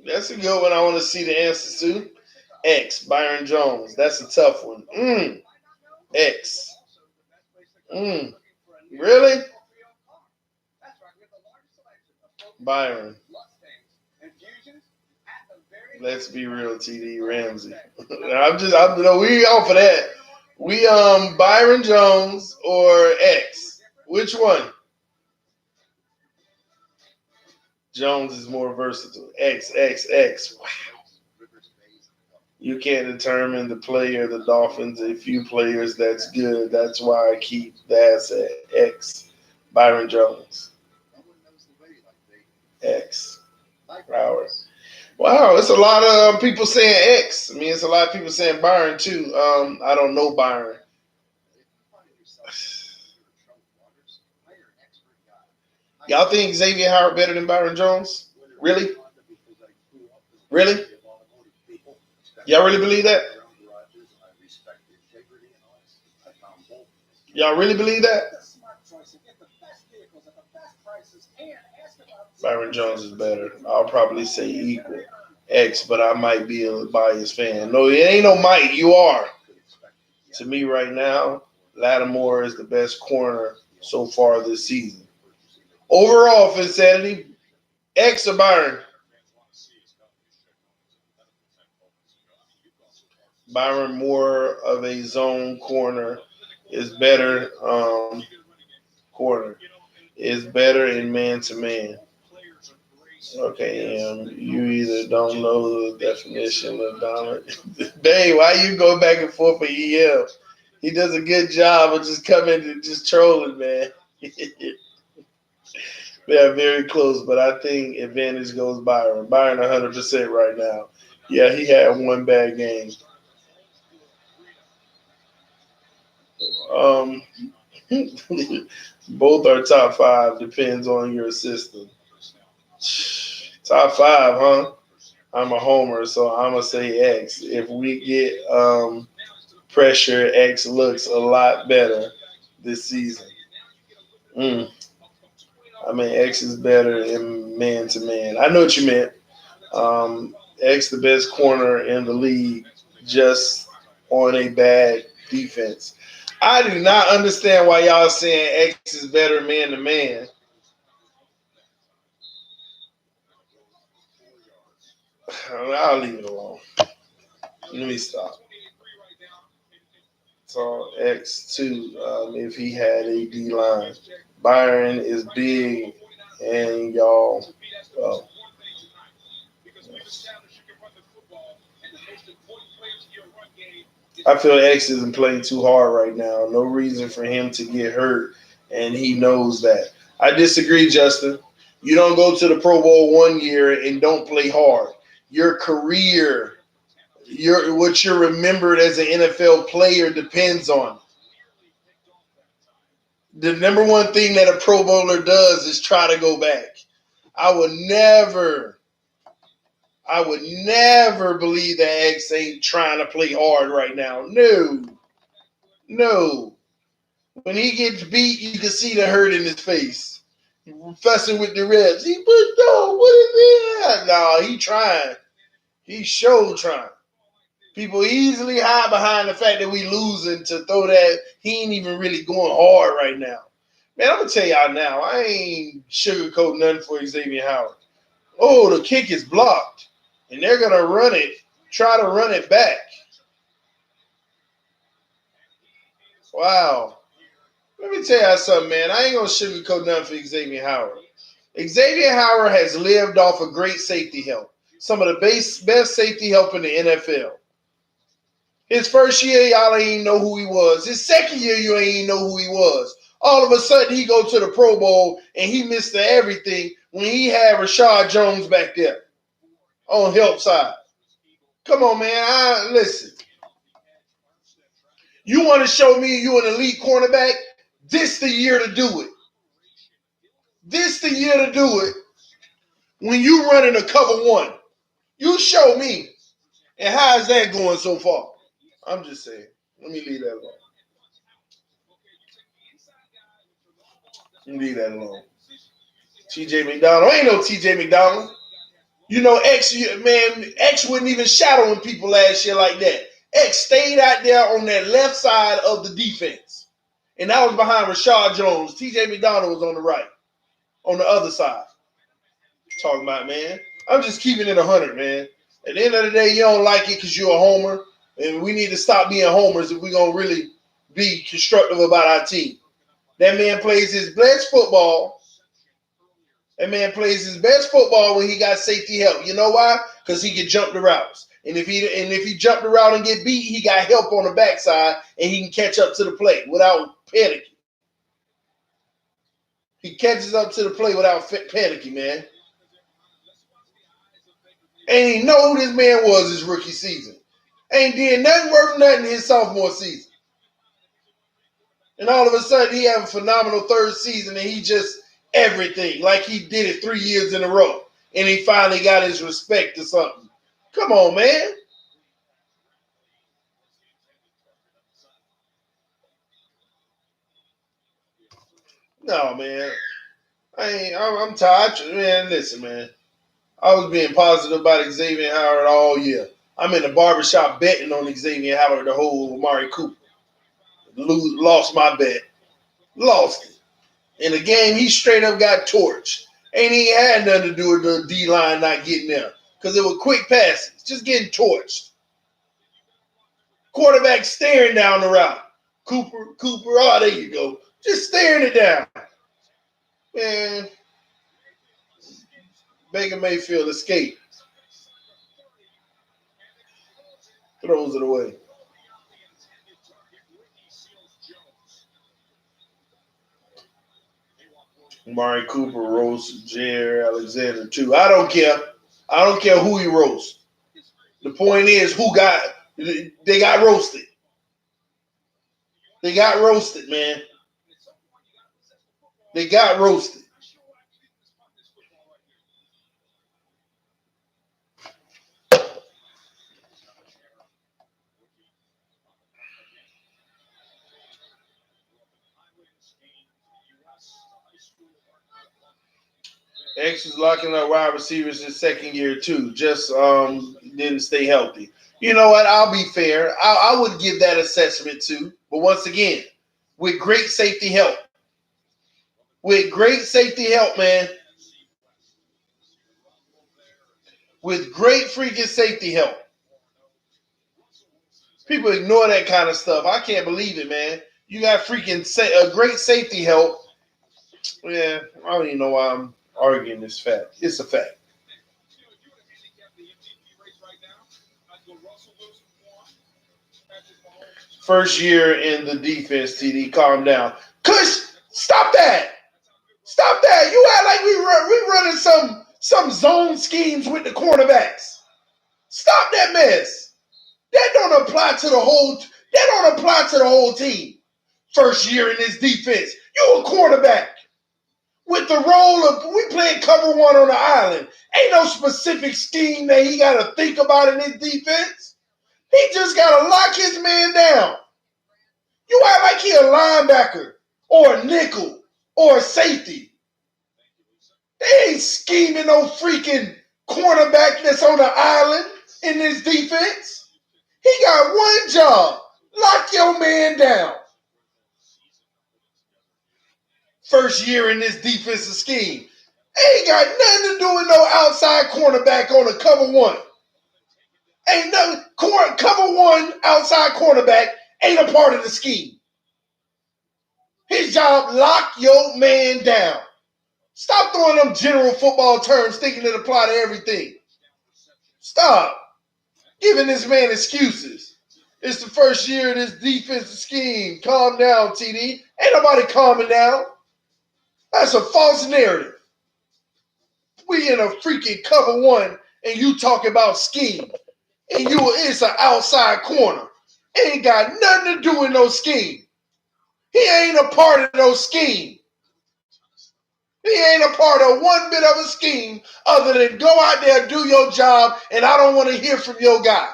That's a good one I want to see the answer to. X, Byron Jones. That's a tough one. X. Really? Byron. Let's be real, TD Ramsey. We off of that. We Byron Jones or X. Which one? Jones is more versatile. X. Wow. You can't determine the player, the Dolphins, a few players that's good. That's why I keep the asset. X. Byron Jones. X. Howard. Wow, it's a lot of people saying X. I mean, it's a lot of people saying Byron too. I don't know Byron. Y'all think Xavier Howard better than Byron Jones? Really? Really? Y'all really believe that? Y'all really believe that? Byron Jones is better. I'll probably say equal. X, but I might be a biased fan. No, it ain't no might. You are. To me right now, Lattimore is the best corner so far this season. Overall, for Insanity, X or Byron? Byron more of a zone corner is better. Corner is better in man-to-man. Okay, you either don't know the definition of dominant. Dang, why you go back and forth for EM? He does a good job of just coming and just trolling, man. They are very close, but I think advantage goes Byron. Byron 100% right now. Yeah, he had one bad game. Both are top 5. Depends on your system. Top 5, huh? I'm a homer, so I'm going to say X. If we get pressure, X looks a lot better this season. I mean, X is better in man-to-man. I know what you meant. X the best corner in the league just on a bad defense. I do not understand why y'all saying X is better man-to-man. I'll leave it alone. Let me stop. So X2, if he had a D-line. Byron is big, and y'all. I feel X isn't playing too hard right now. No reason for him to get hurt, and he knows that. I disagree, Justin. You don't go to the Pro Bowl one year and don't play hard. Your career, what you're remembered as an NFL player depends on. The number one thing that a Pro Bowler does is try to go back. I would never believe that X ain't trying to play hard right now. No. When he gets beat, you can see the hurt in his face. Fussing with the refs. He pushed off. What is that? No, he trying. He's sure trying. People easily hide behind the fact that we losing to throw that. He ain't even really going hard right now. Man, I'm going to tell y'all now, I ain't sugarcoating nothing for Xavier Howard. Oh, the kick is blocked. And they're going to try to run it back. Wow. Let me tell y'all something, man. I ain't going to sugarcoat nothing for Xavier Howard. Xavier Howard has lived off of great safety help. Some of the best safety help in the NFL. His first year, y'all ain't know who he was. His second year, you ain't know who he was. All of a sudden, he go to the Pro Bowl, and he missed everything when he had Rashad Jones back there on help side. Come on, man. Listen. You want to show me you an elite cornerback? This the year to do it. This the year to do it when you running a cover one. You show me. And how is that going so far? I'm just saying. Let me leave that alone. TJ McDonald. Ain't no TJ McDonald. You know, X wasn't even shadowing people last year like that. X stayed out there on that left side of the defense. And that was behind Rashad Jones. TJ McDonald was on the right. On the other side. Talking about, man. I'm just keeping it 100, man. At the end of the day, you don't like it because you're a homer. And we need to stop being homers if we're going to really be constructive about our team. That man plays his best football. That man plays his best football when he got safety help. You know why? Because he can jump the routes. And if he jumped the route and get beat, he got help on the backside and he can catch up to the plate without panicking. He catches up to the plate without panicking, man. And he know who this man was his rookie season. Ain't did nothing worth nothing his sophomore season. And all of a sudden, he have a phenomenal third season, and he just everything. Like he did it 3 years in a row. And he finally got his respect or something. Come on, man. No, man. I'm tired. Man, listen, man. I was being positive about Xavier Howard all year. I'm in the barbershop betting on Xavier Howard the whole Amari Cooper. Lost my bet. Lost it. In the game, he straight up got torched. Ain't even had nothing to do with the D-line not getting there. Because it was quick passes. Just getting torched. Quarterback staring down the route. Cooper, oh, there you go. Just staring it down. Man. Baker Mayfield escaped. Throws it away. Amari Cooper roasts Jair Alexander too. I don't care. I don't care who he roasts. The point is they got roasted. They got roasted, man. They got roasted. X is locking up wide receivers his second year too. Just didn't stay healthy. You know what? I'll be fair. I would give that assessment too. But once again, with great safety help. With great safety help, man. With great freaking safety help. People ignore that kind of stuff. I can't believe it, man. You got freaking great safety help. Yeah, I don't even know why I'm arguing this fact. It's a fact. First year in the defense, TD, calm down. Kush, stop that. Stop that. You act like we running some zone schemes with the cornerbacks. Stop that mess. That don't apply to the whole team. First year in this defense. You a quarterback. With the role of we playing cover one on the island. Ain't no specific scheme that he got to think about in his defense. He just got to lock his man down. You act like he a linebacker or a nickel or a safety. They ain't scheming no freaking cornerback that's on the island in this defense. He got one job. Lock your man down. First year in this defensive scheme. Ain't got nothing to do with no outside cornerback on a cover one. Ain't nothing. Cover one outside cornerback ain't a part of the scheme. His job, lock your man down. Stop throwing them general football terms thinking it apply to everything. Stop giving this man excuses. It's the first year of this defensive scheme. Calm down, TD. Ain't nobody calming down. That's a false narrative. We in a freaking cover one and you talking about scheme. And it's an outside corner. Ain't got nothing to do with no scheme. He ain't a part of no scheme. He ain't a part of one bit of a scheme other than go out there, do your job, and I don't want to hear from your guy.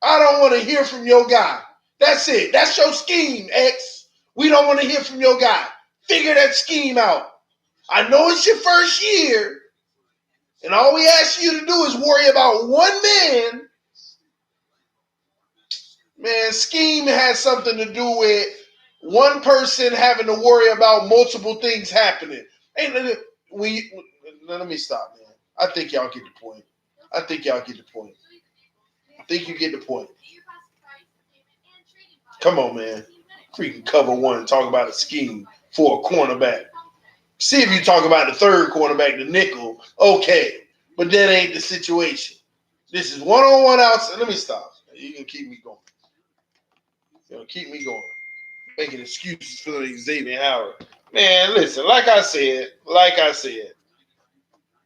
I don't want to hear from your guy. That's it. That's your scheme, X. We don't want to hear from your guy. Figure that scheme out. I know it's your first year, and all we ask you to do is worry about one man. Man, scheme has something to do with one person having to worry about multiple things happening. Hey, let me stop, man. I think y'all get the point. I think you get the point. Come on, man. Freaking cover one and talk about a scheme for a cornerback. See if you talk about the third cornerback, the nickel, okay. But that ain't the situation. This is one-on-one outside. Let me stop. You can keep me going. Making excuses for Xavier Howard. Man, listen, like I said,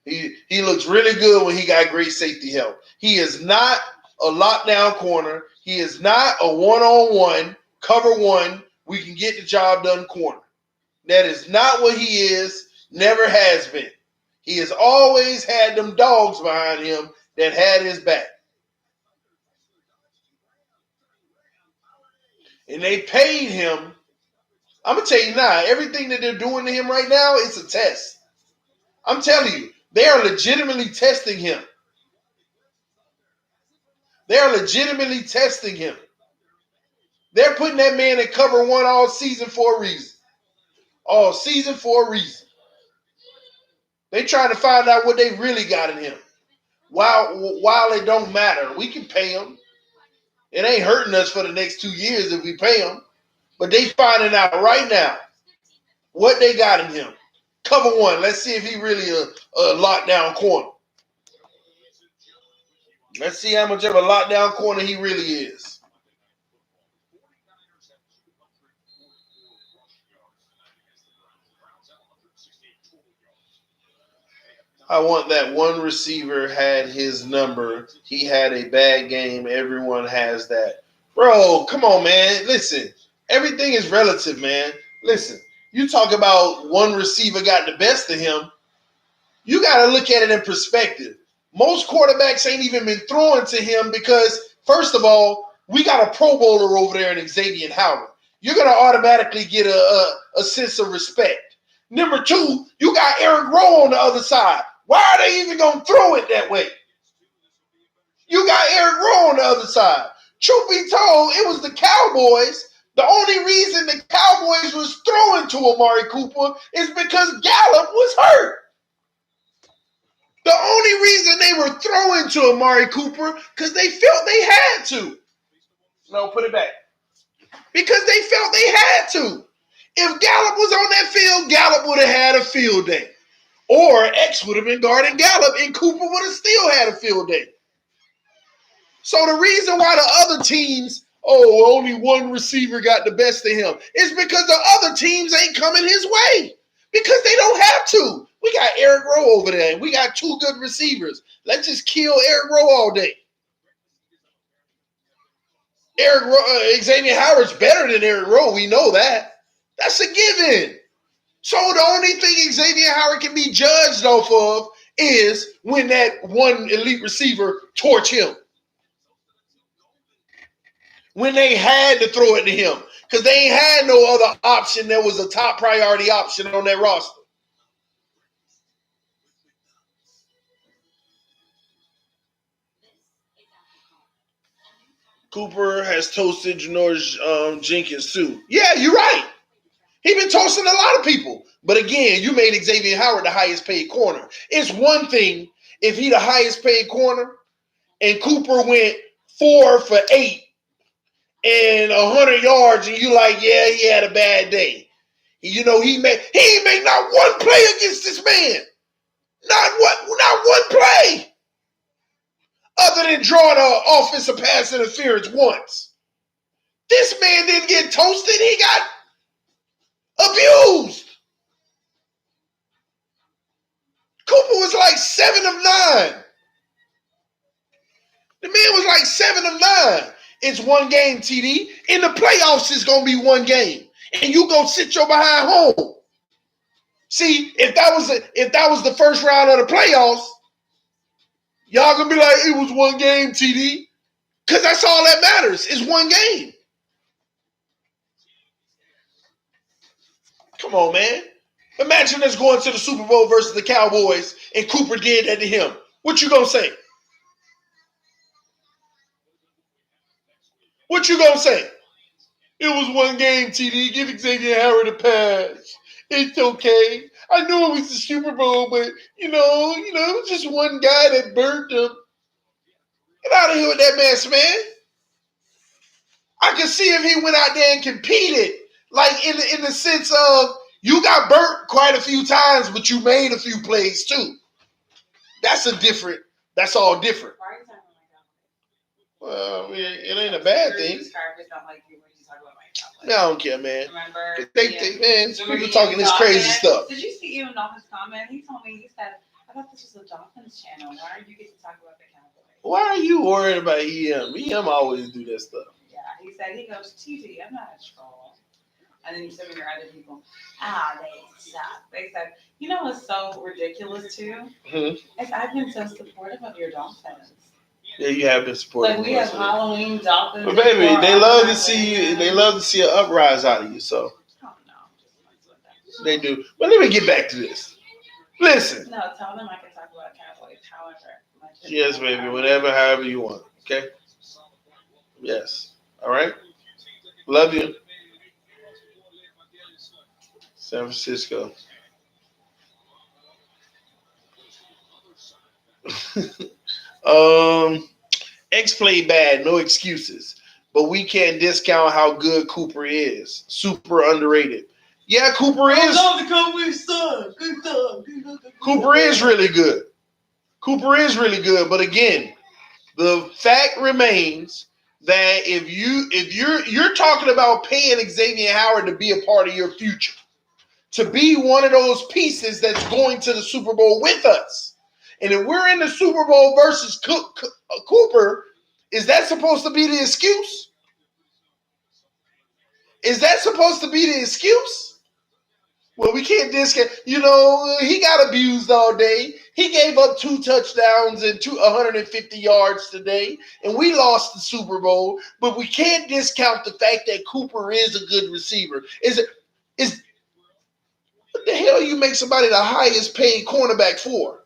he looks really good when he got great safety help. He is not a lockdown corner. He is not a one-on-one, cover one, we can get the job done corner. That is not what he is, never has been. He has always had them dogs behind him that had his back. And they paid him. I'm going to tell you now, everything that they're doing to him right now is a test. I'm telling you, they are legitimately testing him. They are legitimately testing him. They're putting that man in cover one all season for a reason. All season for a reason. They trying to find out what they really got in him. While it don't matter, we can pay him. It ain't hurting us for the next 2 years if we pay him. But they finding out right now what they got in him. Cover one. Let's see if he really a lockdown corner. Let's see how much of a lockdown corner he really is. I want that one receiver had his number. He had a bad game. Everyone has that. Bro, come on, man. Listen, everything is relative, man. Listen, you talk about one receiver got the best of him. You got to look at it in perspective. Most quarterbacks ain't even been throwing to him because, first of all, we got a Pro Bowler over there in Xavier Howard. You're going to automatically get a sense of respect. Number two, you got Eric Rowe on the other side. Why are they even going to throw it that way? You got Eric Rowe on the other side. Truth be told, it was the Cowboys. The only reason the Cowboys was throwing to Amari Cooper is because Gallup was hurt. The only reason they were throwing to Amari Cooper because they felt they had to. No, put it back. Because they felt they had to. If Gallup was on that field, Gallup would have had a field day. Or X would have been guarding Gallup and Cooper would have still had a field day. So the reason why the other teams, only one receiver got the best of him, is because the other teams ain't coming his way. Because they don't have to. We got Eric Rowe over there, and we got two good receivers. Let's just kill Eric Rowe all day. Xavier Howard's better than Eric Rowe. We know that. That's a given. So the only thing Xavier Howard can be judged off of is when that one elite receiver torch him. When they had to throw it to him. Because they ain't had no other option that was a top priority option on that roster. Cooper has toasted Janoris Jenkins too. Yeah, you're right. He been toasting a lot of people. But again, you made Xavier Howard the highest paid corner. It's one thing if he the highest paid corner and Cooper went 4 for 8 and 100 yards and you like, yeah, he had a bad day. You know, he ain't make not one play against this man. Not one play. Other than drawing an offensive pass interference once. This man didn't get toasted. He got abused. Cooper was like 7 of 9. The man was like 7 of 9. It's one game, TD. In the playoffs, it's going to be one game. And you go sit your behind home. See, if that was the first round of the playoffs, y'all going to be like, it was one game, TD. Because that's all that matters is one game. Come on, man. Imagine us going to the Super Bowl versus the Cowboys and Cooper did that to him. What you going to say? What you going to say? It was one game, TD. Give Xavier Howard a pass. It's okay. I knew it was the Super Bowl, but, it was just one guy that burnt him. Get out of here with that mess, man. I can see if he went out there and competed, like in the sense of you got burnt quite a few times, but you made a few plays too. That's all different. Why are you talking like that? Well, it ain't a bad thing. Don't like you when you talk about my Cowboys. No, I don't care, man. Remember? People talking this crazy stuff. Did you see Ian Dolphins' comment? He told me, he said, I thought this was a Dolphins channel. Why are you get to talk about the Cowboys? Why are you worried about EM? EM always do that stuff. Yeah, he said, he goes, TD, I'm not a troll. And then you send me your other people. Ah, they suck. They suck. You know what's so ridiculous too? Hmm. Is I've been so supportive of your Dolphins. Yeah, you have been supporting. Like we have Halloween Dolphins. But baby, they love to see you. They love to see an uprise out of you. So Oh no. they do. But let me get back to this. Listen. No, tell them I can talk about Cowboys. However. Yes, baby. Whatever, however you want. Okay. Yes. All right. Love you. San Francisco. X played bad, no excuses. But we can't discount how good Cooper is. Super underrated. Yeah, Cooper is. the Cowboys suck. Cooper is really good. Cooper is really good. But again, the fact remains that if you're talking about paying Xavier Howard to be a part of your future, to be one of those pieces that's going to the Super Bowl with us. And if we're in the Super Bowl versus Cooper, is that supposed to be the excuse? Is that supposed to be the excuse? Well, we can't discount. You know, he got abused all day. He gave up 2 touchdowns and 150 yards today, and we lost the Super Bowl. But we can't discount the fact that Cooper is a good receiver. What the hell you make somebody the highest paid cornerback for?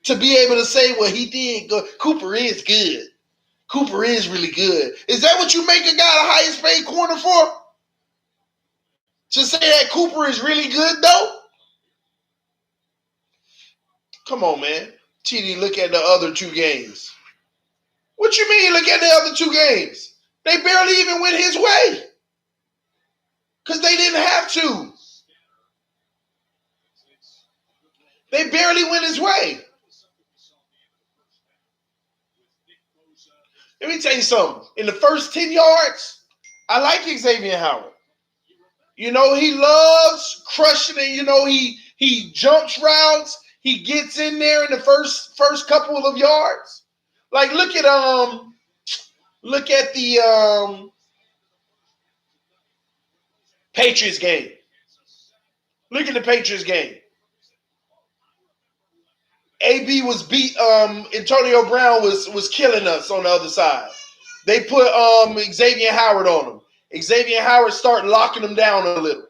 To be able to say, well, he did good. Cooper is good. Cooper is really good. Is that what you make a guy the highest paid corner for? To say that Cooper is really good, though? Come on, man. TD, look at the other 2 games. What you mean, look at the other 2 games? They barely even went his way. Because they didn't have to. They barely went his way. Let me tell you something. In the first 10 yards, I like Xavier Howard. You know, he loves crushing it. You know, he jumps routes. He gets in there in the first couple of yards. Like, look at the Patriots game. Look at the Patriots game. AB was beat. Antonio Brown was killing us on the other side. They put Xavier Howard on him. Xavier Howard started locking him down a little.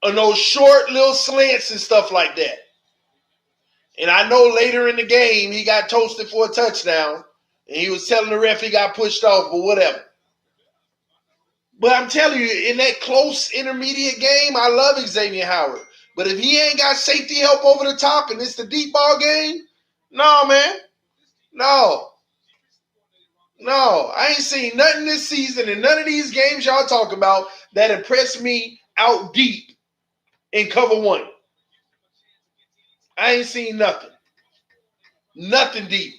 On those short little slants and stuff like that. And I know later in the game he got toasted for a touchdown, and he was telling the ref he got pushed off, but whatever. But I'm telling you, in that close intermediate game, I love Xavier Howard. But if he ain't got safety help over the top and it's the deep ball game, no, man. No. I ain't seen nothing this season in none of these games y'all talk about that impressed me out deep in cover 1. I ain't seen nothing. Nothing deep.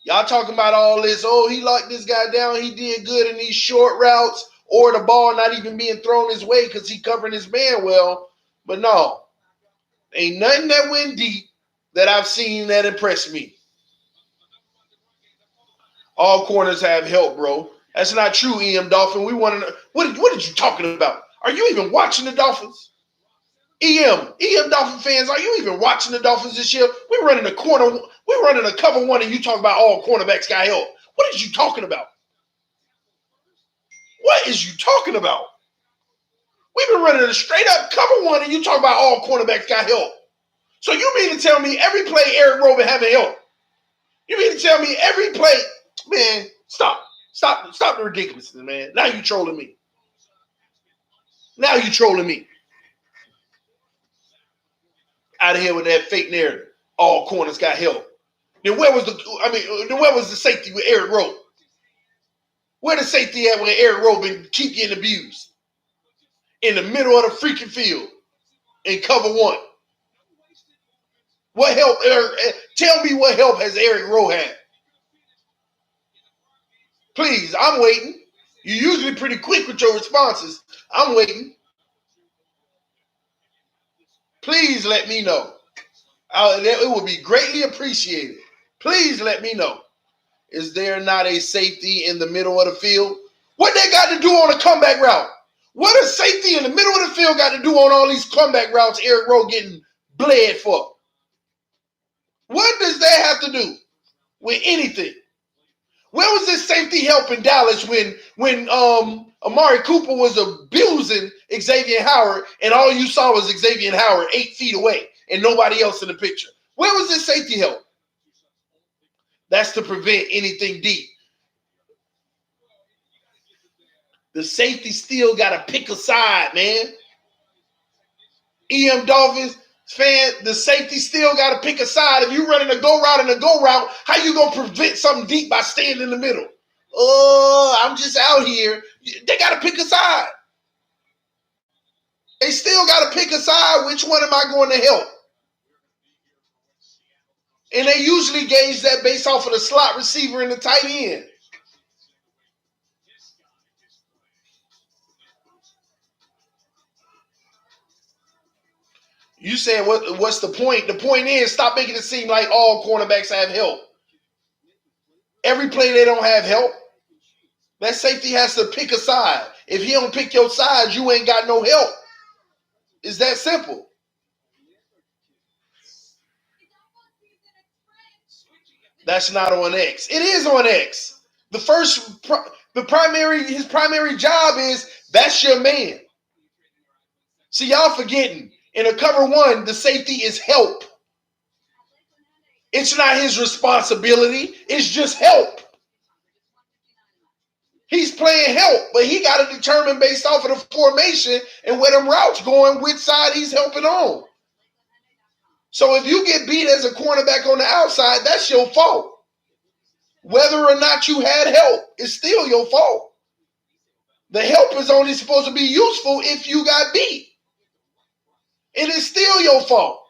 Y'all talking about all this, oh, he locked this guy down, he did good in these short routes, or the ball not even being thrown his way because he covering his man well. But no. Ain't nothing that went deep that I've seen that impressed me. All corners have help, bro. That's not true, EM Dolphin. We want to. What are you talking about? Are you even watching the Dolphins? EM Dolphin fans, are you even watching the Dolphins this year? We're running a cover 1, and you talk about all cornerbacks got help. What is you talking about? What is you talking about? We've been running a straight up cover 1, and you talk about all cornerbacks got help. So you mean to tell me every play Eric Rowe been having help? You mean to tell me every play, man? Stop the ridiculousness, man. Now you trolling me. Out of here with that fake narrative. All corners got help. Then where was the safety with Eric Rowe? Where the safety at when Eric Rowe been keep getting abused? In the middle of the freaking field. In cover 1. What help, Eric? Tell me what help has Eric Rowe had? Please, I'm waiting. You're usually pretty quick with your responses. I'm waiting. Please let me know. It will be greatly appreciated. Please let me know. Is there not a safety in the middle of the field? What they got to do on a comeback route? What does safety in the middle of the field got to do on all these comeback routes Eric Rowe getting bled for? What does that have to do with anything? Where was this safety help in Dallas when Amari Cooper was abusing Xavier Howard and all you saw was Xavier Howard 8 feet away and nobody else in the picture? Where was this safety help? That's to prevent anything deep. The safety still got to pick a side, man. EM Dolphins fan, the safety still got to pick a side. If you're running a go route and a go route, how you going to prevent something deep by staying in the middle? Oh, I'm just out here. They got to pick a side. They still got to pick a side. Which one am I going to help? And they usually gauge that based off of the slot receiver and the tight end. You saying what's the point? The point is stop making it seem like all cornerbacks have help. Every play they don't have help. That safety has to pick a side. If he don't pick your side, you ain't got no help. It's that simple. That's not on X. It is on X. His primary job is that's your man. See, y'all forgetting. In a cover one, the safety is help. It's not his responsibility. It's just help. He's playing help, but he got to determine based off of the formation and where them routes going, which side he's helping on. So if you get beat as a cornerback on the outside, that's your fault. Whether or not you had help, it's still your fault. The help is only supposed to be useful if you got beat. It is still your fault.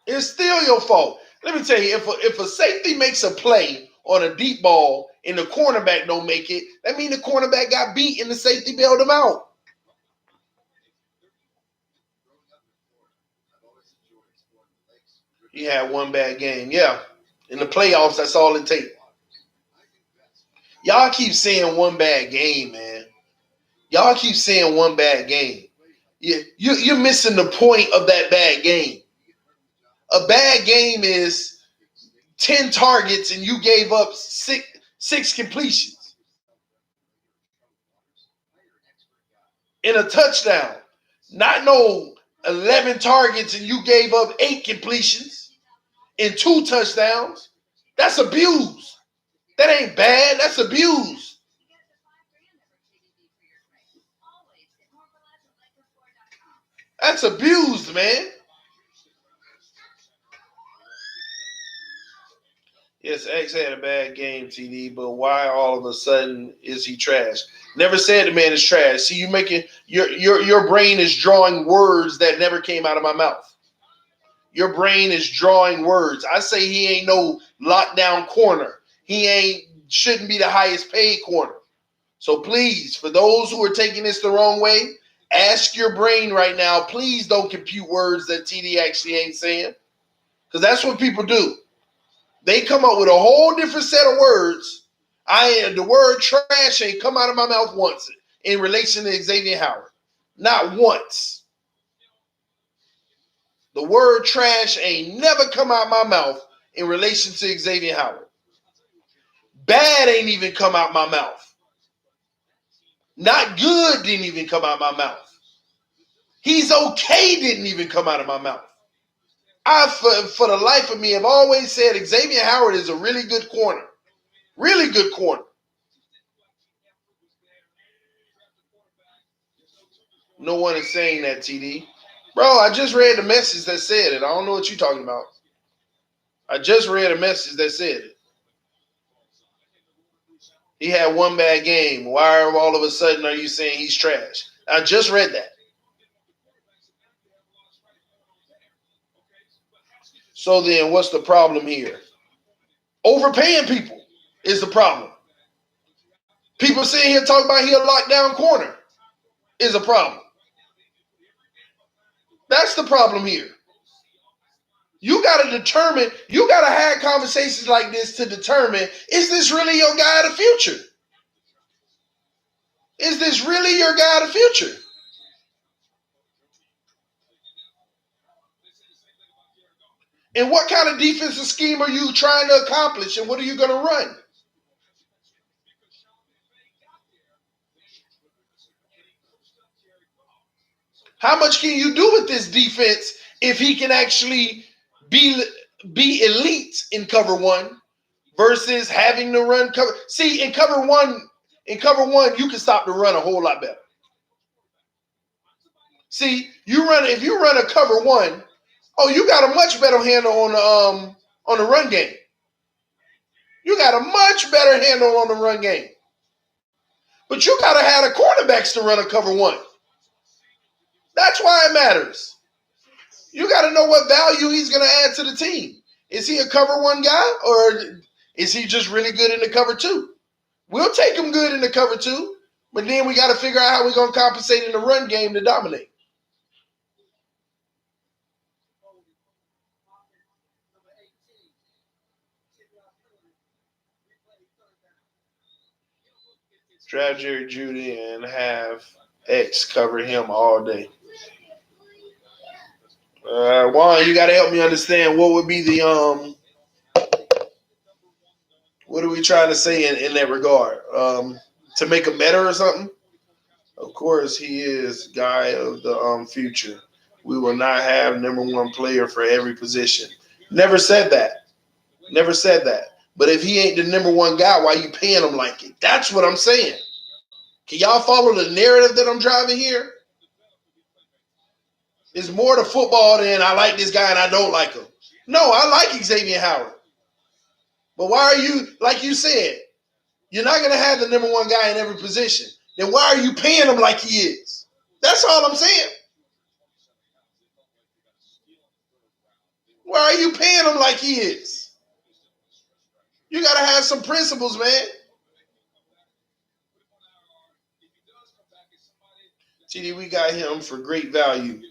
It's still your fault. Let me tell you, if a safety makes a play on a deep ball and the cornerback don't make it, that means the cornerback got beat and the safety bailed him out. He had one bad game. Yeah. In the playoffs, that's all it takes. Y'all keep saying one bad game, man. Y'all keep saying one bad game. You're missing the point of that bad game. A bad game is 10 targets and you gave up six completions. In a touchdown. Not no 11 targets and you gave up 8 completions in 2 touchdowns. That's abuse. That ain't bad. That's abuse. That's abused, man. Yes, X had a bad game, TD, but why all of a sudden is he trash? Never said the man is trash. See, you making your brain is drawing words that never came out of my mouth. Your brain is drawing words. I say he ain't no lockdown corner. He shouldn't be the highest paid corner. So please, for those who are taking this the wrong way, ask your brain right now, please don't compute words that TD actually ain't saying. Because that's what people do. They come up with a whole different set of words. The word trash ain't come out of my mouth once in relation to Xavier Howard. Not once. The word trash ain't never come out of my mouth in relation to Xavier Howard. Bad ain't even come out my mouth. Not good didn't even come out my mouth. He's okay didn't even come out of my mouth. For the life of me, have always said Xavier Howard is a really good corner. Really good corner. No one is saying that, TD. Bro, I just read the message that said it. I don't know what you're talking about. I just read a message that said it. He had one bad game. Why all of a sudden are you saying he's trash? I just read that. So then what's the problem here? Overpaying people is the problem. People sitting here talking about he a lockdown corner is a problem. That's the problem here. You got to determine, you got to have conversations like this to determine, is this really your guy of the future? Is this really your guy of the future? And what kind of defensive scheme are you trying to accomplish, and what are you going to run? How much can you do with this defense if he can actually be elite in cover one versus having to run cover? See, in cover one, you can stop the run a whole lot better. See, if you run a cover one, you got a much better handle on the run game. You got a much better handle on the run game. But you got to have the quarterbacks to run a cover one. That's why it matters. You got to know what value he's going to add to the team. Is he a cover one guy, or is he just really good in the cover two? We'll take him good in the cover two, but then we got to figure out how we're going to compensate in the run game to dominate. Draft Jerry Jeudy and have X cover him all day. Juan, you got to help me understand what would be the what are we trying to say in that regard? To make him better or something? Of course, he is guy of the future. We will not have number one player for every position. Never said that. Never said that. But if he ain't the number one guy, why you paying him like it? That's what I'm saying. Can y'all follow the narrative that I'm driving here? It's more to football than I like this guy and I don't like him. No, I like Xavier Howard. But why are you, like you said, you're not going to have the number one guy in every position. Then why are you paying him like he is? That's all I'm saying. Why are you paying him like he is? You got to have some principles, man. TD, we got him for great value.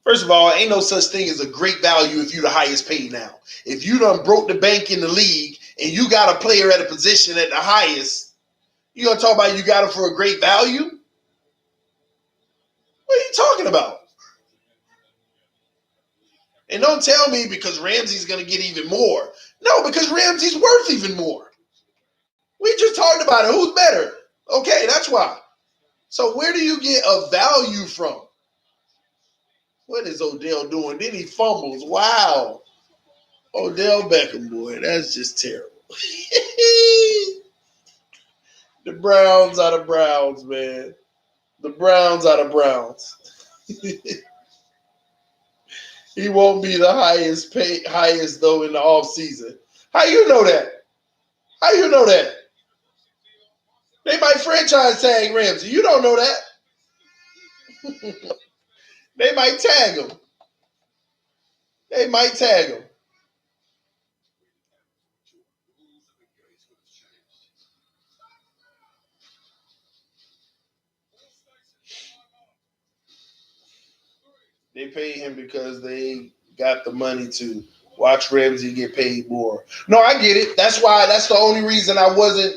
First of all, ain't no such thing as a great value if you're the highest paid now. If you done broke the bank in the league and you got a player at a position at the highest, you going to talk about you got him for a great value? What are you talking about? And don't tell me because Ramsey's going to get even more. No, because Ramsey's worth even more. We just talked about it. Who's better? Okay, that's why. So where do you get a value from? What is Odell doing? Then he fumbles. Wow. Odell Beckham, boy, that's just terrible. The Browns are the Browns, man. The Browns are the Browns. He won't be the highest though in the offseason. How you know that? How you know that? They might franchise tag Ramsey. You don't know that. They might tag him. They might tag him. They pay him because they got the money to watch Ramsey get paid more. No, I get it. That's why. That's the only reason I wasn't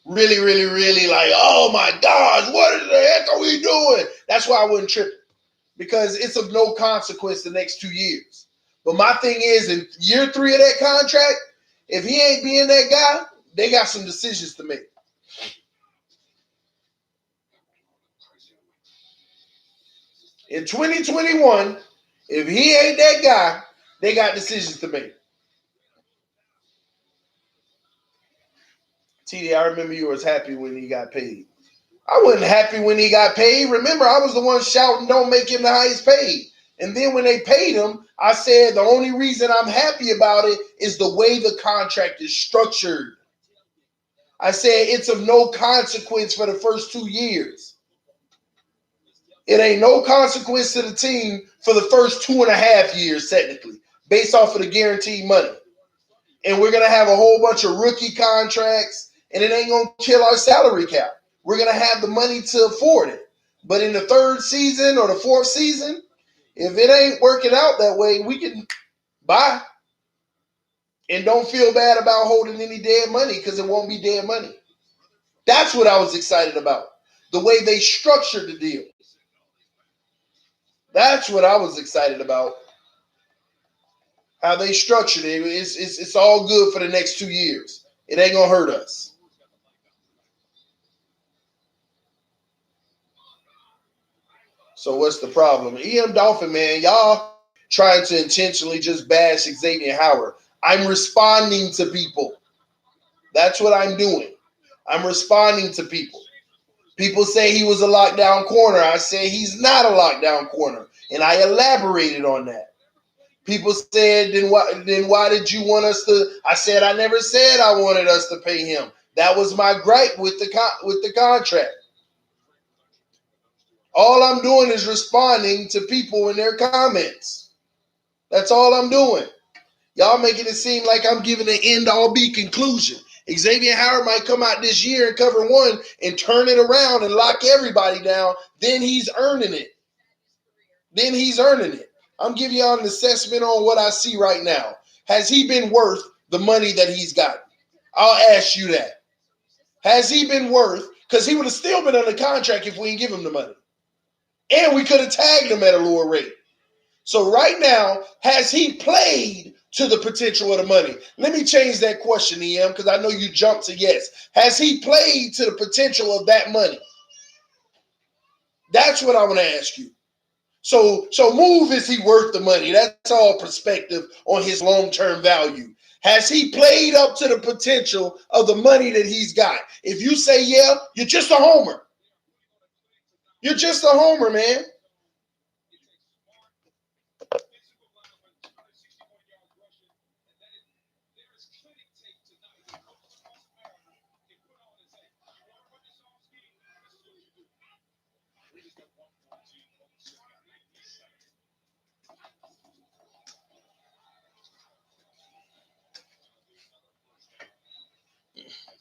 really like, oh my gosh, what the heck are we doing? That's why I wasn't tripping. Because it's of no consequence the next 2 years. But my thing is, in year 3 of that contract, if he ain't being that guy, they got some decisions to make. In 2021, if he ain't that guy, they got decisions to make. TD, I remember you was happy when he got paid. I wasn't happy when he got paid. Remember, I was the one shouting, don't make him the highest paid. And then when they paid him, I said the only reason I'm happy about it is the way the contract is structured. I said it's of no consequence for the first 2 years. It ain't no consequence to the team for the first 2.5 years, technically, based off of the guaranteed money. And we're going to have a whole bunch of rookie contracts, and it ain't going to kill our salary cap. We're going to have the money to afford it. But in the 3rd season or the 4th season, if it ain't working out that way, we can buy. And don't feel bad about holding any dead money because it won't be dead money. That's what I was excited about. The way they structured the deal. That's what I was excited about. How they structured it. It's all good for the next 2 years. It ain't gonna hurt us. So what's the problem? EM Dolphin, man, y'all trying to intentionally just bash Xavier Howard. I'm responding to people. That's what I'm doing. I'm responding to people. People say he was a lockdown corner. I say he's not a lockdown corner. And I elaborated on that. People said, then why did you want us to? I said, I never said I wanted us to pay him. That was my gripe with the contract. All I'm doing is responding to people in their comments. That's all I'm doing. Y'all making it seem like I'm giving an end-all be conclusion. Xavier Howard might come out this year and cover one and turn it around and lock everybody down. Then he's earning it. I'm giving y'all an assessment on what I see right now. Has he been worth the money that he's gotten? I'll ask you that. Has he been worth? Because he would have still been under contract if we didn't give him the money. And we could have tagged him at a lower rate. So right now, has he played to the potential of the money? Let me change that question, EM, because I know you jumped to yes. Has he played to the potential of that money? That's what I want to ask you. So move, is he worth the money? That's all perspective on his long-term value. Has he played up to the potential of the money that he's got? If you say yeah, you're just a homer. You're just a homer, man.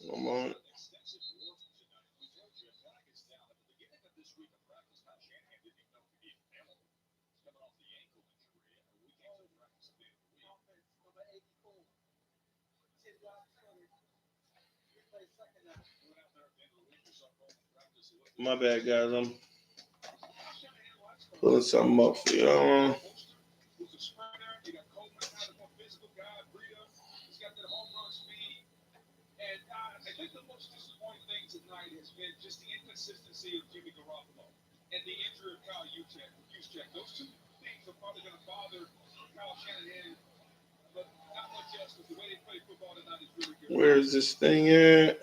One moment. My bad, guys. I'm pulling something up for you. I think the most disappointing thing tonight has been just the inconsistency of Jimmy Garoppolo and the injury of Kyle Juszczyk. Those two things are probably going to bother Kyle Shanahan, but not much else because the way they play football tonight is really good. Where is this thing at?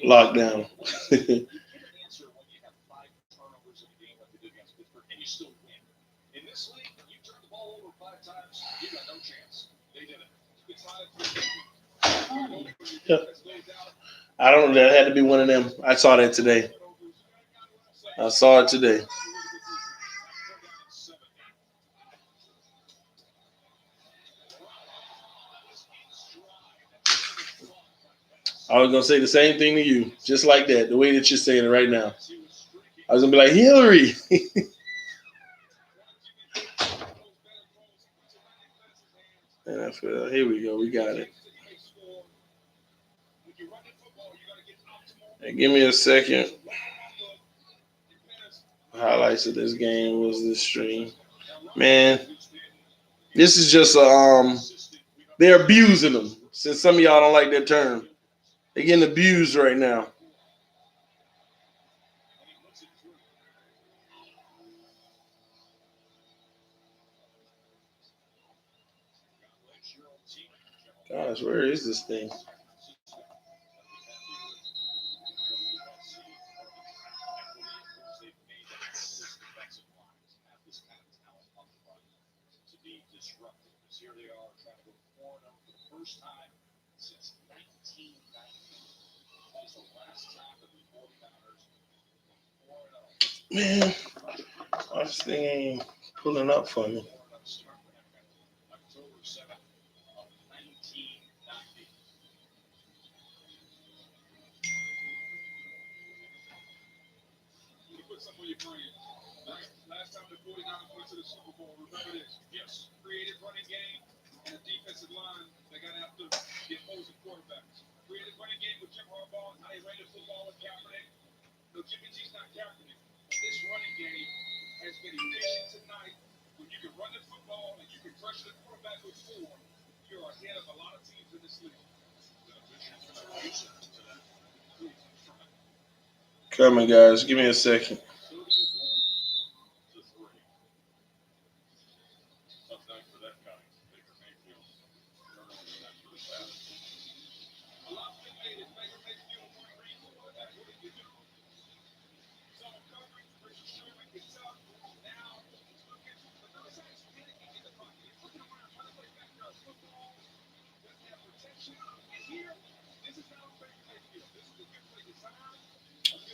Lockdown. I don't know. That had to be one of them. I saw that today. I saw it today. I was going to say the same thing to you, just like that, the way that you're saying it right now. I was going to be like, Hillary. NFL, here we go. We got it. Hey, give me a second. Highlights of this game was this stream. Man, this is just they're abusing them. Since some of y'all don't like that term. They're getting abused right now. Gosh, where is this thing? Man, This thing ain't pulling up for me. Last time the 49ers went to the Super Bowl, remember this. Yes, creative running game and a defensive line that got after the opposing quarterbacks. Creative running game with Jim Harbaugh and how they ran the football with Kaepernick. No, Jimmy G's not Kaepernick. This running game has been efficient tonight. When you can run the football and you can pressure the quarterback with 4, you're ahead of a lot of teams in this league. Coming, guys. Give me a second.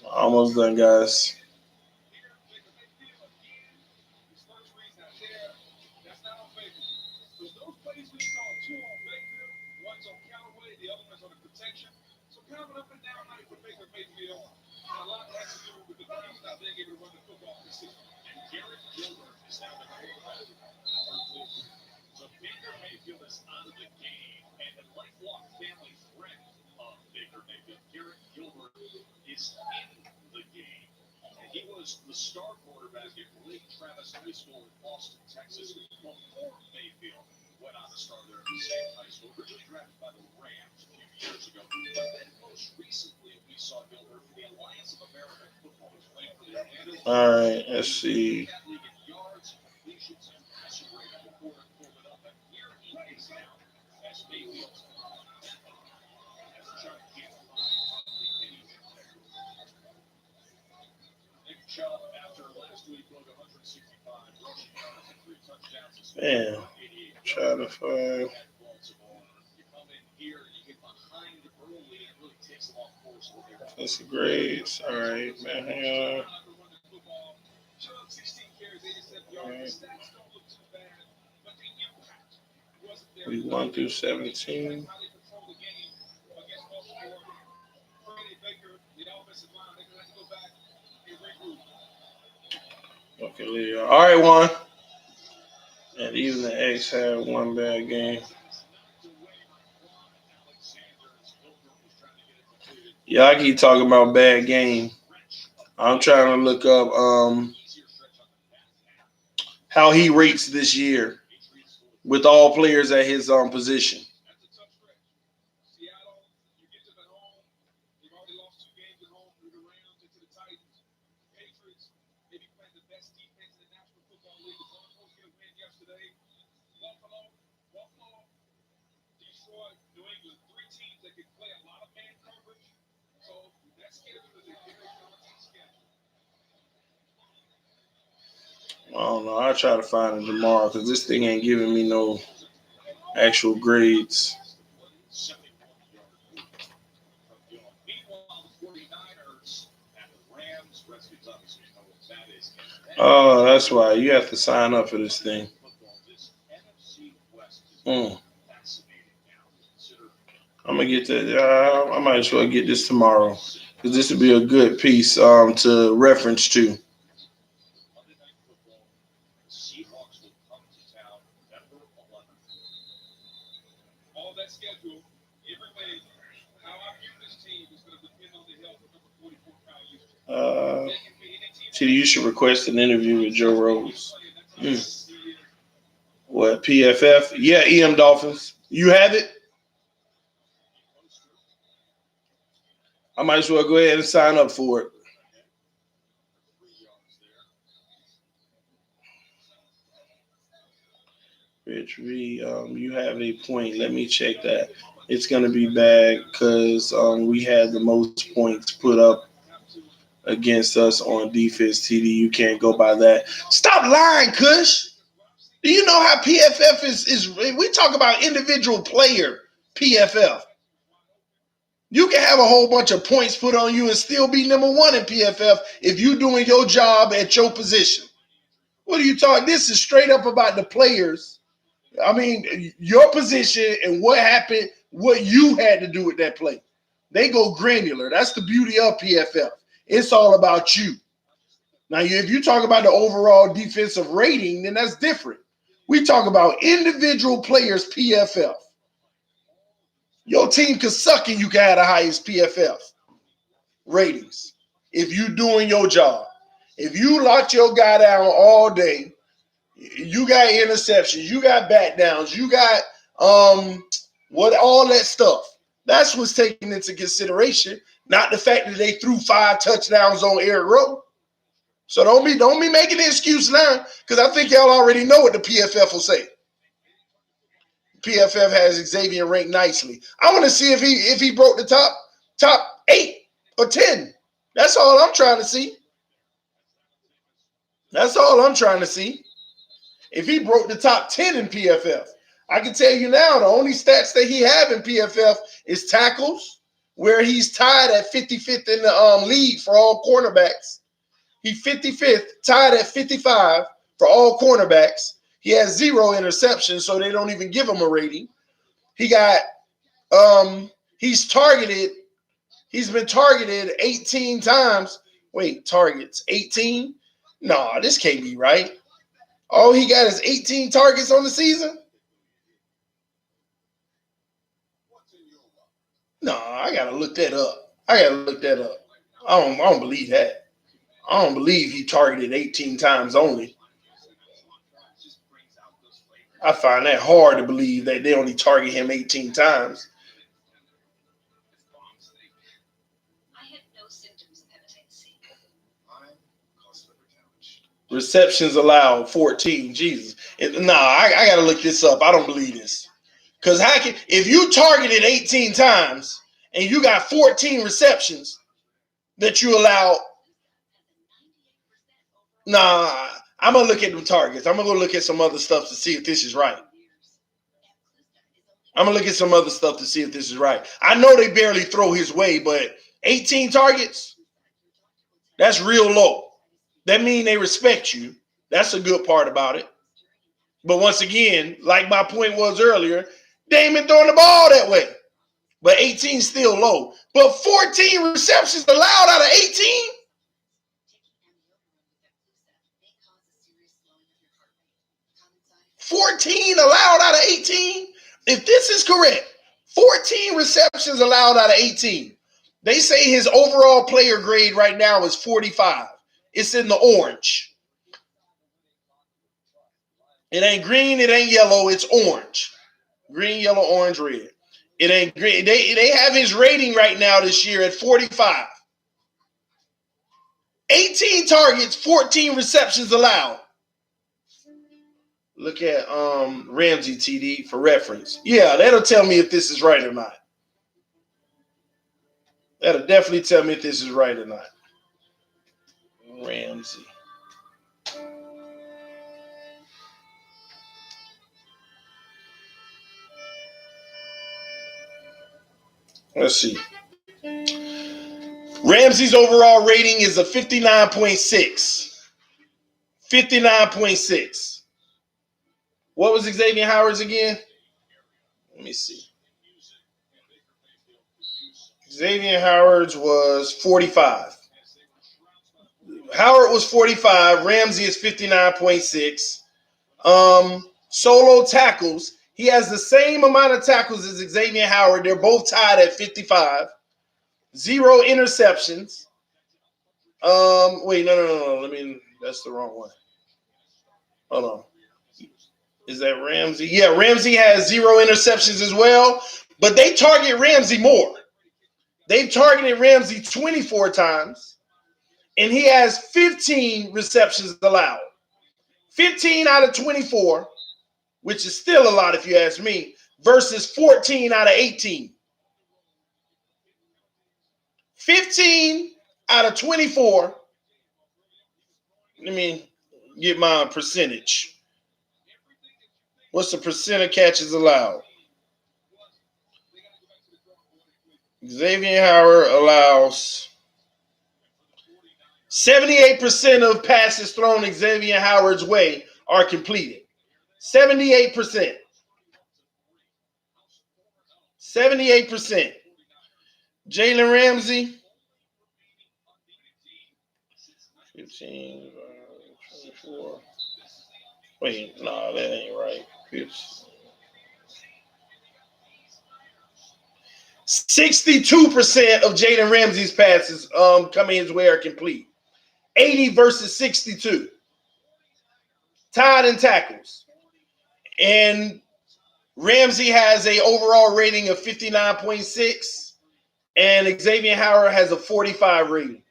Almost done, guys. The star quarterback at Lake Travis High School in Austin, Texas, before Mayfield went on to start there at the same high school, originally drafted by the Rams a few years ago. But then most recently, we saw Gilbert for the Alliance of American Football. He was playing for the Orlando. All right, let's see. That league in yards, completions, and passer rating before it pulled it up. And here he is now as Mayfield has tried to get hardly anything there. Nick Chubb, after last week, broke 165 rushing yards and 3 touchdowns. Man, try to find. You come in here and you get behind early, and it really takes them off course. That's the grades. All right, man. Hang on. Chubb, 16 carries, 87 yards. The stats don't look too bad, but the impact wasn't there. Week 1 through 17. How they control the game against Baltimore. Freddie Baker, the offensive line, they're going to have to go back and regroup. Okay, Leo. All right, Juan. And even the X had one bad game. Yeah, I keep talking about bad game. I'm trying to look up how he rates this year with all players at his position. That's a tough stretch. Seattle, you get them at home. They've already lost 2 games at home through the Rams and to the Titans. Patriots, maybe playing the best defense in the National Football League. The Broncos get a win yesterday. Buffalo, Detroit, New England, 3 teams that can play a lot of man coverage. So that schedule is a very daunting schedule. I don't know. I'll try to find it tomorrow because this thing ain't giving me no actual grades. Meanwhile, the 49ers and the Rams, Redskins obviously know what that is. Oh, that's why. You have to sign up for this thing. This NFC West is Mm. fascinating now. Consider I'm going to get that. I might as well get this tomorrow because this would be a good piece to reference to. Monday Night Football. The Seahawks will come to town November 11th. All that schedule, every way, how I view this team is going to depend on the health of number 44, Kyle Houston. They can be any team. See, you should request an interview with Joe Rose. What, PFF? Yeah, EM Dolphins. You have it? I might as well go ahead and sign up for it. Rich V, you have a point. Let me check that. It's going to be bad because we had the most points put up against us on defense. TD, you can't go by that. Stop lying, Kush. Do you know how PFF is? We talk about individual player PFF. You can have a whole bunch of points put on you and still be number 1 in PFF if you're doing your job at your position. What are you talking? This is straight up about the players. I mean, your position and what happened, what you had to do with that play. They go granular. That's the beauty of PFF. It's all about you. Now, if you talk about the overall defensive rating, then that's different. We talk about individual players' PFF. Your team could suck and you can have the highest PFF ratings if you're doing your job. If you locked your guy down all day, you got interceptions, you got back downs, you got all that stuff. That's what's taken into consideration, not the fact that they threw 5 touchdowns on Eric Rowe. So don't be making the excuse now, because I think y'all already know what the PFF will say. PFF has Xavier ranked nicely. I want to see if he broke the top 8 or 10. That's all I'm trying to see. That's all I'm trying to see. If he broke the top 10 in PFF, I can tell you now, the only stats that he have in PFF is tackles, where he's tied at 55th in the league for all cornerbacks. He's 55th, tied at 55 for all cornerbacks. He has 0 interceptions, so they don't even give him a rating. He got he's been targeted 18 times. Wait, targets 18? No, this can't be right. All he got is 18 targets on the season? No, I gotta look that up. I don't believe that. I don't believe he targeted 18 times only. I find that hard to believe that they only target him 18 times. Receptions allowed 14. Jesus. I got to look this up. I don't believe this. Because if you targeted 18 times and you got 14 receptions that you allowed, I'm going to look at them targets. I'm going to go look at some other stuff to see if this is right. I know they barely throw his way, but 18 targets, that's real low. That means they respect you. That's a good part about it. But once again, like my point was earlier, they ain't been throwing the ball that way. But 18 is still low. But 14 receptions allowed out of 18? $14 allowed out of 18? If this is correct, 14 receptions allowed out of 18. They say his overall player grade right now is 45. It's in the orange. It ain't green, it ain't yellow, it's orange. Green, yellow, orange, red. It ain't green. They have his rating right now this year at 45. 18 targets, 14 receptions allowed. Look at Ramsey TD for reference. Yeah, that'll tell me if this is right or not. That'll definitely tell me if this is right or not. Ramsey. Let's see. Ramsey's overall rating is a 59.6. 59.6. What was Xavier Howard's again? Let me see. Xavier Howard's was 45. Howard was 45. Ramsey is 59.6. Solo tackles. He has the same amount of tackles as Xavier Howard. They're both tied at 55. 0 interceptions. Wait, no. That's the wrong one. Hold on. Is that Ramsey? Yeah, Ramsey has 0 interceptions as well, but they target Ramsey more. They've targeted Ramsey 24 times, and he has 15 receptions allowed. 15 out of 24, which is still a lot if you ask me, versus 14 out of 18. 15 out of 24. Let me get my percentage. What's the percent of catches allowed? Xavier Howard allows 78% of passes thrown Xavier Howard's way are completed. 78%. 78%. Jalen Ramsey. 15, 24. Wait, no, that ain't right. 62% of Jalen Ramsey's passes coming his way are complete. 80 versus 62. Tied in tackles. And Ramsey has a overall rating of 59.6, and Xavier Howard has a 45 rating.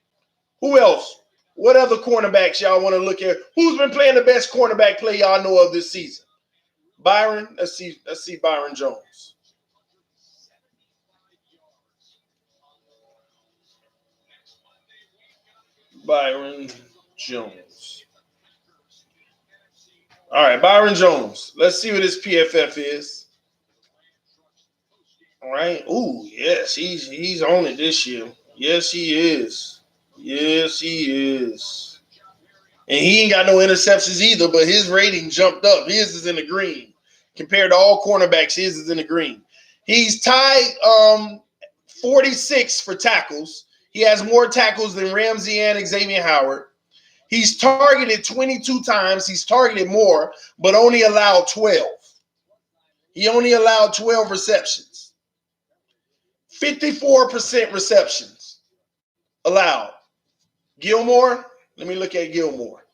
Who else? What other cornerbacks y'all want to look at? Who's been playing the best cornerback play y'all know of this season? Byron. Let's see Byron Jones. Byron Jones. All right, Byron Jones. Let's see what his PFF is. All right. Ooh, yes, he's on it this year. Yes, he is. Yes, he is. And he ain't got no interceptions either, but his rating jumped up. His is in the green. Compared to all cornerbacks, his is in the green. He's tied 46 for tackles. He has more tackles than Ramsey and Xavier Howard. He's targeted 22 times. He's targeted more, but only allowed 12. He only allowed 12 receptions. 54% receptions allowed. Gilmore, let me look at Gilmore.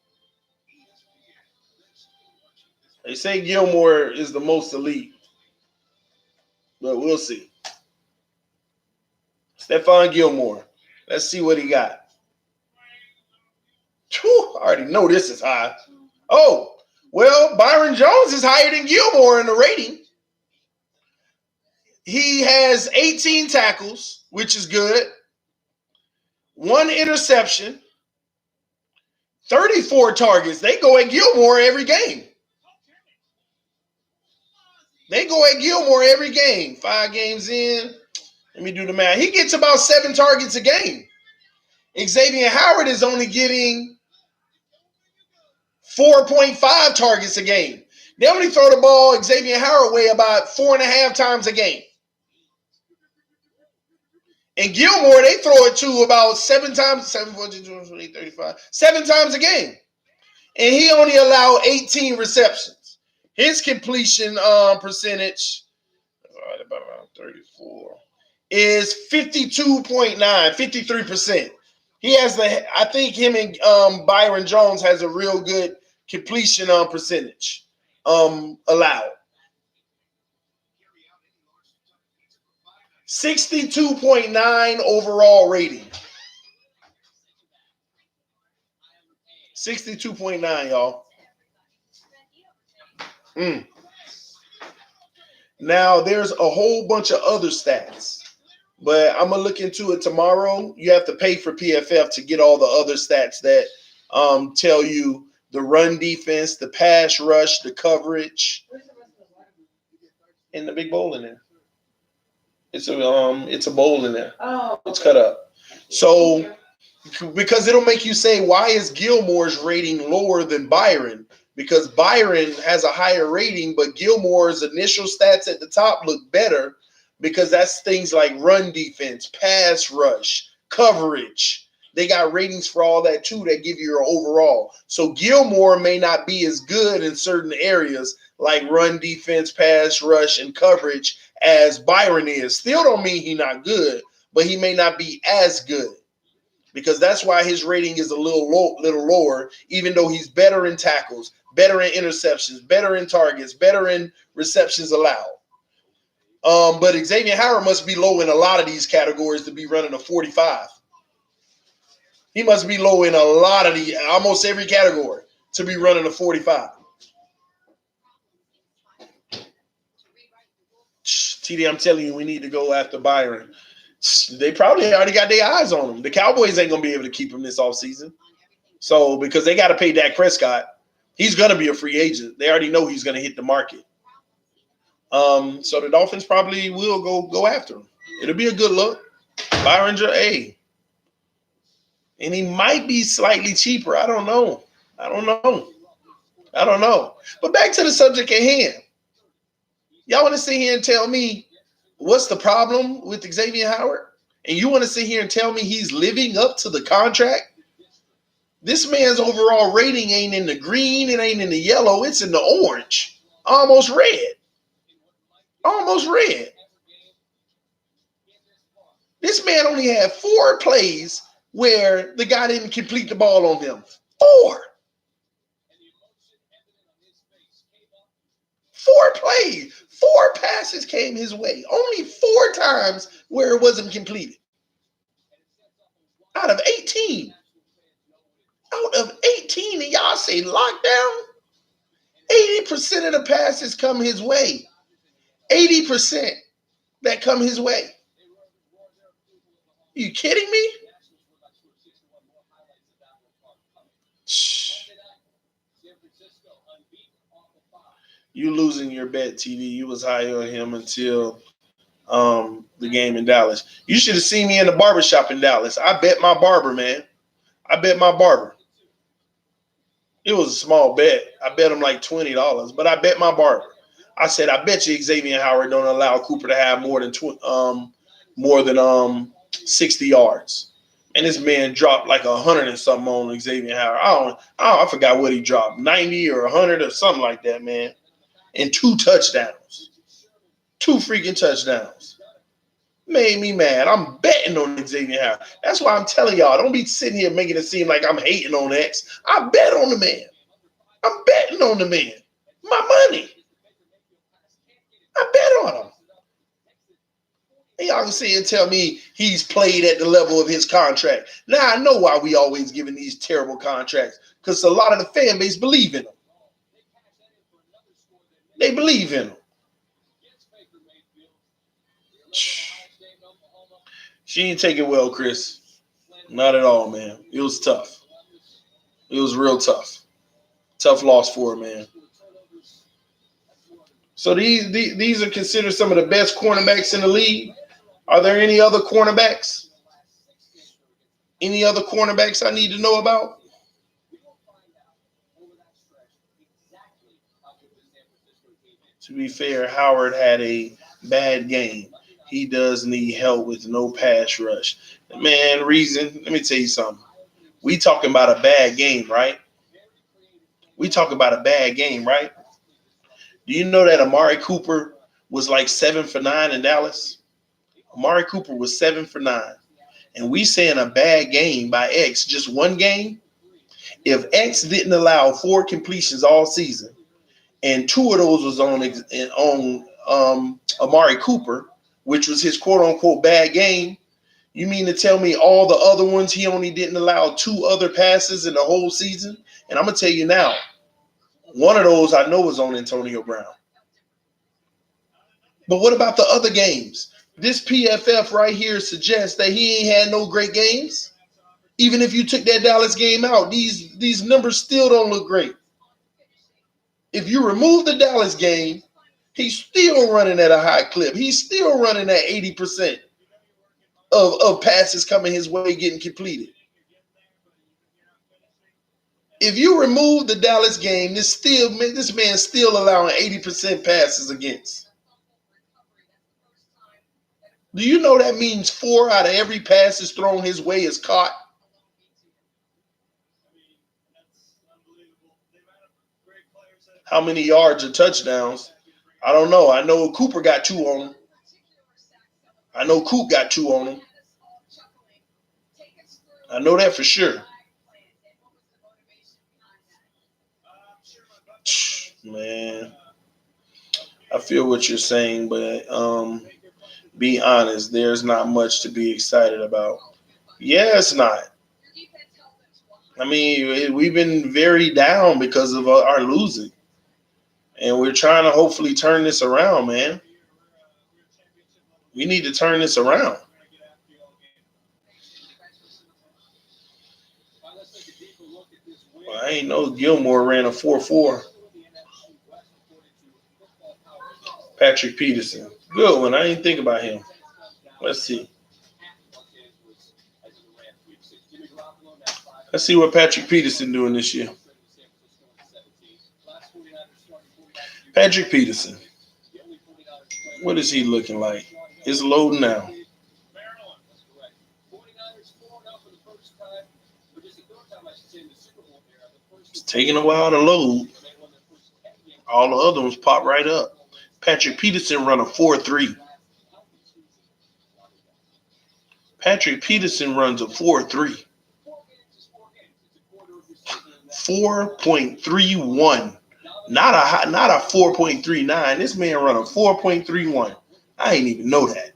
They say Gilmore is the most elite, but we'll see. Stephon Gilmore. Let's see what he got. Whew, I already know this is high. Oh, well, Byron Jones is higher than Gilmore in the rating. He has 18 tackles, which is good. 1 interception. 34 targets. They go at Gilmore every game. They go at Gilmore every game. 5 games in. Let me do the math. He gets about 7 targets a game. Xavier Howard is only getting 4.5 targets a game. They only throw the ball Xavier Howard way about 4.5 times a game. And Gilmore, they throw it to about 7 times, 7 times a game. And he only allowed 18 receptions. His completion percentage, about 34, is 52.9, 53%. He has I think him and Byron Jones has a real good completion percentage allowed. 62.9 overall rating. 62.9, y'all. Now, there's a whole bunch of other stats, but I'm going to look into it tomorrow. You have to pay for PFF to get all the other stats that tell you the run defense, the pass rush, the coverage, and the big bowl in there. It's a bowl in there. Oh, it's cut up. So, because it'll make you say, why is Gilmore's rating lower than Byron? Because Byron has a higher rating, but Gilmore's initial stats at the top look better because that's things like run defense, pass rush, coverage. They got ratings for all that too that give you your overall. So Gilmore may not be as good in certain areas like run defense, pass rush, and coverage as Byron is. Still don't mean he's not good, but he may not be as good because that's why his rating is a little lower, even though he's better in tackles, better in interceptions, better in targets, better in receptions allowed. But Xavier Howard must be low in a lot of these categories to be running a 45. He must be low in a lot of almost every category to be running a 45. TD, I'm telling you, we need to go after Byron. They probably already got their eyes on him. The Cowboys ain't going to be able to keep him this offseason. So, because they got to pay Dak Prescott, he's going to be a free agent. They already know he's going to hit the market. So the Dolphins probably will go after him. It'll be a good look. Byron, hey, And he might be slightly cheaper. I don't know. But back to the subject at hand. Y'all want to sit here and tell me what's the problem with Xavier Howard? And you want to sit here and tell me he's living up to the contract? This man's overall rating ain't in the green, it ain't in the yellow, it's in the orange. Almost red. This man only had 4 plays where the guy didn't complete the ball on him. 4 plays. 4 passes came his way. Only 4 times where it wasn't completed. Out of 18. And y'all say lockdown? 80% of the passes come his way. 80% that come his way. You kidding me? You losing your bet, TD. You was high on him until the game in Dallas. You should have seen me in the barbershop in Dallas. I bet my barber, man. It was a small bet. I bet him like $20, but I bet my barber. I said, I bet you Xavier Howard don't allow Cooper to have more than 60 yards. And this man dropped like 100 and something on Xavier Howard. I forgot what he dropped, 90 or 100 or something like that, man. And 2 touchdowns. 2 freaking touchdowns. Made me mad. I'm betting on Xavier Howard. That's why I'm telling y'all, don't be sitting here making it seem like I'm hating on X. I bet on the man. I'm betting on the man. My money. I bet on him. And y'all can sit and tell me he's played at the level of his contract. Now I know why we always giving these terrible contracts. Because a lot of the fan base believe in him. They believe in him. She didn't take it well, Chris. Not at all, man. It was tough. It was real tough. Tough loss for her, man. So these are considered some of the best cornerbacks in the league. Are there any other cornerbacks? Any other cornerbacks I need to know about? To be fair, Howard had a bad game. He does need help with no pass rush. Man, Reason, let me tell you something. We talking about a bad game, right? Do you know that Amari Cooper was like 7 for 9 in Dallas? Amari Cooper was 7 for 9. And we saying a bad game by X, just one game? If X didn't allow 4 completions all season, and 2 of those was on Amari Cooper, which was his quote-unquote bad game, you mean to tell me all the other ones he only didn't allow 2 other passes in the whole season? And I'm going to tell you now, one of those I know was on Antonio Brown. But what about the other games? This PFF right here suggests that he ain't had no great games. Even if you took that Dallas game out, these numbers still don't look great. If you remove the Dallas game, he's still running at a high clip. He's still running at 80% of passes coming his way getting completed. If you remove the Dallas game, this man's still allowing 80% passes against. Do you know that means 4 out of every pass is thrown his way is caught? How many yards or touchdowns? I don't know. I know Cooper got 2 on him. I know Coop got 2 on him. I know that for sure. Man, I feel what you're saying, but be honest, there's not much to be excited about. Yeah, it's not. I mean, we've been very down because of our losing. And we're trying to hopefully turn this around, man. We need to turn this around. Well, I ain't know Gilmore ran a 4.4. Patrick Peterson. Good one. I didn't think about him. Let's see. Let's see what Patrick Peterson doing this year. Patrick Peterson. What is he looking like? It's loading now. It's taking a while to load. All the other ones pop right up. Patrick Peterson run a 4.3. Patrick Peterson runs a 4.3. 4.31. Not a 4.39. This man run a 4.31. I ain't even know that.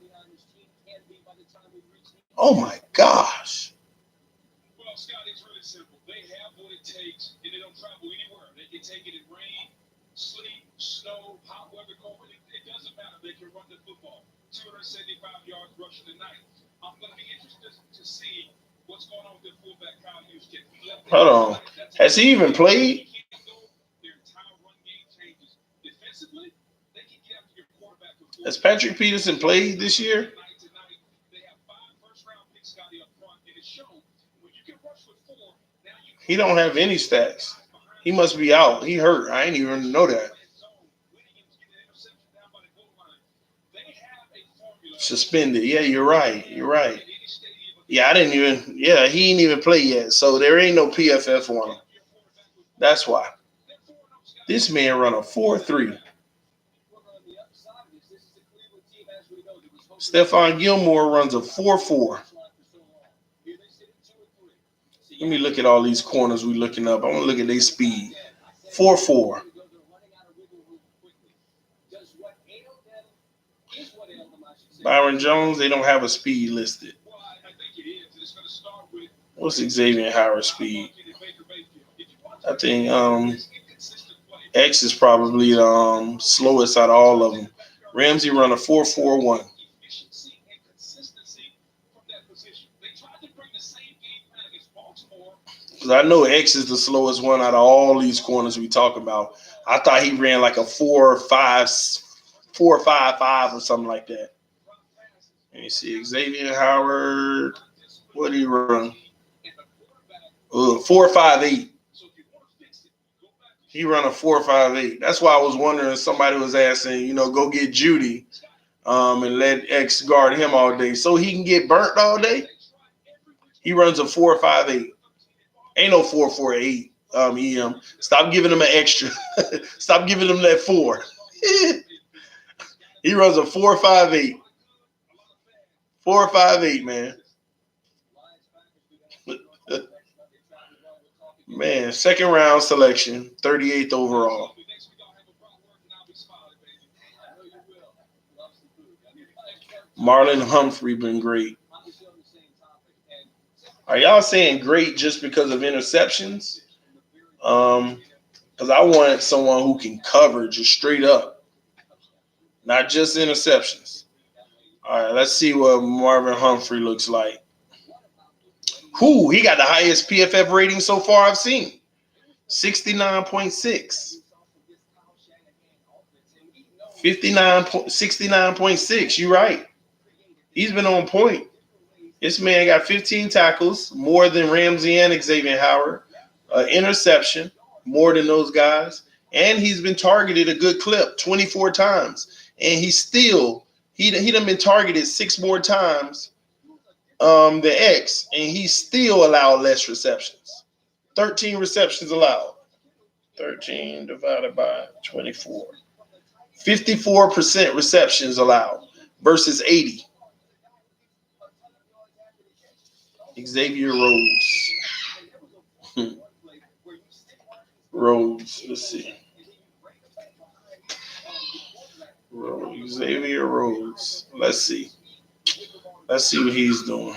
Oh my gosh. Well, Scott, it's really simple. They have what it takes, and they don't travel anywhere. They can take it in rain, sleet, snow, hot weather, cold weather. It doesn't matter. They can run the football. 275 yards rushing tonight. I'm going to be interested to see what's going on with their fullback, Kyle Houston. Hold on. Has he even played? Their entire run game changes. Defensively, they can get after your quarterback. Has Patrick Peterson played this year? He don't have any stats. He must be out. He hurt. I ain't even know that. Suspended. Yeah, you're right. You're right. Yeah, I didn't even. Yeah, he ain't even play yet. So there ain't no PFF on him. That's why. This man run a 4.3. Stephon Gilmore runs a 4.4. Let me look at all these corners we looking up. I want to look at their speed. 4.4. Byron Jones, they don't have a speed listed. What's Xavier Howard's speed? I think X is probably the slowest out of all of them. Ramsey run a 4.41. Because I know X is the slowest one out of all these corners we talk about. I thought he ran like a 4.55 or something like that. Let me see. Xavier Howard, what did he run? 4.58. He run a 4.58. That's why I was wondering. Somebody was asking, go get Judy, and let X guard him all day so he can get burnt all day. He runs a 4.58. Ain't no 4.48. EM. Stop giving him an extra. Stop giving him that 4. He runs a 4.58. 4.58, man. Man, second round selection, 38th overall. Marlon Humphrey been great. Are y'all saying great just because of interceptions? Because I wanted someone who can cover just straight up, not just interceptions. All right, let's see what Marvin Humphrey looks like. He got the highest PFF rating so far I've seen. 69.6. 69.6. You're right. He's been on point. This man got 15 tackles, more than Ramsey and Xavier Howard. Interception, more than those guys. And he's been targeted a good clip, 24 times. And he done been targeted 6 more times the X, and he still allowed less receptions. 13 receptions allowed. 13 divided by 24. 54% receptions allowed versus 80. Xavier Rhodes. Let's see. Xavier Rhodes. Let's see what he's doing.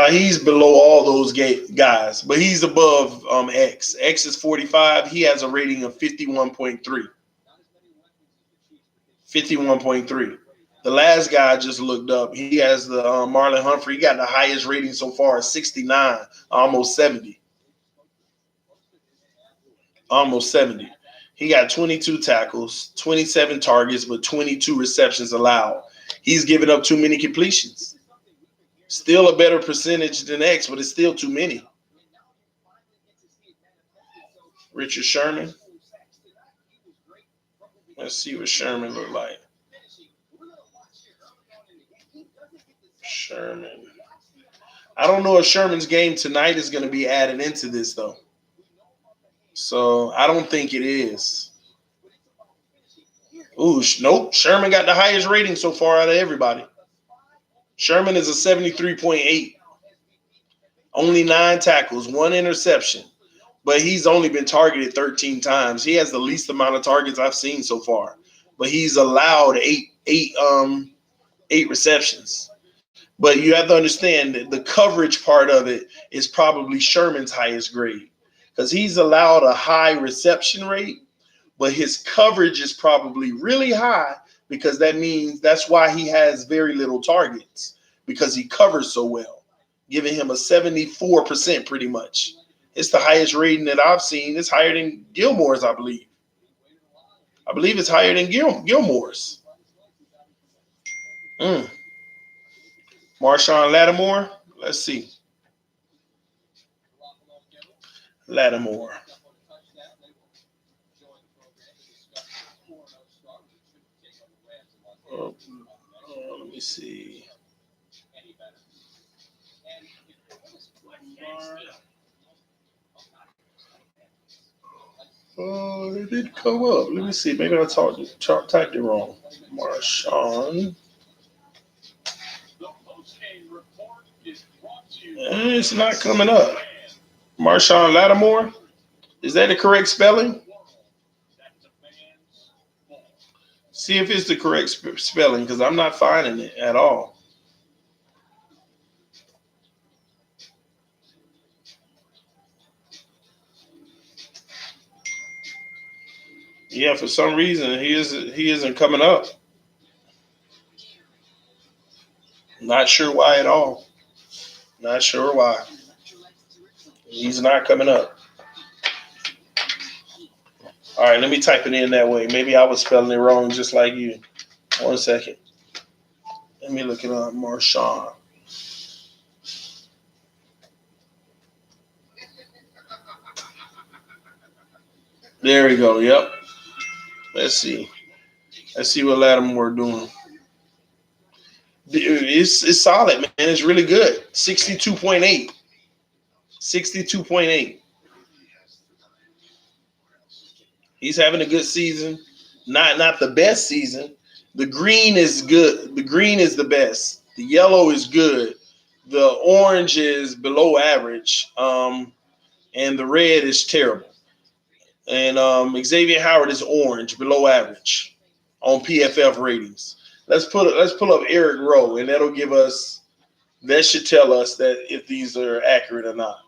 He's below all those guys, but he's above X. X is 45. He has a rating of 51.3. 51.3. The last guy I just looked up, he has the Marlon Humphrey. He got the highest rating so far, 69, almost 70. Almost 70. He got 22 tackles, 27 targets, but 22 receptions allowed. He's given up too many completions. Still a better percentage than X, but it's still too many. Richard Sherman. Let's see what Sherman look like. Sherman. I don't know if Sherman's game tonight is going to be added into this, though. So I don't think it is. Ooh, nope. Sherman got the highest rating so far out of everybody. Sherman is a 73.8. Only 9 tackles, 1 interception. But he's only been targeted 13 times. He has the least amount of targets I've seen so far. But he's allowed eight receptions. But you have to understand that the coverage part of it is probably Sherman's highest grade. Because he's allowed a high reception rate, but his coverage is probably really high because that means that's why he has very little targets, because he covers so well, giving him a 74% pretty much. It's the highest rating that I've seen. It's higher than Gilmore's, I believe. I believe it's higher than Gilmore's. Marshawn Lattimore. Let's see. Lattimore. Let me see. Oh, it didn't come up. Let me see. Maybe I typed it wrong. Marshawn. It's not coming up. Marshawn Lattimore. Is that the correct spelling? See if it's the correct spelling, because I'm not finding it at all. Yeah, for some reason he isn't coming up. Not sure why at all. Not sure why. He's not coming up. All right, let me type it in that way. Maybe I was spelling it wrong just like you. 1 second. Let me look it up. Marshawn. There we go. Yep. Let's see. Let's see what Lattimore doing. It's solid, man. It's really good. 62.8. 62.8. He's having a good season. Not the best season. The green is good. The green is the best. The yellow is good. The orange is below average. And the red is terrible. And Xavier Howard is orange, below average on PFF ratings. Let's pull up Eric Rowe, and that should tell us that if these are accurate or not.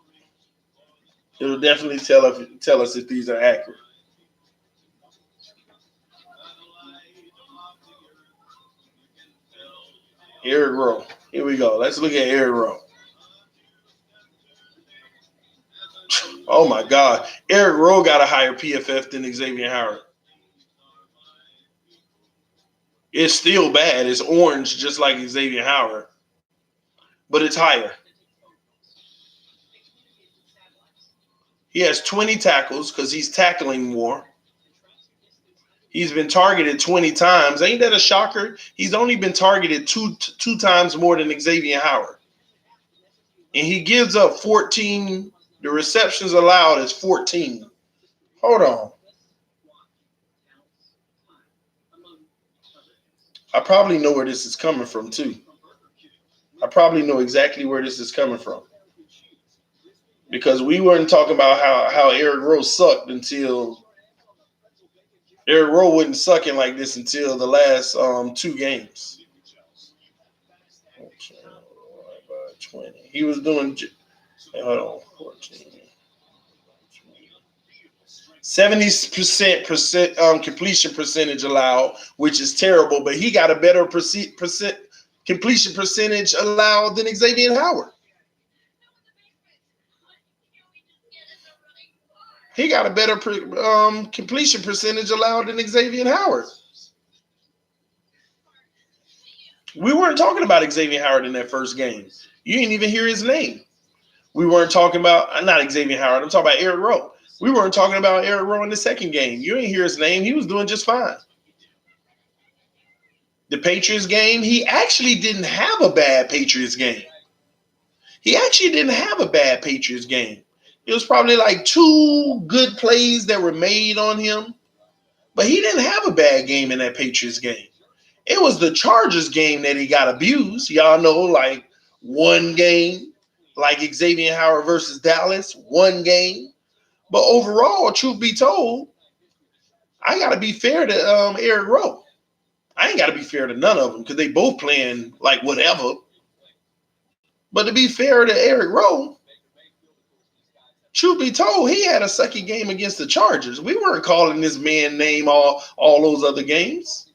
It'll definitely tell us if these are accurate. Eric Rowe. Here we go. Let's look at Eric Rowe. Oh my God. Eric Rowe got a higher PFF than Xavier Howard. It's still bad. It's orange, just like Xavier Howard, but it's higher. He has 20 tackles because he's tackling more. He's been targeted 20 times. Ain't that a shocker? He's only been targeted two times more than Xavier Howard. And he gives up 14. The receptions allowed is 14. Hold on. I probably know where this is coming from, too. I probably know exactly where this is coming from. Because we weren't talking about how Eric Rowe sucked until Eric Rowe wasn't sucking like this until the last 2 games. 20. He was doing, hold on, 14. 70% completion percentage allowed, which is terrible, but he got a better completion percentage allowed than Xavier Howard. He got a better completion percentage allowed than Xavier Howard. We weren't talking about Xavier Howard in that first game. You didn't even hear his name. We weren't talking about, not Xavier Howard, I'm talking about Eric Rowe. We weren't talking about Eric Rowe in the second game. You didn't hear his name. He was doing just fine. The Patriots game, he actually didn't have a bad Patriots game. He actually didn't have a bad Patriots game. It was probably like 2 good plays that were made on him, but he didn't have a bad game in that Patriots game. It was the Chargers game that he got abused. Y'all know, like one game, like Xavier Howard versus Dallas, one game. But overall, truth be told, I got to be fair to Eric Rowe. I ain't got to be fair to none of them because they both playing like whatever. But to be fair to Eric Rowe, truth be told, he had a sucky game against the Chargers. We weren't calling this man name all those other games.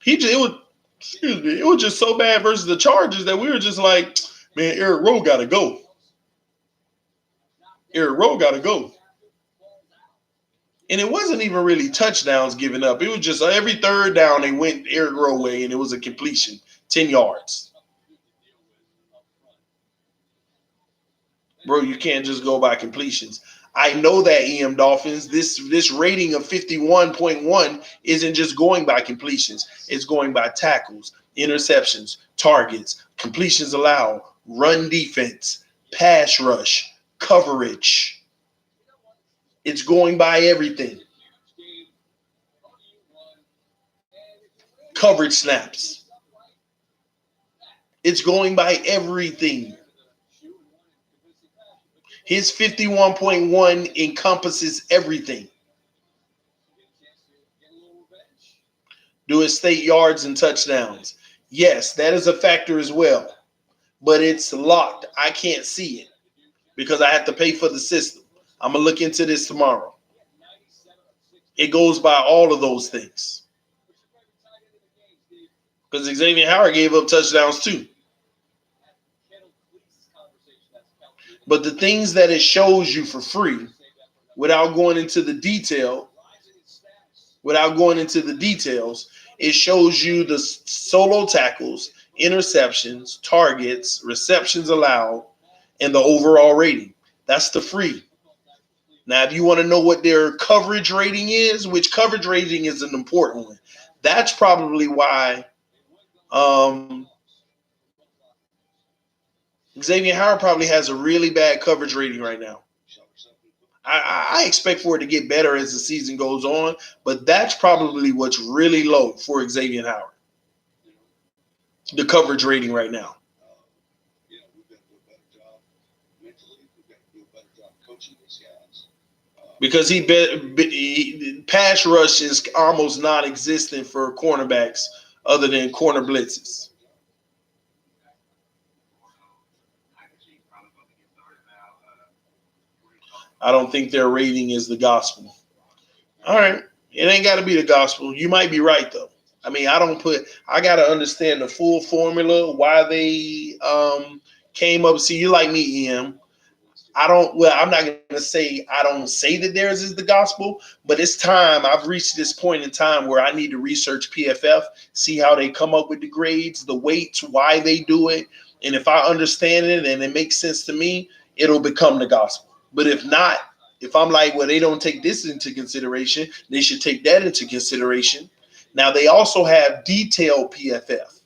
It was just so bad versus the Chargers that we were just like, man, Eric Rowe got to go. Eric Rowe got to go. And it wasn't even really touchdowns given up. It was just every third down they went Eric Rowe way, and it was a completion, 10 yards. Bro, you can't just go by completions. I know that, EM Dolphins, this rating of 51.1 isn't just going by completions. It's going by tackles, interceptions, targets, completions allowed, run defense, pass rush, coverage. It's going by everything. Coverage snaps. It's going by everything. His 51.1 encompasses everything. Do it state yards and touchdowns? Yes, that is a factor as well. But it's locked. I can't see it because I have to pay for the system. I'm going to look into this tomorrow. It goes by all of those things. Because Xavier Howard gave up touchdowns too. But the things that it shows you for free, without going into the details, it shows you the solo tackles, interceptions, targets, receptions allowed, and the overall rating. That's the free. Now, if you want to know what their coverage rating is, which coverage rating is an important one, that's probably why Xavier Howard probably has a really bad coverage rating right now. I expect for it to get better as the season goes on, but that's probably what's really low for Xavier Howard. The coverage rating right now. Because he pass rush is almost non-existent for cornerbacks other than corner blitzes. I don't think their rating is the gospel. All right. It ain't got to be the gospel. You might be right, though. I mean, I got to understand the full formula, why they came up. See, you like me, EM. I'm not going to say I don't say that theirs is the gospel, but it's time. I've reached this point in time where I need to research PFF, see how they come up with the grades, the weights, why they do it. And if I understand it and it makes sense to me, it'll become the gospel. But if not, if I'm like, well, they don't take this into consideration, they should take that into consideration. Now, they also have detailed PFF.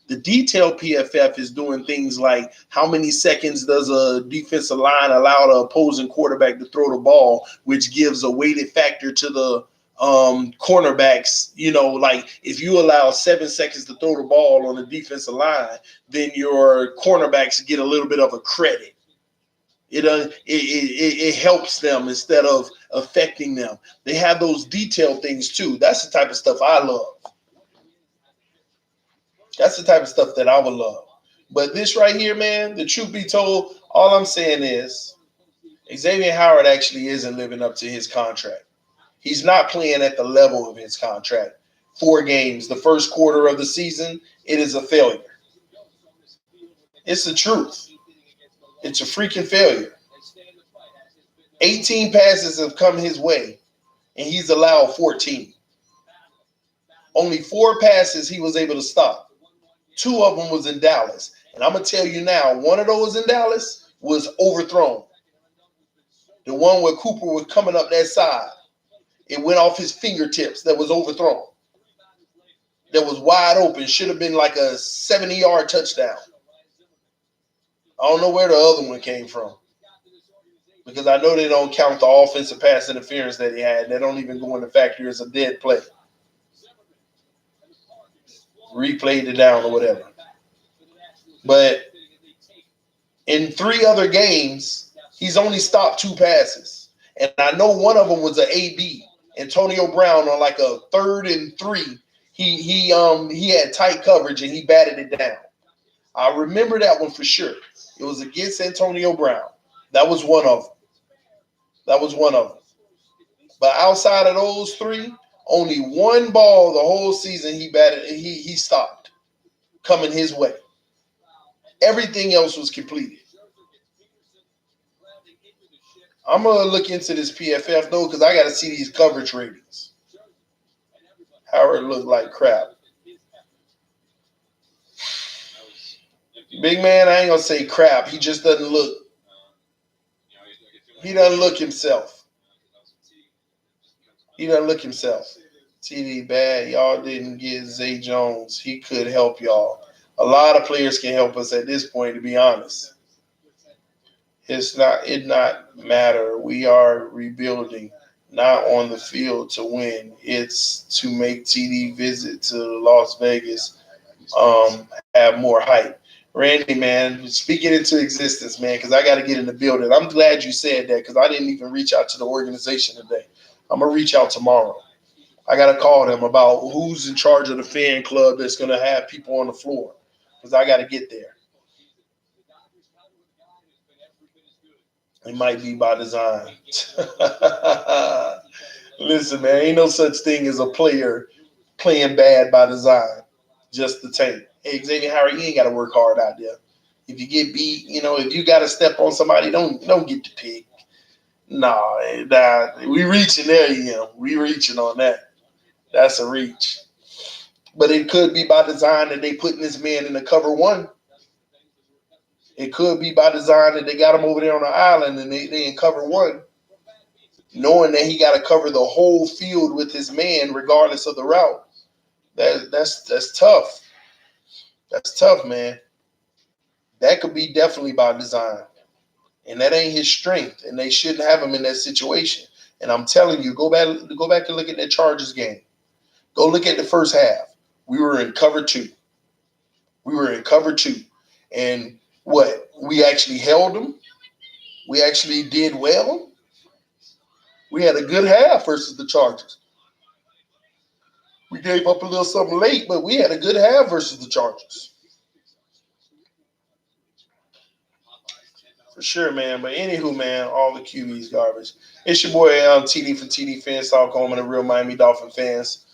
The detailed PFF is doing things like how many seconds does a defensive line allow the opposing quarterback to throw the ball, which gives a weighted factor to the cornerbacks. You know, like if you allow 7 seconds to throw the ball on the defensive line, then your cornerbacks get a little bit of a credit. It helps them instead of affecting them. They have those detailed things too. That's the type of stuff I love. That's the type of stuff that I would love. But this right here, man, the truth be told, all I'm saying is Xavier Howard actually isn't living up to his contract. He's not playing at the level of his contract. 4 games, the first quarter of the season, it is a failure. It's the truth. It's a freaking failure. 18 passes have come his way, and he's allowed 14. Only 4 passes he was able to stop. 2 of them was in Dallas. And I'm going to tell you now, one of those in Dallas was overthrown. The one where Cooper was coming up that side. It went off his fingertips that was overthrown. That was wide open. Should have been like a 70-yard touchdown. I don't know where the other one came from. Because I know they don't count the offensive pass interference that he had. They don't even go in the factor as a dead play. Replayed it down or whatever. But in 3 other games, he's only stopped 2 passes. And I know one of them was an AB. Antonio Brown on like a 3rd and 3. He had tight coverage and he batted it down. I remember that one for sure. It was against Antonio Brown. That was one of them. But outside of those 3, only 1 ball the whole season he stopped coming his way. Everything else was completed. I'm going to look into this PFF though because I got to see these coverage ratings. Howard looked like crap. Big man, I ain't going to say crap. He just doesn't look. He doesn't look himself. He doesn't look himself. TD bad. Y'all didn't get Zay Jones. He could help y'all. A lot of players can help us at this point, to be honest. It not matter. We are rebuilding, not on the field to win. It's to make TD visit to Las Vegas, have more hype. Randy, man, speak it into existence, man, because I got to get in the building. I'm glad you said that because I didn't even reach out to the organization today. I'm going to reach out tomorrow. I got to call them about who's in charge of the fan club that's going to have people on the floor because I got to get there. It might be by design. Listen, man, ain't no such thing as a player playing bad by design, just the tank. Hey, Xavier Howard, you ain't got to work hard out there. If you get beat, if you got to step on somebody, don't get the pick. Nah, we reaching there, We reaching on that. That's a reach. But it could be by design that they putting this man in the cover 1. It could be by design that they got him over there on the island and they in cover 1, knowing that he got to cover the whole field with his man regardless of the route. That's tough. That's tough, man. That could be definitely by design. And that ain't his strength. And they shouldn't have him in that situation. And I'm telling you, go back and look at that Chargers game. Go look at the first half. We were in cover 2. And what? We actually held them. We actually did well. We had a good half versus the Chargers. We gave up a little something late, but we had a good half versus the Chargers. For sure, man. But anywho, man, all the QBs garbage. It's your boy TD from TD Fans Talk Home and the Real Miami Dolphin fans.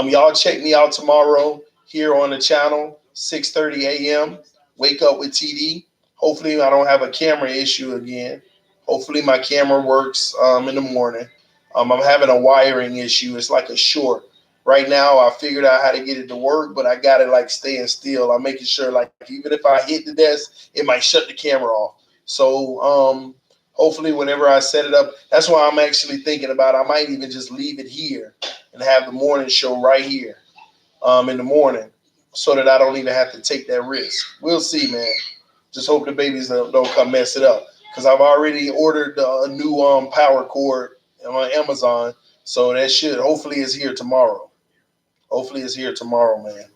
Y'all check me out tomorrow here on the channel, 6:30 a.m. Wake up with TD. Hopefully I don't have a camera issue again. Hopefully my camera works in the morning. I'm having a wiring issue. It's like a short. Right now I figured out how to get it to work, but I got it like staying still. I'm making sure like even if I hit the desk, it might shut the camera off. So hopefully whenever I set it up, that's why I'm actually thinking about I might even just leave it here and have the morning show right here in the morning so that I don't even have to take that risk. We'll see, man. Just hope the babies don't come mess it up because I've already ordered a new power cord on Amazon, so that should hopefully is here tomorrow. Man.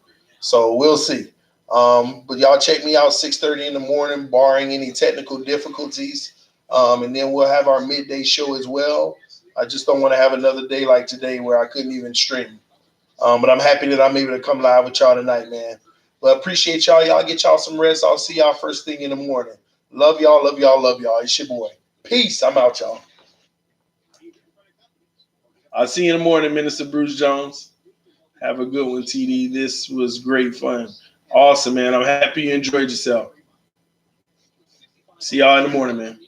So we'll see. But y'all check me out 6:30 in the morning, barring any technical difficulties. And then we'll have our midday show as well. I just don't want to have another day like today where I couldn't even stream. But I'm happy that I'm able to come live with y'all tonight, man. But appreciate y'all. Y'all get y'all some rest. I'll see y'all first thing in the morning. Love y'all. It's your boy. Peace. I'm out, y'all. I'll see you in the morning, Minister Bruce Jones. Have a good one, TD. This was great fun. Awesome, man. I'm happy you enjoyed yourself. See y'all in the morning, man.